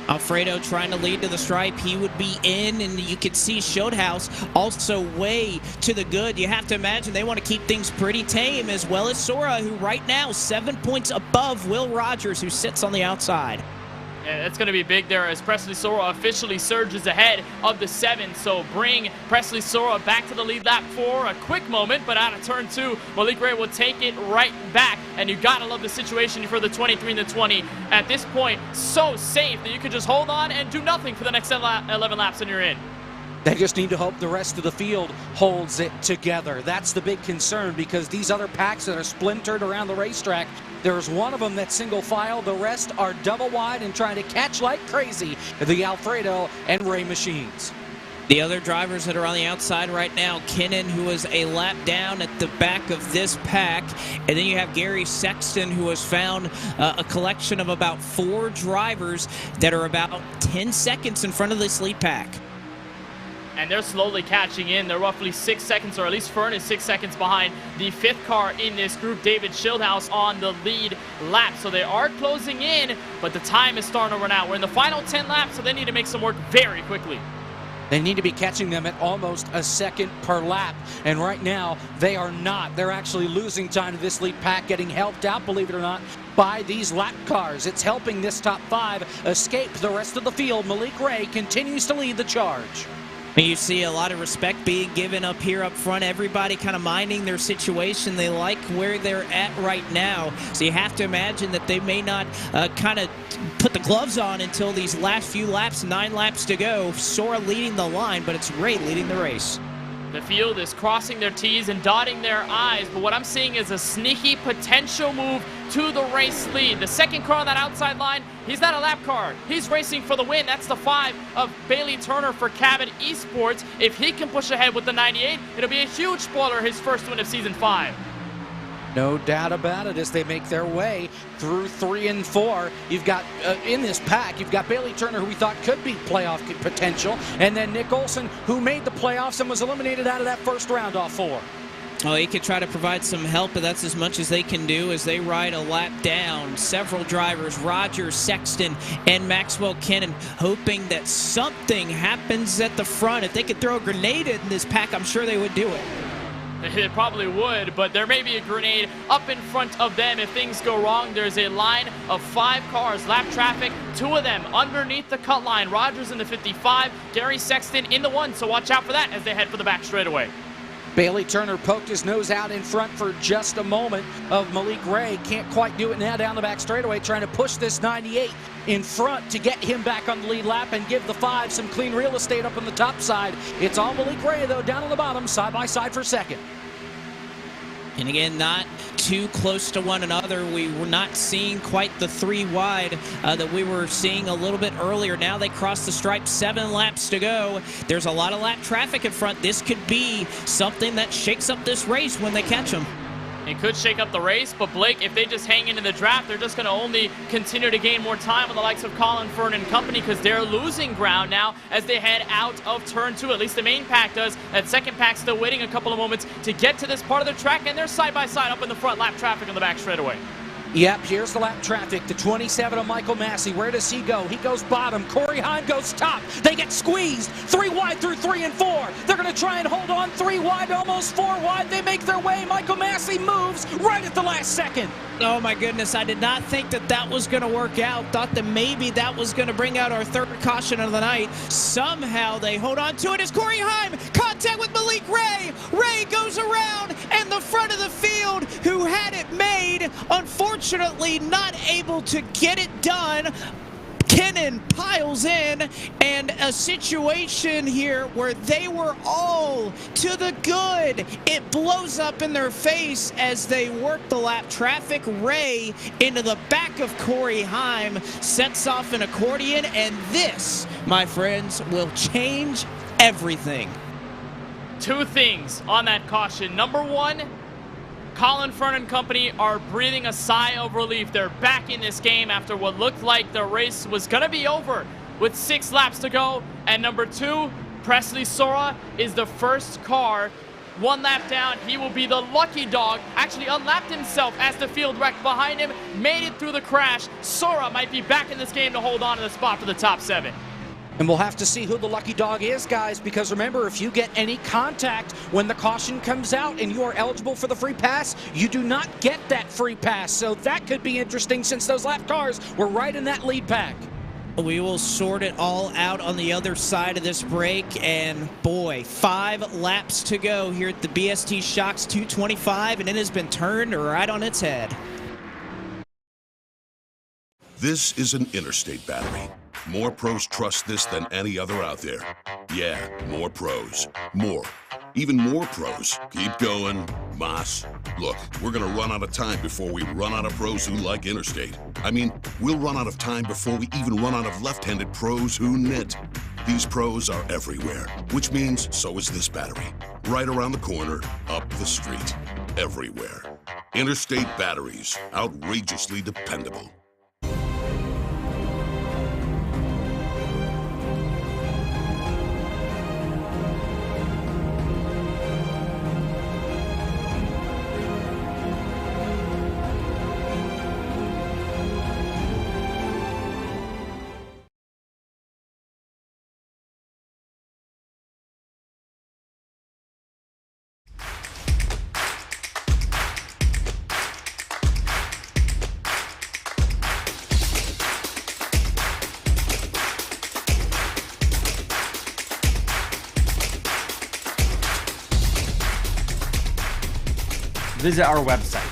Alfredo trying to lead to the stripe. He would be in, and you could see Showhouse also way to the good. You have to imagine they want to keep things pretty tame, as well as Sora, who right now 7 points above Will Rogers, who sits on the outside. Yeah, that's going to be big there as Presley Sora officially surges ahead of the 7. So bring Presley Sora back to the lead lap for a quick moment, but out of turn 2, Malik Ray will take it right back. And you got to love the situation for the 23 and the 20. At this point, so safe that you can just hold on and do nothing for the next 11 laps and you're in. They just need to hope the rest of the field holds it together. That's the big concern, because these other packs that are splintered around the racetrack, there's one of them that's single file. The rest are double wide and trying to catch like crazy the Alfredo and Ray machines. The other drivers that are on the outside right now, Kinnan, who is a lap down at the back of this pack. And then you have Gary Sexton, who has found a collection of about 4 drivers that are about 10 seconds in front of this lead pack. And they're slowly catching in. They're roughly 6 seconds, or at least Fern is 6 seconds behind the 5th car in this group, David Schildhouse, on the lead lap. So they are closing in, but the time is starting to run out. We're in the final 10 laps, so they need to make some work very quickly. They need to be catching them at almost a second per lap, and right now they are not. They're actually losing time to this lead pack, getting helped out, believe it or not, by these lap cars. It's helping this top 5 escape the rest of the field. Malik Ray continues to lead the charge. You see a lot of respect being given up here up front. Everybody kind of minding their situation. They like where they're at right now. So you have to imagine that they may not kind of put the gloves on until these last few laps, 9 laps to go. Sora leading the line, but it's Ray leading the race. The field is crossing their T's and dotting their I's, but what I'm seeing is a sneaky potential move to the race lead. The second car on that outside line, he's not a lap car. He's racing for the win. That's the 5 of Bailey Turner for Cabot eSports. If he can push ahead with the 98, it'll be a huge spoiler, his first win of Season 5. No doubt about it as they make their way through 3 and 4. You've got, in this pack, you've got Bailey Turner, who we thought could be playoff potential, and then Nick Olson, who made the playoffs and was eliminated out of that first round off 4. Oh, he could try to provide some help, but that's as much as they can do as they ride a lap down. Several drivers, Rogers, Sexton, and Maxwell Kinnan, hoping that something happens at the front. If they could throw a grenade in this pack, I'm sure they would do it. It probably would, but there may be a grenade up in front of them if things go wrong. There's a line of 5 cars, lap traffic, 2 of them underneath the cut line. Rogers in the 55, Gary Sexton in the 1, so watch out for that as they head for the back straightaway. Bailey Turner poked his nose out in front for just a moment of Malik Ray. Can't quite do it now down the back straightaway, trying to push this 98 in front to get him back on the lead lap and give the 5 some clean real estate up on the top side. It's all Malik Ray, though, down on the bottom, side by side for second. And again, not too close to one another. We were not seeing quite the 3 wide that we were seeing a little bit earlier. Now they cross the stripe, 7 laps to go. There's a lot of lap traffic in front. This could be something that shakes up this race when they catch them. It could shake up the race, but Blake, if they just hang into the draft, they're just going to only continue to gain more time on the likes of Colin Fern and company because they're losing ground now as they head out of turn 2. At least the main pack does. That second pack still waiting a couple of moments to get to this part of the track, and they're side by side up in the front, lap traffic on the back straightaway. Yep, here's the lap traffic. The 27 of Michael Massey. Where does he go? He goes bottom. Corey Heim goes top. They get squeezed. 3 wide through 3 and 4. They're going to try and hold on. 3 wide, almost 4 wide. They make their way. Michael Massey moves right at the last second. Oh my goodness, I did not think that that was going to work out. Thought that maybe that was going to bring out our 3rd caution of the night. Somehow they hold on to it as Corey Heim. Contact with Malik Ray. Ray goes around and the front of the field who had it made, unfortunately not able to get it done. Kennan piles in, and a situation here where they were all to the good. It blows up in their face as they work the lap traffic. Ray into the back of Corey Heim, sets off an accordion, and this, my friends, will change everything. 2 things on that caution. Number 1, Colin Fern and company are breathing a sigh of relief. They're back in this game after what looked like the race was going to be over with 6 laps to go. And number 2, Presley Sora is the first car 1 lap down. He will be the lucky dog. Actually unlapped himself as the field wrecked behind him, made it through the crash. Sora might be back in this game to hold on to the spot for the top 7. And we'll have to see who the lucky dog is, guys, because remember, if you get any contact when the caution comes out and you are eligible for the free pass, you do not get that free pass. So that could be interesting since those lap cars were right in that lead pack. We will sort it all out on the other side of this break, and boy, 5 laps to go here at the BST Shocks 225, and it has been turned right on its head. This is an Interstate battery. More pros trust this than any other out there. Yeah, more pros. More. Even more pros. Keep going, Moss. Look, we're gonna run out of time before we run out of pros who like Interstate. I mean, we'll run out of time before we even run out of left-handed pros who knit. These pros are everywhere, which means so is this battery. Right around the corner, up the street, everywhere. Interstate batteries, outrageously dependable. Visit our website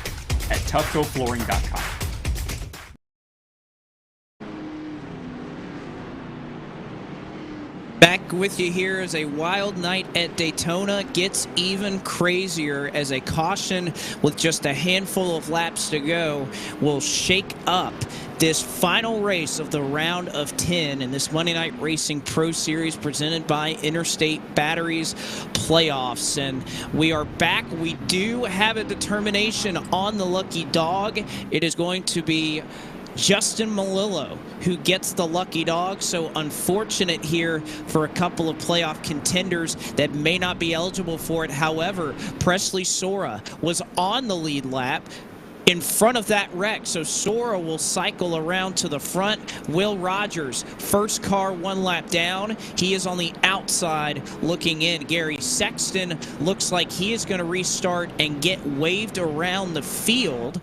at toughgoflooring.com. Back with you here as a wild night at Daytona gets even crazier as a caution with just a handful of laps to go will shake up this final race of the round of 10 in this Monday Night Racing Pro Series presented by Interstate Batteries playoffs. And we are back. We do have a determination on the lucky dog. It is going to be Justin Malillo who gets the lucky dog. So unfortunate here for a couple of playoff contenders that may not be eligible for it. However, Presley Sora was on the lead lap in front of that wreck, so Sora will cycle around to the front. Will Rogers, first car 1 lap down. He is on the outside looking in. Gary Sexton looks like he is going to restart and get waved around the field,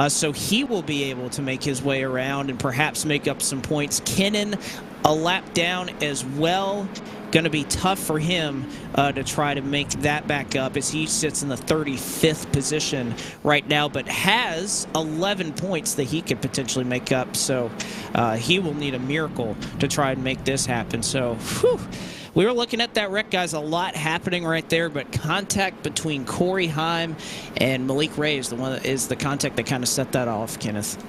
so he will be able to make his way around and perhaps make up some points. Kennan a lap down as well. Going to be tough for him to try to make that back up as he sits in the 35th position right now, but has 11 points that he could potentially make up. So he will need a miracle to try and make this happen. So whew, we were looking at that wreck, guys. A lot happening right there, but contact between Corey Heim and Malik Ray is the contact that kind of set that off, Kenneth.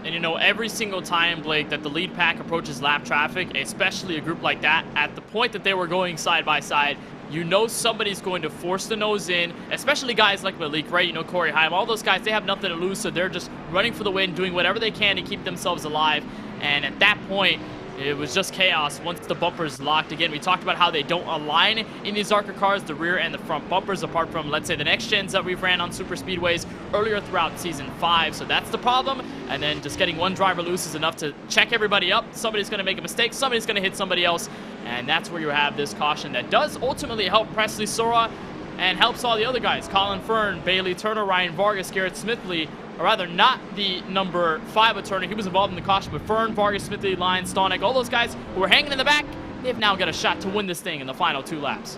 And you know, every single time, Blake, that the lead pack approaches lap traffic, especially a group like that, at the point that they were going side by side, you know somebody's going to force the nose in, especially guys like Malik Ray, you know, Corey Heim. All those guys, they have nothing to lose, so they're just running for the win, doing whatever they can to keep themselves alive. And at that point, it was just chaos once the bumpers locked. Again, we talked about how they don't align in these ARCA cars, the rear and the front bumpers, apart from, let's say, the next gens that we've ran on super speedways earlier throughout Season 5. So that's the problem. And then just getting one driver loose is enough to check everybody up. Somebody's going to make a mistake. Somebody's going to hit somebody else. And that's where you have this caution that does ultimately help Presley Sora and helps all the other guys. Colin Fern, Bailey Turner, Ryan Vargas, Garrett Smithley. Or rather, not the number 5 of Turner. He was involved in the caution, but Fern, Vargas, Smithley, Lyons, Stonick, all those guys who were hanging in the back, they've now got a shot to win this thing in the final 2 laps.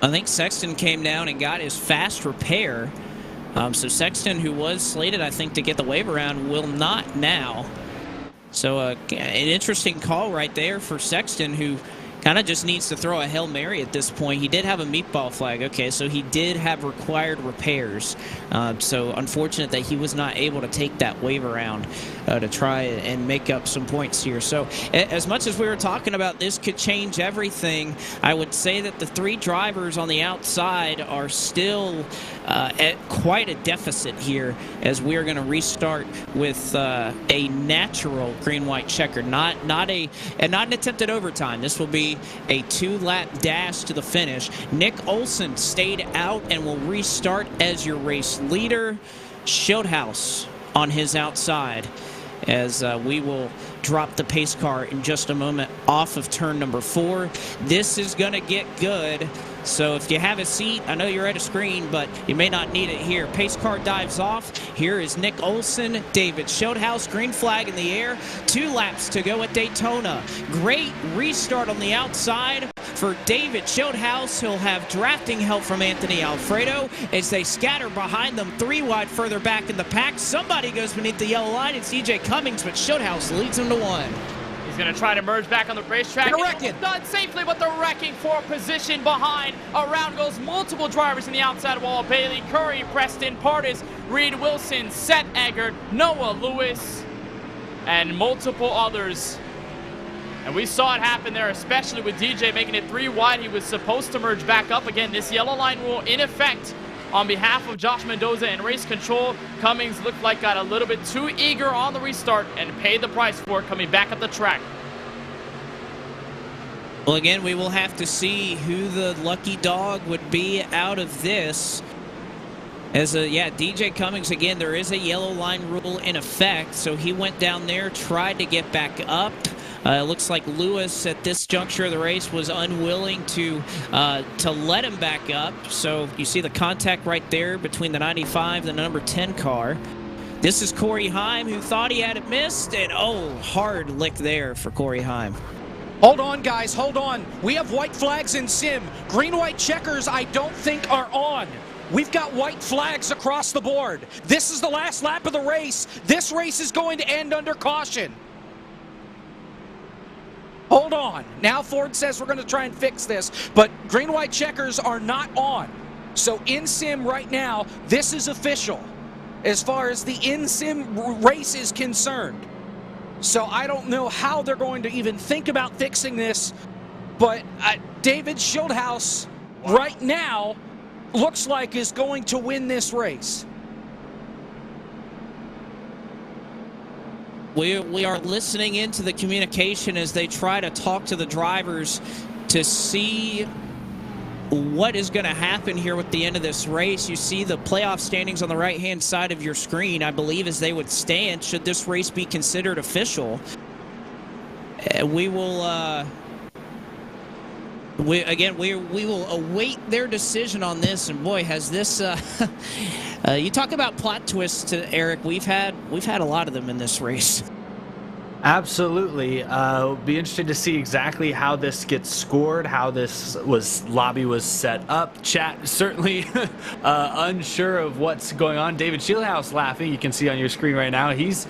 I think Sexton came down and got his fast repair. So Sexton, who was slated, I think, to get the wave around, will not now. So an interesting call right there for Sexton, who kind of just needs to throw a Hail Mary at this point. He did have a meatball flag. Okay, so he did have required repairs. So unfortunate that he was not able to take that wave around to try and make up some points here. So as much as we were talking about this could change everything, I would say that the 3 drivers on the outside are still at quite a deficit here, as we're going to restart with a natural green-white checker, not an attempt at overtime. This will be a 2-lap dash to the finish. Nick Olson stayed out and will restart as your race leader. Shieldhouse on his outside, as we will drop the pace car in just a moment off of turn number 4. This is going to get good. So if you have a seat, I know you're at a screen, but you may not need it here. Pace car dives off. Here is Nick Olson, David Shieldhouse, green flag in the air. 2 laps to go at Daytona. Great restart on the outside for David Shieldhouse. He'll have drafting help from Anthony Alfredo as they scatter behind them 3 wide further back in the pack. Somebody goes beneath the yellow line. It's DJ Cummings, but Shieldhouse leads him to 1. He's going to try to merge back on the racetrack. It's done safely, but they're wrecking for position behind. Around goes multiple drivers in the outside wall. Bailey, Curry, Preston, Partis, Reed Wilson, Seth Eggert, Noah Lewis, and multiple others. And we saw it happen there, especially with DJ making it 3 wide. He was supposed to merge back up again. This yellow line rule in effect on behalf of Josh Mendoza and race control. Cummings looked like got a little bit too eager on the restart and paid the price for it coming back up the track. Well, again, we will have to see who the lucky dog would be out of this. DJ Cummings, again, there is a yellow line rule in effect, so he went down there, tried to get back up. It looks like Lewis at this juncture of the race was unwilling to let him back up. So you see the contact right there between the 95 and the number 10 car. This is Corey Heim, who thought he had it missed, and hard lick there for Corey Heim. Hold on, guys, hold on. We have white flags in sim. Green-white checkers I don't think are on. We've got white flags across the board. This is the last lap of the race. This race is going to end under caution. Hold on. Now Ford says we're going to try and fix this, but green-white checkers are not on. So in sim right now, this is official as far as the in-sim race is concerned. So I don't know how they're going to even think about fixing this, but David Shieldhouse right now looks like is going to win this race. We are listening into the communication as they try to talk to the drivers to see what is going to happen here with the end of this race. You see the playoff standings on the right-hand side of your screen, I believe, as they would stand should this race be considered official. We will we will await their decision on this, and boy, has this you talk about plot twists, Eric. We've had a lot of them in this race. Absolutely. It'll be interesting to see exactly how this gets scored, how this lobby was set up. Chat certainly unsure of what's going on. David Shieldhouse laughing. You can see on your screen right now. He's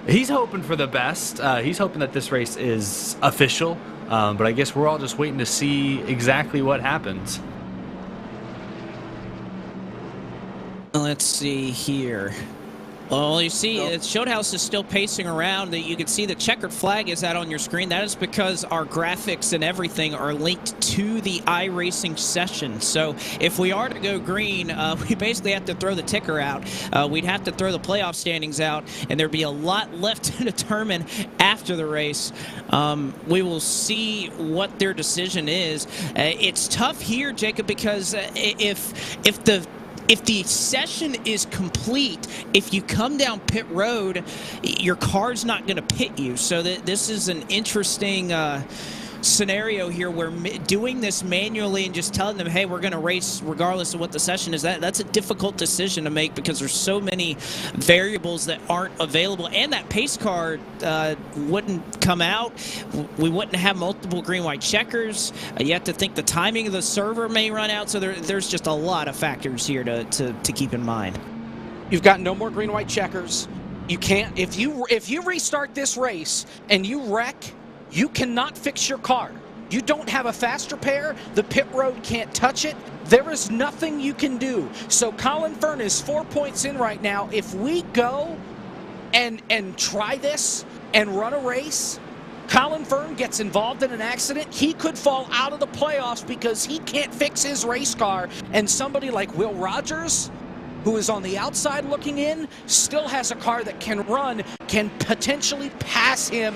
He's hoping for the best. He's hoping that this race is official, but I guess we're all just waiting to see exactly what happens. Let's see here. Well, you see, Showhouse is still pacing around. You can see the checkered flag is out on your screen. That is because our graphics and everything are linked to the iRacing session. So if we are to go green, we basically have to throw the ticker out. We'd have to throw the playoff standings out, and there'd be a lot left to determine after the race. We will see what their decision is. It's tough here, Jacob, because if the session is complete, if you come down pit road, your car's not going to pit you. So this is an interesting scenario here where doing this manually and just telling them, hey, we're going to race regardless of what the session is, that's a difficult decision to make because there's so many variables that aren't available. And that pace car wouldn't come out. We wouldn't have multiple green-white checkers. You have to think the timing of the server may run out. So there's just a lot of factors here to keep in mind. You've got no more green-white checkers. You can't, if you restart this race and you wreck, you cannot fix your car. You don't have a fast repair. The pit road can't touch it. There is nothing you can do. So Colin Fern is 4 points in right now. If we go and try this and run a race, Colin Fern gets involved in an accident, he could fall out of the playoffs because he can't fix his race car. And somebody like Will Rogers, who is on the outside looking in, still has a car that can run, can potentially pass him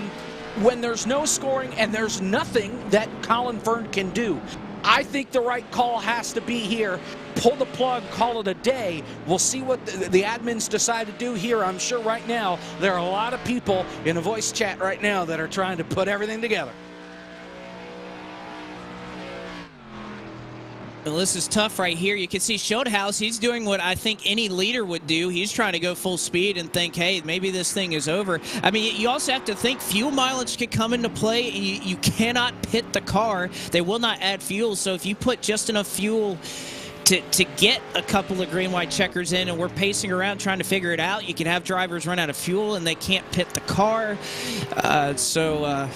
when there's no scoring and there's nothing that Colin Fern can do. I think the right call has to be here. Pull the plug, call it a day. We'll see what the admins decide to do here. I'm sure right now there are a lot of people in a voice chat right now that are trying to put everything together. Well, this is tough right here. You can see Showhouse, he's doing what I think any leader would do. He's trying to go full speed and think, hey, maybe this thing is over. I mean, you also have to think fuel mileage could come into play, and you cannot pit the car. They will not add fuel, so if you put just enough fuel to get a couple of green-white checkers in and we're pacing around trying to figure it out, you can have drivers run out of fuel and they can't pit the car.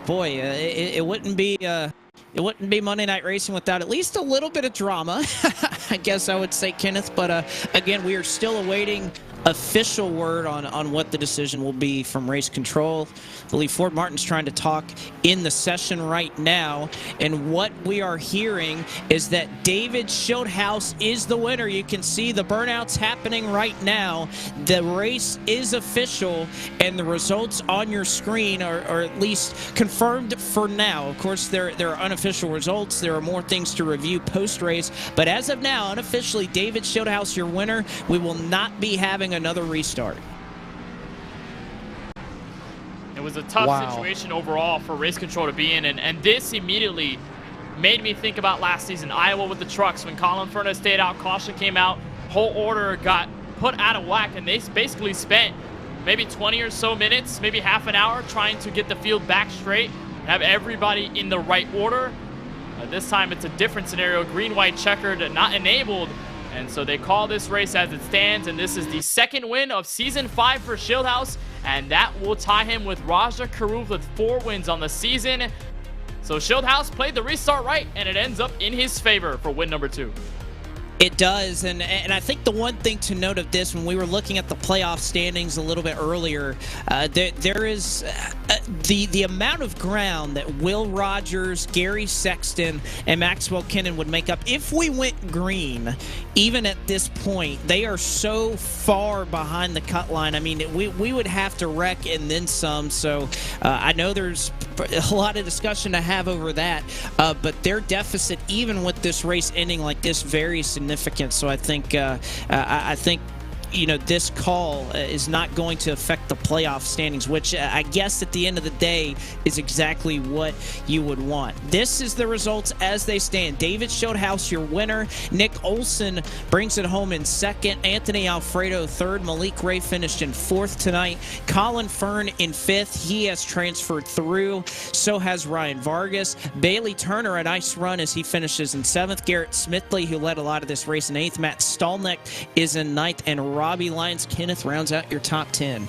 Boy, it wouldn't be... It wouldn't be Monday Night Racing without at least a little bit of drama, I guess I would say, Kenneth. But again, we are still awaiting official word on what the decision will be from race control. I believe Ford Martin's trying to talk in the session right now, and what we are hearing is that David Showhouse is the winner. You can see the burnouts happening right now. The race is official, and the results on your screen are at least confirmed for now. Of course, there are unofficial results. There are more things to review post-race, but as of now, unofficially, David Showhouse, your winner. We will not be having another restart. It was a tough situation overall for race control to be in, and this immediately made me think about last season, Iowa with the trucks, when Colin Furnace stayed out, caution came out, whole order got put out of whack, and they basically spent maybe 20 or so minutes, maybe half an hour, trying to get the field back straight, have everybody in the right order. This time it's a different scenario, green-white checkered, not enabled. And so they call this race as it stands, and this is the second win of Season 5 for Showhouse, and that will tie him with Raja Karouf with 4 wins on the season. So Showhouse played the restart right, and it ends up in his favor for win number 2. It does, and I think the one thing to note of this, when we were looking at the playoff standings a little bit earlier, there is the amount of ground that Will Rogers, Gary Sexton, and Maxwell Kennan would make up. If we went green, even at this point, they are so far behind the cut line. I mean, we would have to wreck and then some, so I know there's a lot of discussion to have over that, but their deficit, even with this race ending like this, very significant. So I think you know, this call is not going to affect the playoff standings, which I guess at the end of the day is exactly what you would want. This is the results as they stand. David Showhouse, your winner. Nick Olson brings it home in second. Anthony Alfredo third. Malik Ray finished in fourth tonight. Colin Fern in fifth. He has transferred through. So has Ryan Vargas. Bailey Turner, a nice run as he finishes in seventh. Garrett Smithley, who led a lot of this race, in eighth. Matt Stallneck is in ninth, and Robbie Lyons Kenneth rounds out your top 10.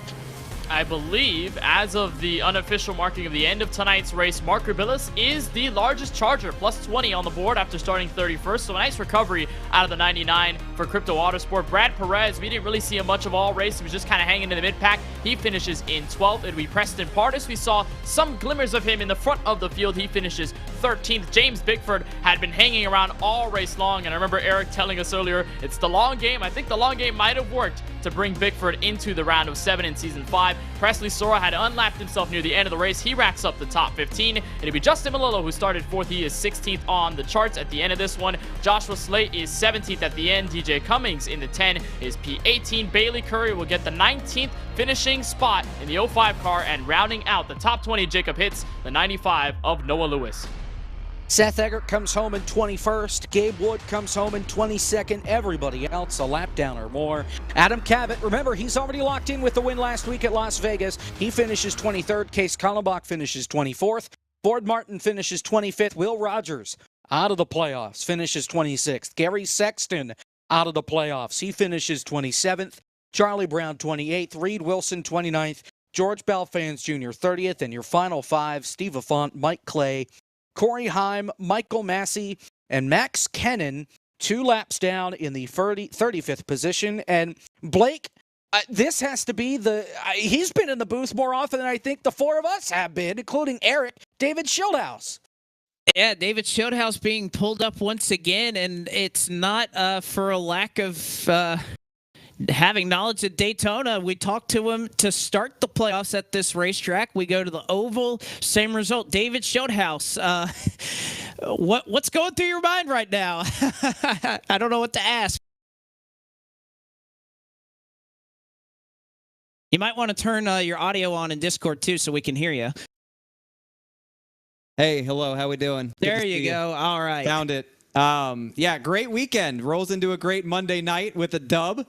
I believe, as of the unofficial marking of the end of tonight's race, Mark Rubilis is the largest charger, plus 20 on the board after starting 31st. So a nice recovery out of the 99 for Crypto Autosport. Brad Perez, we didn't really see him much of all race. He was just kind of hanging in the mid-pack. He finishes in 12th. It'll be Preston Pardis. We saw some glimmers of him in the front of the field. He finishes 13th. James Bickford had been hanging around all race long, and I remember Eric telling us earlier, it's the long game. I think the long game might have worked to bring Bickford into the round of 7 in Season 5. Presley Sora had unlapped himself near the end of the race. He racks up the top 15. It'll be Justin Malillo who started 4th. He is 16th on the charts at the end of this one. Joshua Slate is 17th at the end. DJ Cummings in the 10 is P18. Bailey Curry will get the 19th finishing spot in the 05 car, and rounding out the top 20, Jacob Hitz, the 95 of Noah Lewis. Seth Eggert comes home in 21st. Gabe Wood comes home in 22nd. Everybody else a lap down or more. Adam Cabot, remember, he's already locked in with the win last week at Las Vegas. He finishes 23rd. Case Kallenbach finishes 24th. Ford Martin finishes 25th. Will Rogers out of the playoffs, finishes 26th. Gary Sexton out of the playoffs. He finishes 27th. Charlie Brown 28th. Reed Wilson 29th. George Belfans Jr. 30th. And your final 5, Steve Affont, Mike Clay, Corey Heim, Michael Massey, and Max Kennan, 2 laps down in the 35th position. And Blake, this has to be he's been in the booth more often than I think the 4 of us have been, including Eric, David Schildhouse. Yeah, David Schildhouse being pulled up once again, and it's not for a lack of having knowledge at Daytona. We talked to him to start the playoffs at this racetrack. We go to the oval, same result. David Schildhouse, what's going through your mind right now? I don't know what to ask. You might want to turn your audio on in Discord too, so we can hear you. Hey, hello, how we doing? There you go. All right. Found it. Yeah, great weekend. Rolls into a great Monday night with a dub.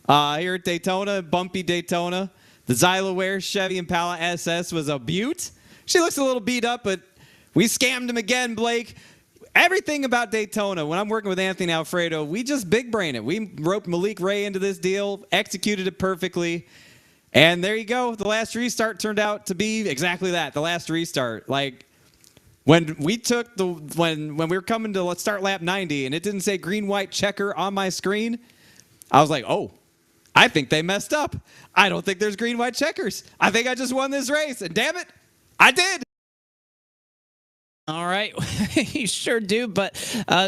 Here at Daytona, bumpy Daytona. The Xyloware Chevy Impala SS was a beaut. She looks a little beat up, but we scammed him again, Blake. Everything about Daytona, when I'm working with Anthony Alfredo, we just big brain it. We roped Malik Ray into this deal, executed it perfectly. And there you go. The last restart turned out to be exactly that, the last restart. Like, when we took when we were coming to let's start lap 90 and it didn't say green, white checker on my screen, I was like, oh, I think they messed up. I don't think there's green, white checkers. I think I just won this race. And damn it, I did. All right, you sure do. But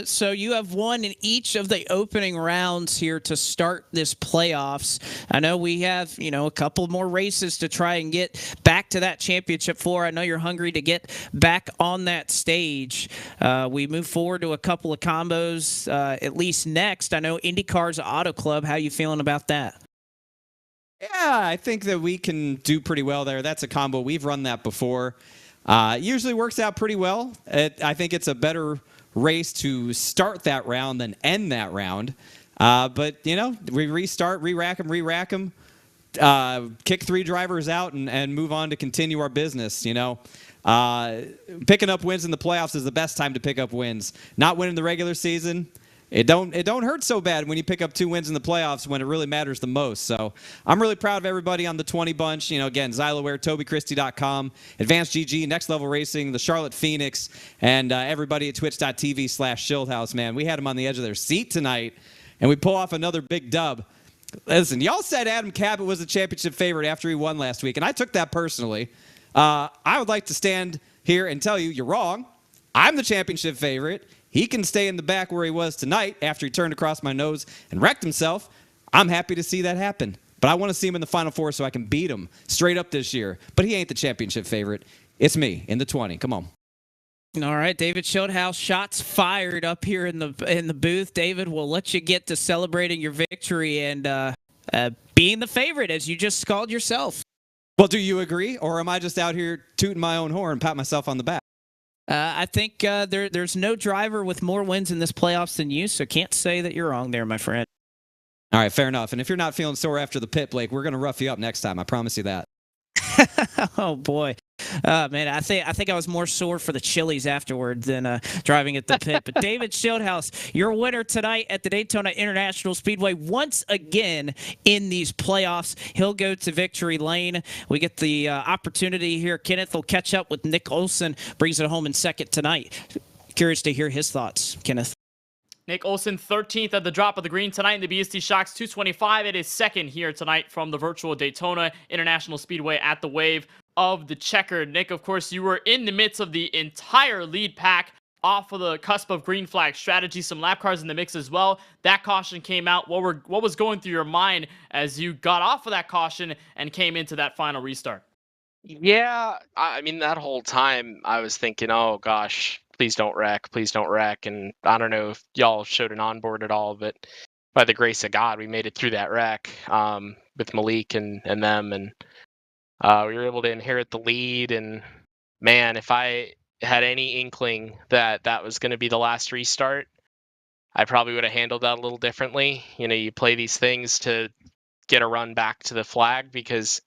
so you have won in each of the opening rounds here to start this playoffs. I know we have, a couple more races to try and get back to that championship floor. I know you're hungry to get back on that stage. We move forward to a couple of combos, at least next. I know IndyCar's Auto Club. How you feeling about that? Yeah, I think that we can do pretty well there. That's a combo. We've run that before. Usually works out pretty well. I think it's a better race to start that round than end that round. But, we restart, re-rack them, kick 3 drivers out and move on to continue our business, Picking up wins in the playoffs is the best time to pick up wins. Not winning the regular season, it don't hurt so bad when you pick up 2 wins in the playoffs when it really matters the most. So I'm really proud of everybody on the 20 bunch. Again, Xyloware, TobyChristie.com, Advanced GG, Next Level Racing, the Charlotte Phoenix, and everybody at twitch.tv/Schildhouse, man. We had them on the edge of their seat tonight, and we pull off another big dub. Listen, y'all said Adam Cabot was the championship favorite after he won last week, and I took that personally. I would like to stand here and tell you, you're wrong. I'm the championship favorite. He can stay in the back where he was tonight after he turned across my nose and wrecked himself. I'm happy to see that happen. But I want to see him in the Final Four so I can beat him straight up this year. But he ain't the championship favorite. It's me in the 20. Come on. All right, David Schildhouse, shots fired up here in the booth. David, we'll let you get to celebrating your victory and being the favorite, as you just called yourself. Well, do you agree? Or am I just out here tooting my own horn and pat myself on the back? I think there's no driver with more wins in this playoffs than you, so can't say that you're wrong there, my friend. All right, fair enough. And if you're not feeling sore after the pit, Blake, we're going to rough you up next time. I promise you that. Oh, boy. Man, I think I was more sore for the Chili's afterward than driving at the pit. But David Schildhouse, your winner tonight at the Daytona International Speedway once again in these playoffs. He'll go to victory lane. We get the opportunity here. Kenneth will catch up with Nick Olson, brings it home in second tonight. Curious to hear his thoughts, Kenneth. Nick Olson, 13th at the drop of the green tonight in the BST Shocks 225. It is second here tonight from the virtual Daytona International Speedway at the wave of the checkered. Nick, of course, you were in the midst of the entire lead pack off of the cusp of green flag strategy, some lap cars in the mix as well. That caution came out. What was going through your mind as you got off of that caution and came into that final restart? Yeah, I mean, that whole time I was thinking, oh gosh, please don't wreck, please don't wreck. And I don't know if y'all showed an onboard at all, but by the grace of God, we made it through that wreck with Malik and them. And we were able to inherit the lead. And man, if I had any inkling that that was going to be the last restart, I probably would have handled that a little differently. You know, you play these things to get a run back to the flag because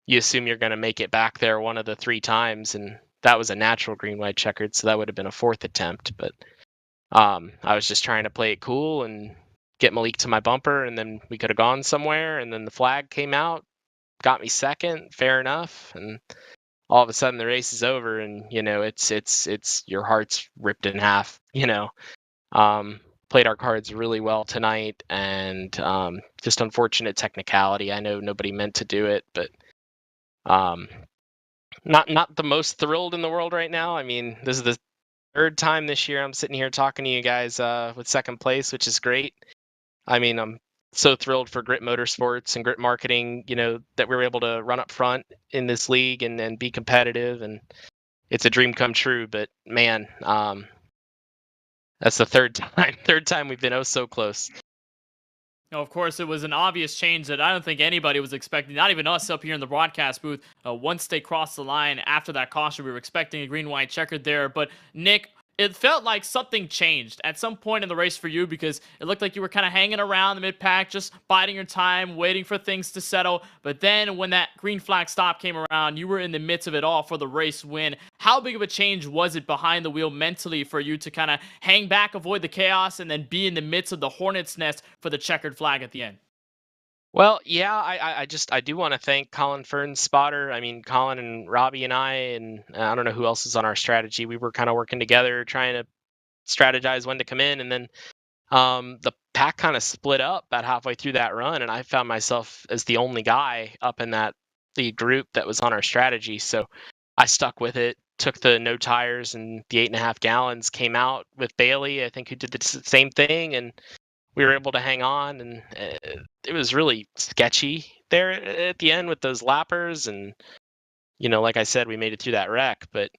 you assume you're going to make it back there one of the 3 times, and that was a natural green white checkered, so that would have been a 4th attempt. But I was just trying to play it cool and get Malik to my bumper, and then we could have gone somewhere. And then the flag came out, got me second, fair enough, and all of a sudden the race is over, and you know it's your heart's ripped in half. You know, played our cards really well tonight, and just unfortunate technicality. I know nobody meant to do it, but. Not the most thrilled in the world right now. I mean, this is the 3rd time this year I'm sitting here talking to you guys with second place, which is great. I mean, I'm so thrilled for Grit Motorsports and Grit Marketing, you know, that we were able to run up front in this league and be competitive, and it's a dream come true. But man, that's the third time we've been oh so close. Of course, it was an obvious change that I don't think anybody was expecting, not even us up here in the broadcast booth. Once they crossed the line after that caution, we were expecting a green-white checkered there. But, Nick, it felt like something changed at some point in the race for you because it looked like you were kind of hanging around the mid-pack, just biding your time, waiting for things to settle. But then when that green flag stop came around, you were in the midst of it all for the race win. How big of a change was it behind the wheel mentally for you to kind of hang back, avoid the chaos, and then be in the midst of the hornet's nest for the checkered flag at the end? Well, yeah, I do want to thank Colin Fern's spotter. I mean, Colin and Robbie and I don't know who else is on our strategy. We were kind of working together, trying to strategize when to come in, and then the pack kind of split up about halfway through that run, and I found myself as the only guy up in that lead group that was on our strategy. So I stuck with it, took the no tires and the 8.5 gallons, came out with Bailey, I think, who did the same thing, and we were able to hang on, and it was really sketchy there at the end with those lappers. And, you know, like I said, we made it through that wreck, but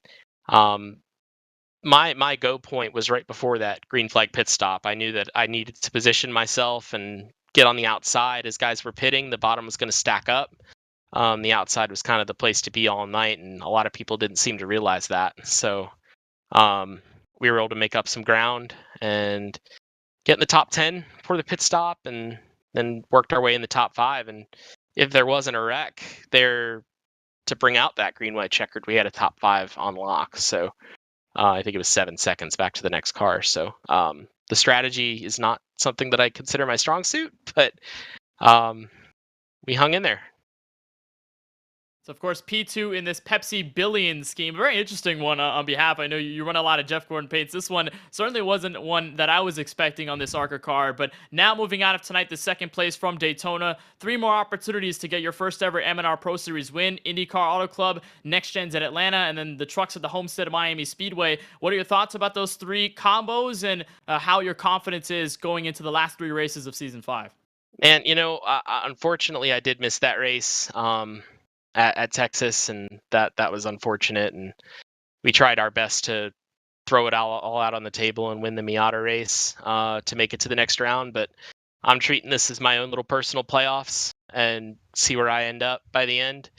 my go point was right before that green flag pit stop. I knew that I needed to position myself and get on the outside as guys were pitting. The bottom was going to stack up. The outside was kind of the place to be all night, and a lot of people didn't seem to realize that. So we were able to make up some ground and get in the top 10 for the pit stop, and then worked our way in the top 5. And if there wasn't a wreck there to bring out that green white checkered, we had a top 5 on lock. So I think it was 7 seconds back to the next car. So the strategy is not something that I consider my strong suit, but we hung in there. So, of course, P2 in this Pepsi billion scheme. A very interesting one on behalf. I know you run a lot of Jeff Gordon paints. This one certainly wasn't one that I was expecting on this ARCA car. But now moving out of tonight, the second place from Daytona. 3 more opportunities to get your first ever M&R Pro Series win. IndyCar Auto Club, Next Gens at Atlanta, and then the trucks at the Homestead Miami Speedway. What are your thoughts about those 3 combos and how your confidence is going into the last 3 races of Season 5? And, you know, unfortunately, I did miss that race. At Texas, and that was unfortunate, and we tried our best to throw it all out on the table and win the Miata race to make it to the next round. But I'm treating this as my own little personal playoffs and see where I end up by the end.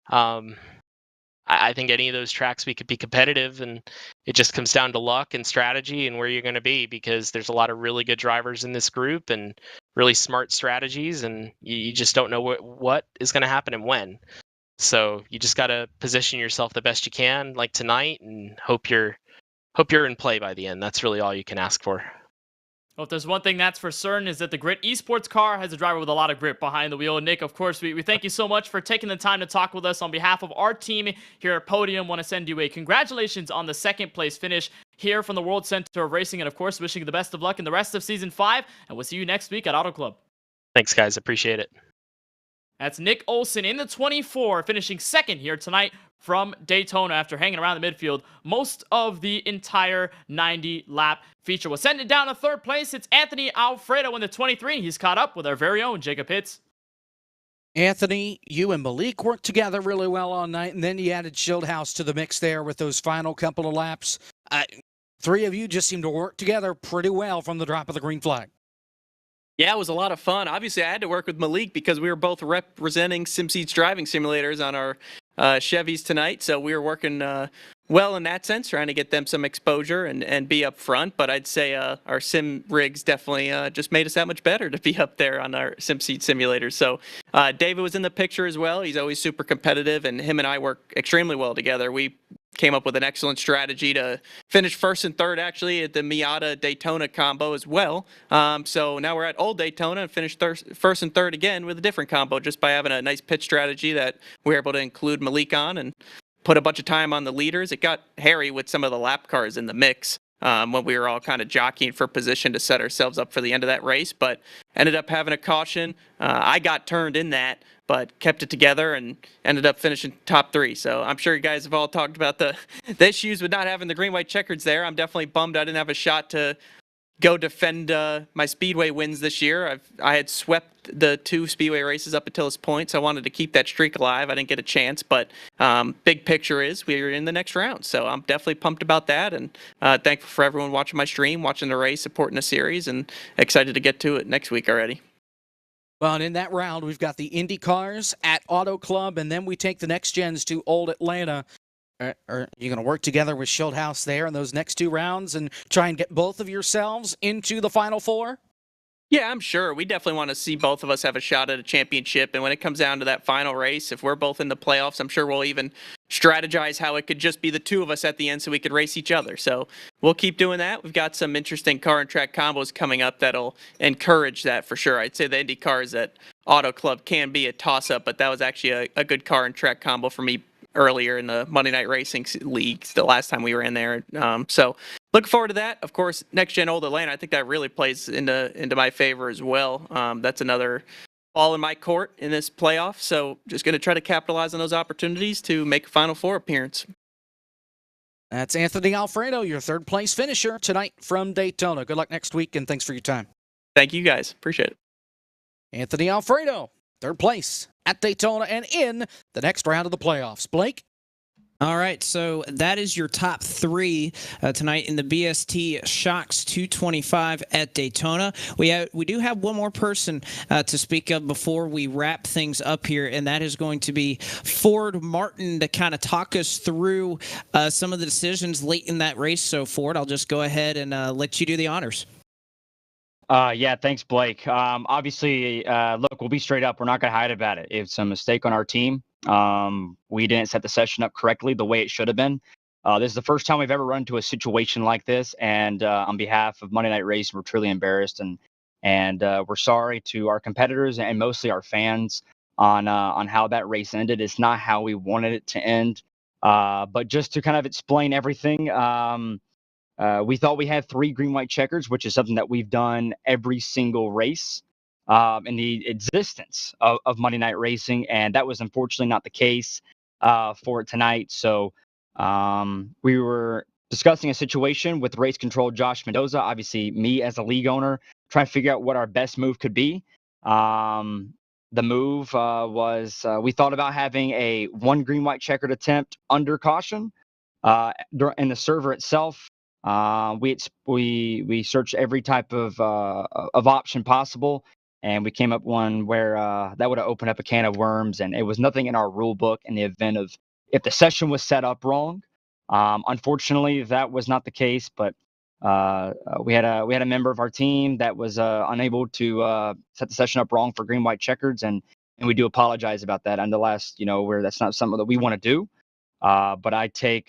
I think any of those tracks we could be competitive, and it just comes down to luck and strategy and where you're going to be, because there's a lot of really good drivers in this group and really smart strategies, and you just don't know what is going to happen and when. So you just got to position yourself the best you can, like tonight, and hope you're in play by the end. That's really all you can ask for. Well, if there's one thing that's for certain is that the Grit eSports car has a driver with a lot of grip behind the wheel. Nick, of course, we thank you so much for taking the time to talk with us on behalf of our team here at Podium. Want to send you a congratulations on the second place finish here from the World Center of Racing, and of course, wishing you the best of luck in the rest of Season 5, and we'll see you next week at Auto Club. Thanks, guys. Appreciate it. That's Nick Olsen in the 24, finishing second here tonight from Daytona after hanging around the midfield most of the entire 90-lap feature. We'll send it down to third place. It's Anthony Alfredo in the 23. He's caught up with our very own Jacob Hitz. Anthony, you and Malik worked together really well all night, and then you added Shieldhouse to the mix there with those final couple of laps. Three of you just seemed to work together pretty well from the drop of the green flag. Yeah, it was a lot of fun. Obviously, I had to work with Malik because we were both representing SimSeats driving simulators on our Chevys tonight. So we were working well in that sense, trying to get them some exposure and be up front. But I'd say our sim rigs definitely just made us that much better to be up there on our SimSeat simulators. So David was in the picture as well. He's always super competitive, and him and I work extremely well together. We came up with an excellent strategy to finish first and third, actually, at the Miata Daytona combo as well. So now we're at Old Daytona and finished first and third again with a different combo, just by having a nice pit strategy that we were able to include Malik on and put a bunch of time on the leaders. It got hairy with some of the lap cars in the mix when we were all kind of jockeying for position to set ourselves up for the end of that race, but ended up having a caution. I got turned in that, but kept it together and ended up finishing top three. So I'm sure you guys have all talked about the issues with not having the green-white checkers there. I'm definitely bummed I didn't have a shot to go defend my Speedway wins this year. I had swept the 2 Speedway races up until this point, so I wanted to keep that streak alive. I didn't get a chance, but big picture is we are in the next round. So I'm definitely pumped about that, and thankful for everyone watching my stream, watching the race, supporting the series, and excited to get to it next week already. Well, and in that round, we've got the Indy cars at Auto Club, and then we take the next gens to Old Atlanta. Are you going to work together with Shieldhouse there in those next 2 rounds and try and get both of yourselves into the Final Four? Yeah, I'm sure. We definitely want to see both of us have a shot at a championship. And when it comes down to that final race, if we're both in the playoffs, I'm sure we'll even strategize how it could just be the 2 of us at the end so we could race each other. So we'll keep doing that. We've got some interesting car and track combos coming up that'll encourage that for sure. I'd say the Indy cars at Auto Club can be a toss-up, but that was actually a good car and track combo for me earlier in the Monday Night Racing League, the last time we were in there. So looking forward to that. Of course, next gen Old Atlanta, I think that really plays into my favor as well. That's another ball in my court in this playoff. So just going to try to capitalize on those opportunities to make a Final Four appearance. That's Anthony Alfredo, your third place finisher tonight from Daytona. Good luck next week, and thanks for your time. Thank you, guys. Appreciate it. Anthony Alfredo, third place at Daytona and in the next round of the playoffs. Blake? All right, so that is your top 3 tonight in the BST Shocks 225 at Daytona. We do have one more person to speak of before we wrap things up here, and that is going to be Ford Martin to kind of talk us through some of the decisions late in that race. So, Ford, I'll just go ahead and let you do the honors. Yeah, thanks, Blake. Obviously, look, we'll be straight up. We're not going to hide about it. It's a mistake on our team. We didn't set the session up correctly the way it should have been. This is the first time we've ever run into a situation like this. And on behalf of Monday Night Racing, we're truly embarrassed. And we're sorry to our competitors and mostly our fans on how that race ended. It's not how we wanted it to end. But just to kind of explain everything, we thought we had 3 green-white checkers, which is something that we've done every single race in the existence of Monday Night Racing, and that was unfortunately not the case for tonight. So we were discussing a situation with race control Josh Mendoza, obviously me as a league owner, trying to figure out what our best move could be. The move was we thought about having a 1 green-white checkered attempt under caution in the server itself. We searched every type of option possible, and we came up one where that would have opened up a can of worms, and it was nothing in our rule book in the event of if the session was set up wrong. Unfortunately, that was not the case, but we had a member of our team that was unable to set the session up wrong for green white checkers, and and we do apologize about that. On the last, where that's not something that we want to do. But I take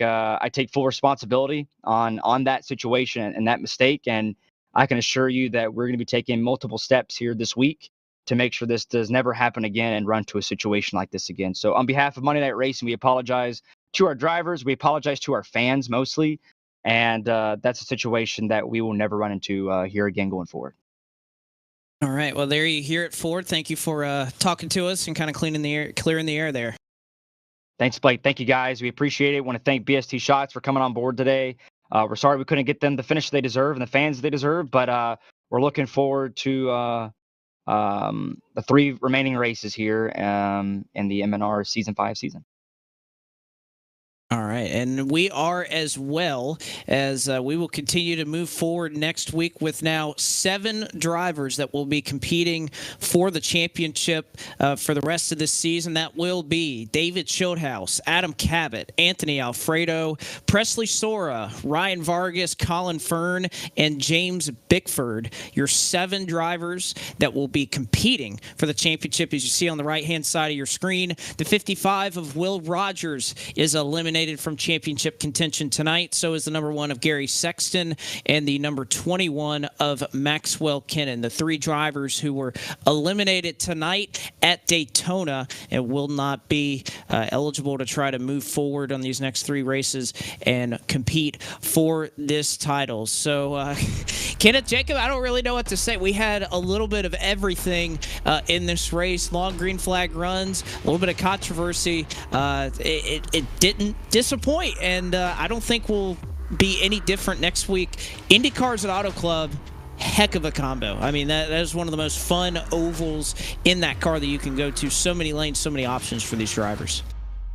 full responsibility on that situation and that mistake, and I can assure you that we're going to be taking multiple steps here this week to make sure this does never happen again and run to a situation like this again. So on behalf of Monday Night Racing, we apologize to our drivers, we apologize to our fans mostly, and that's a situation that we will never run into here again going forward. All right. Well, there you hear it, Ford. Thank you for talking to us and kind of clearing the air there. Thanks, Blake. Thank you, guys. We appreciate it. Want to thank BST Shots for coming on board today. We're sorry we couldn't get them the finish they deserve and the fans they deserve, but we're looking forward to the 3 remaining races here in the MNR Season 5 season. All right, and we are as well, as we will continue to move forward next week with now 7 drivers that will be competing for the championship for the rest of this season. That will be David Schildhouse, Adam Cabot, Anthony Alfredo, Presley Sora, Ryan Vargas, Colin Fern, and James Bickford. Your 7 drivers that will be competing for the championship, as you see on the right-hand side of your screen. The 55 of Will Rogers is eliminated from championship contention tonight. So is the number 1 of Gary Sexton and the number 21 of Maxwell Kennan. The 3 drivers who were eliminated tonight at Daytona and will not be eligible to try to move forward on these next 3 races and compete for this title. So Kenneth, Jacob, I don't really know what to say. We had a little bit of everything in this race. Long green flag runs, a little bit of controversy. It didn't disappoint, and I don't think we'll be any different next week. IndyCars at Auto Club, heck of a combo. I mean, that is one of the most fun ovals in that car that you can go to. So many lanes, so many options for these drivers.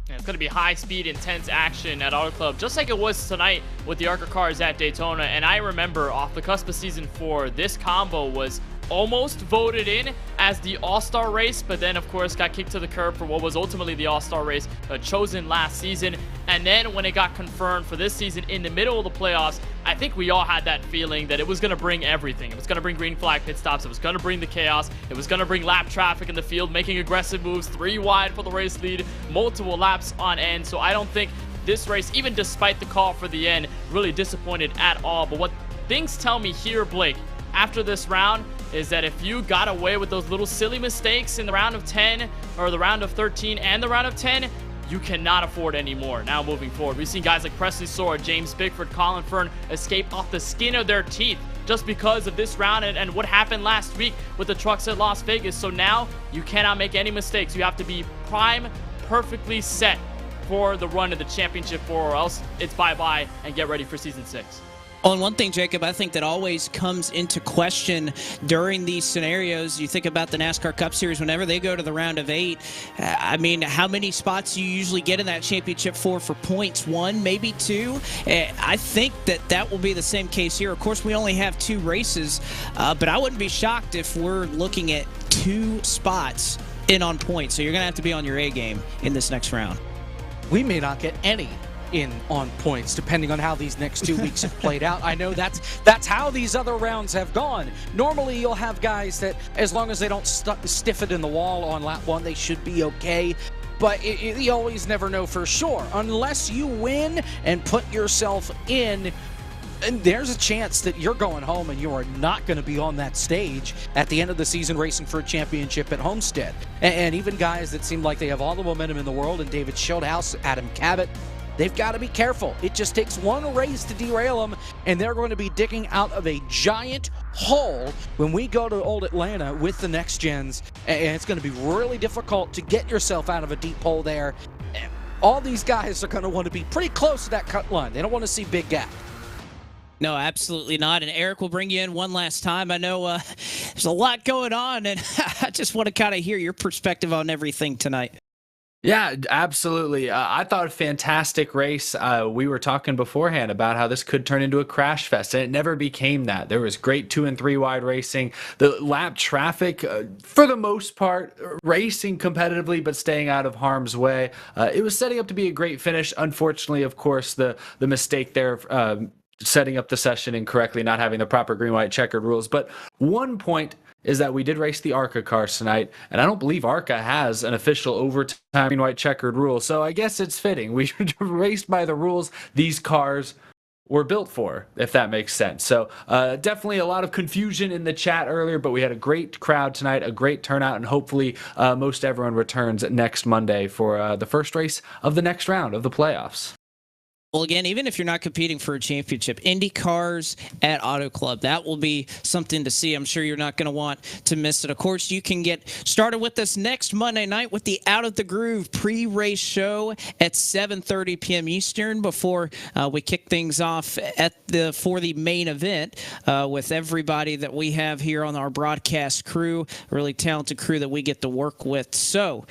Yeah, it's going to be high-speed, intense action at Auto Club, just like it was tonight with the ARCA cars at Daytona. And I remember off the cusp of Season 4, this combo was almost voted in as the All-Star race, but then, of course, got kicked to the curb for what was ultimately the All-Star race chosen last season. And then when it got confirmed for this season in the middle of the playoffs, I think we all had that feeling that it was going to bring everything. It was going to bring green flag pit stops. It was going to bring the chaos. It was going to bring lap traffic in the field, making aggressive moves, 3 wide for the race lead, multiple laps on end. So I don't think this race, even despite the call for the end, really disappointed at all. But what things tell me here, Blake, after this round, is that if you got away with those little silly mistakes in the round of 10 or the round of 13 and the round of 10, you cannot afford any more now moving forward. We've seen guys like Presley Sora, James Bickford, Colin Fern escape off the skin of their teeth just because of this round and what happened last week with the trucks at Las Vegas. So now you cannot make any mistakes. You have to be prime, perfectly set for the run of the championship, or else it's bye-bye and get ready for Season 6. Well, and one thing, Jacob, I think that always comes into question during these scenarios, you think about the NASCAR Cup Series, whenever they go to the round of 8, I mean, how many spots do you usually get in that championship for points? 1, maybe 2? I think that will be the same case here. Of course, we only have 2 races, but I wouldn't be shocked if we're looking at 2 spots in on points. So you're going to have to be on your A game in this next round. We may not get any in on points depending on how these next 2 weeks have played out. I know that's how these other rounds have gone. Normally you'll have guys that, as long as they don't stiff it in the wall on lap 1, they should be okay. But you always never know for sure unless you win and put yourself in. And there's a chance that you're going home and you are not going to be on that stage at the end of the season racing for a championship at Homestead. And even guys that seem like they have all the momentum in the world, and David Schildhouse, Adam Cabot, they've got to be careful. It just takes one race to derail them, and they're going to be digging out of a giant hole when we go to Old Atlanta with the next gens, and it's going to be really difficult to get yourself out of a deep hole there. All these guys are going to want to be pretty close to that cut line. They don't want to see big gap. No, absolutely not. And Eric, will bring you in one last time. I know there's a lot going on, and I just want to kind of hear your perspective on everything tonight. Yeah, absolutely. I thought a fantastic race. We were talking beforehand about how this could turn into a crash fest, and it never became that. There was great 2 and 3 wide racing. The lap traffic, for the most part, racing competitively but staying out of harm's way. It was setting up to be a great finish. Unfortunately, of course, the mistake there, setting up the session incorrectly, not having the proper green-white checkered rules. But one point is that we did race the ARCA cars tonight, and I don't believe ARCA has an official overtime green white checkered rule, so I guess it's fitting. We raced by the rules these cars were built for, if that makes sense. So definitely a lot of confusion in the chat earlier, but we had a great crowd tonight, a great turnout, and hopefully most everyone returns next Monday for the first race of the next round of the playoffs. Well, again, even if you're not competing for a championship, Indy cars at Auto Club, that will be something to see. I'm sure you're not going to want to miss it. Of course, you can get started with us next Monday night with the Out of the Groove pre-race show at 7:30 p.m. Eastern before we kick things off for the main event with everybody that we have here on our broadcast crew, a really talented crew that we get to work with. So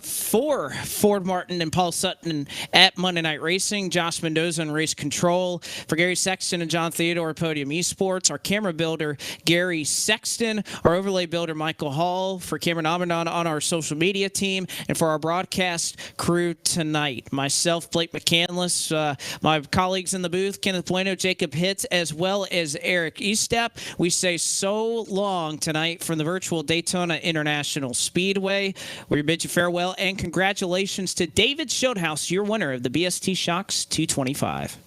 for Ford Martin and Paul Sutton at Monday Night Racing, Josh Mendoza and Race Control, for Gary Sexton and John Theodore at Podium eSports, our camera builder Gary Sexton, our overlay builder Michael Hall, for Cameron Amadon on our social media team, and for our broadcast crew tonight, myself, Blake McCandless, my colleagues in the booth, Kenneth Bueno, Jacob Hitz, as well as Eric Estep. We say so long tonight from the virtual Daytona International Speedway. We bid you farewell and congratulations to David Schildhouse, your winner of the BST Shocks 225.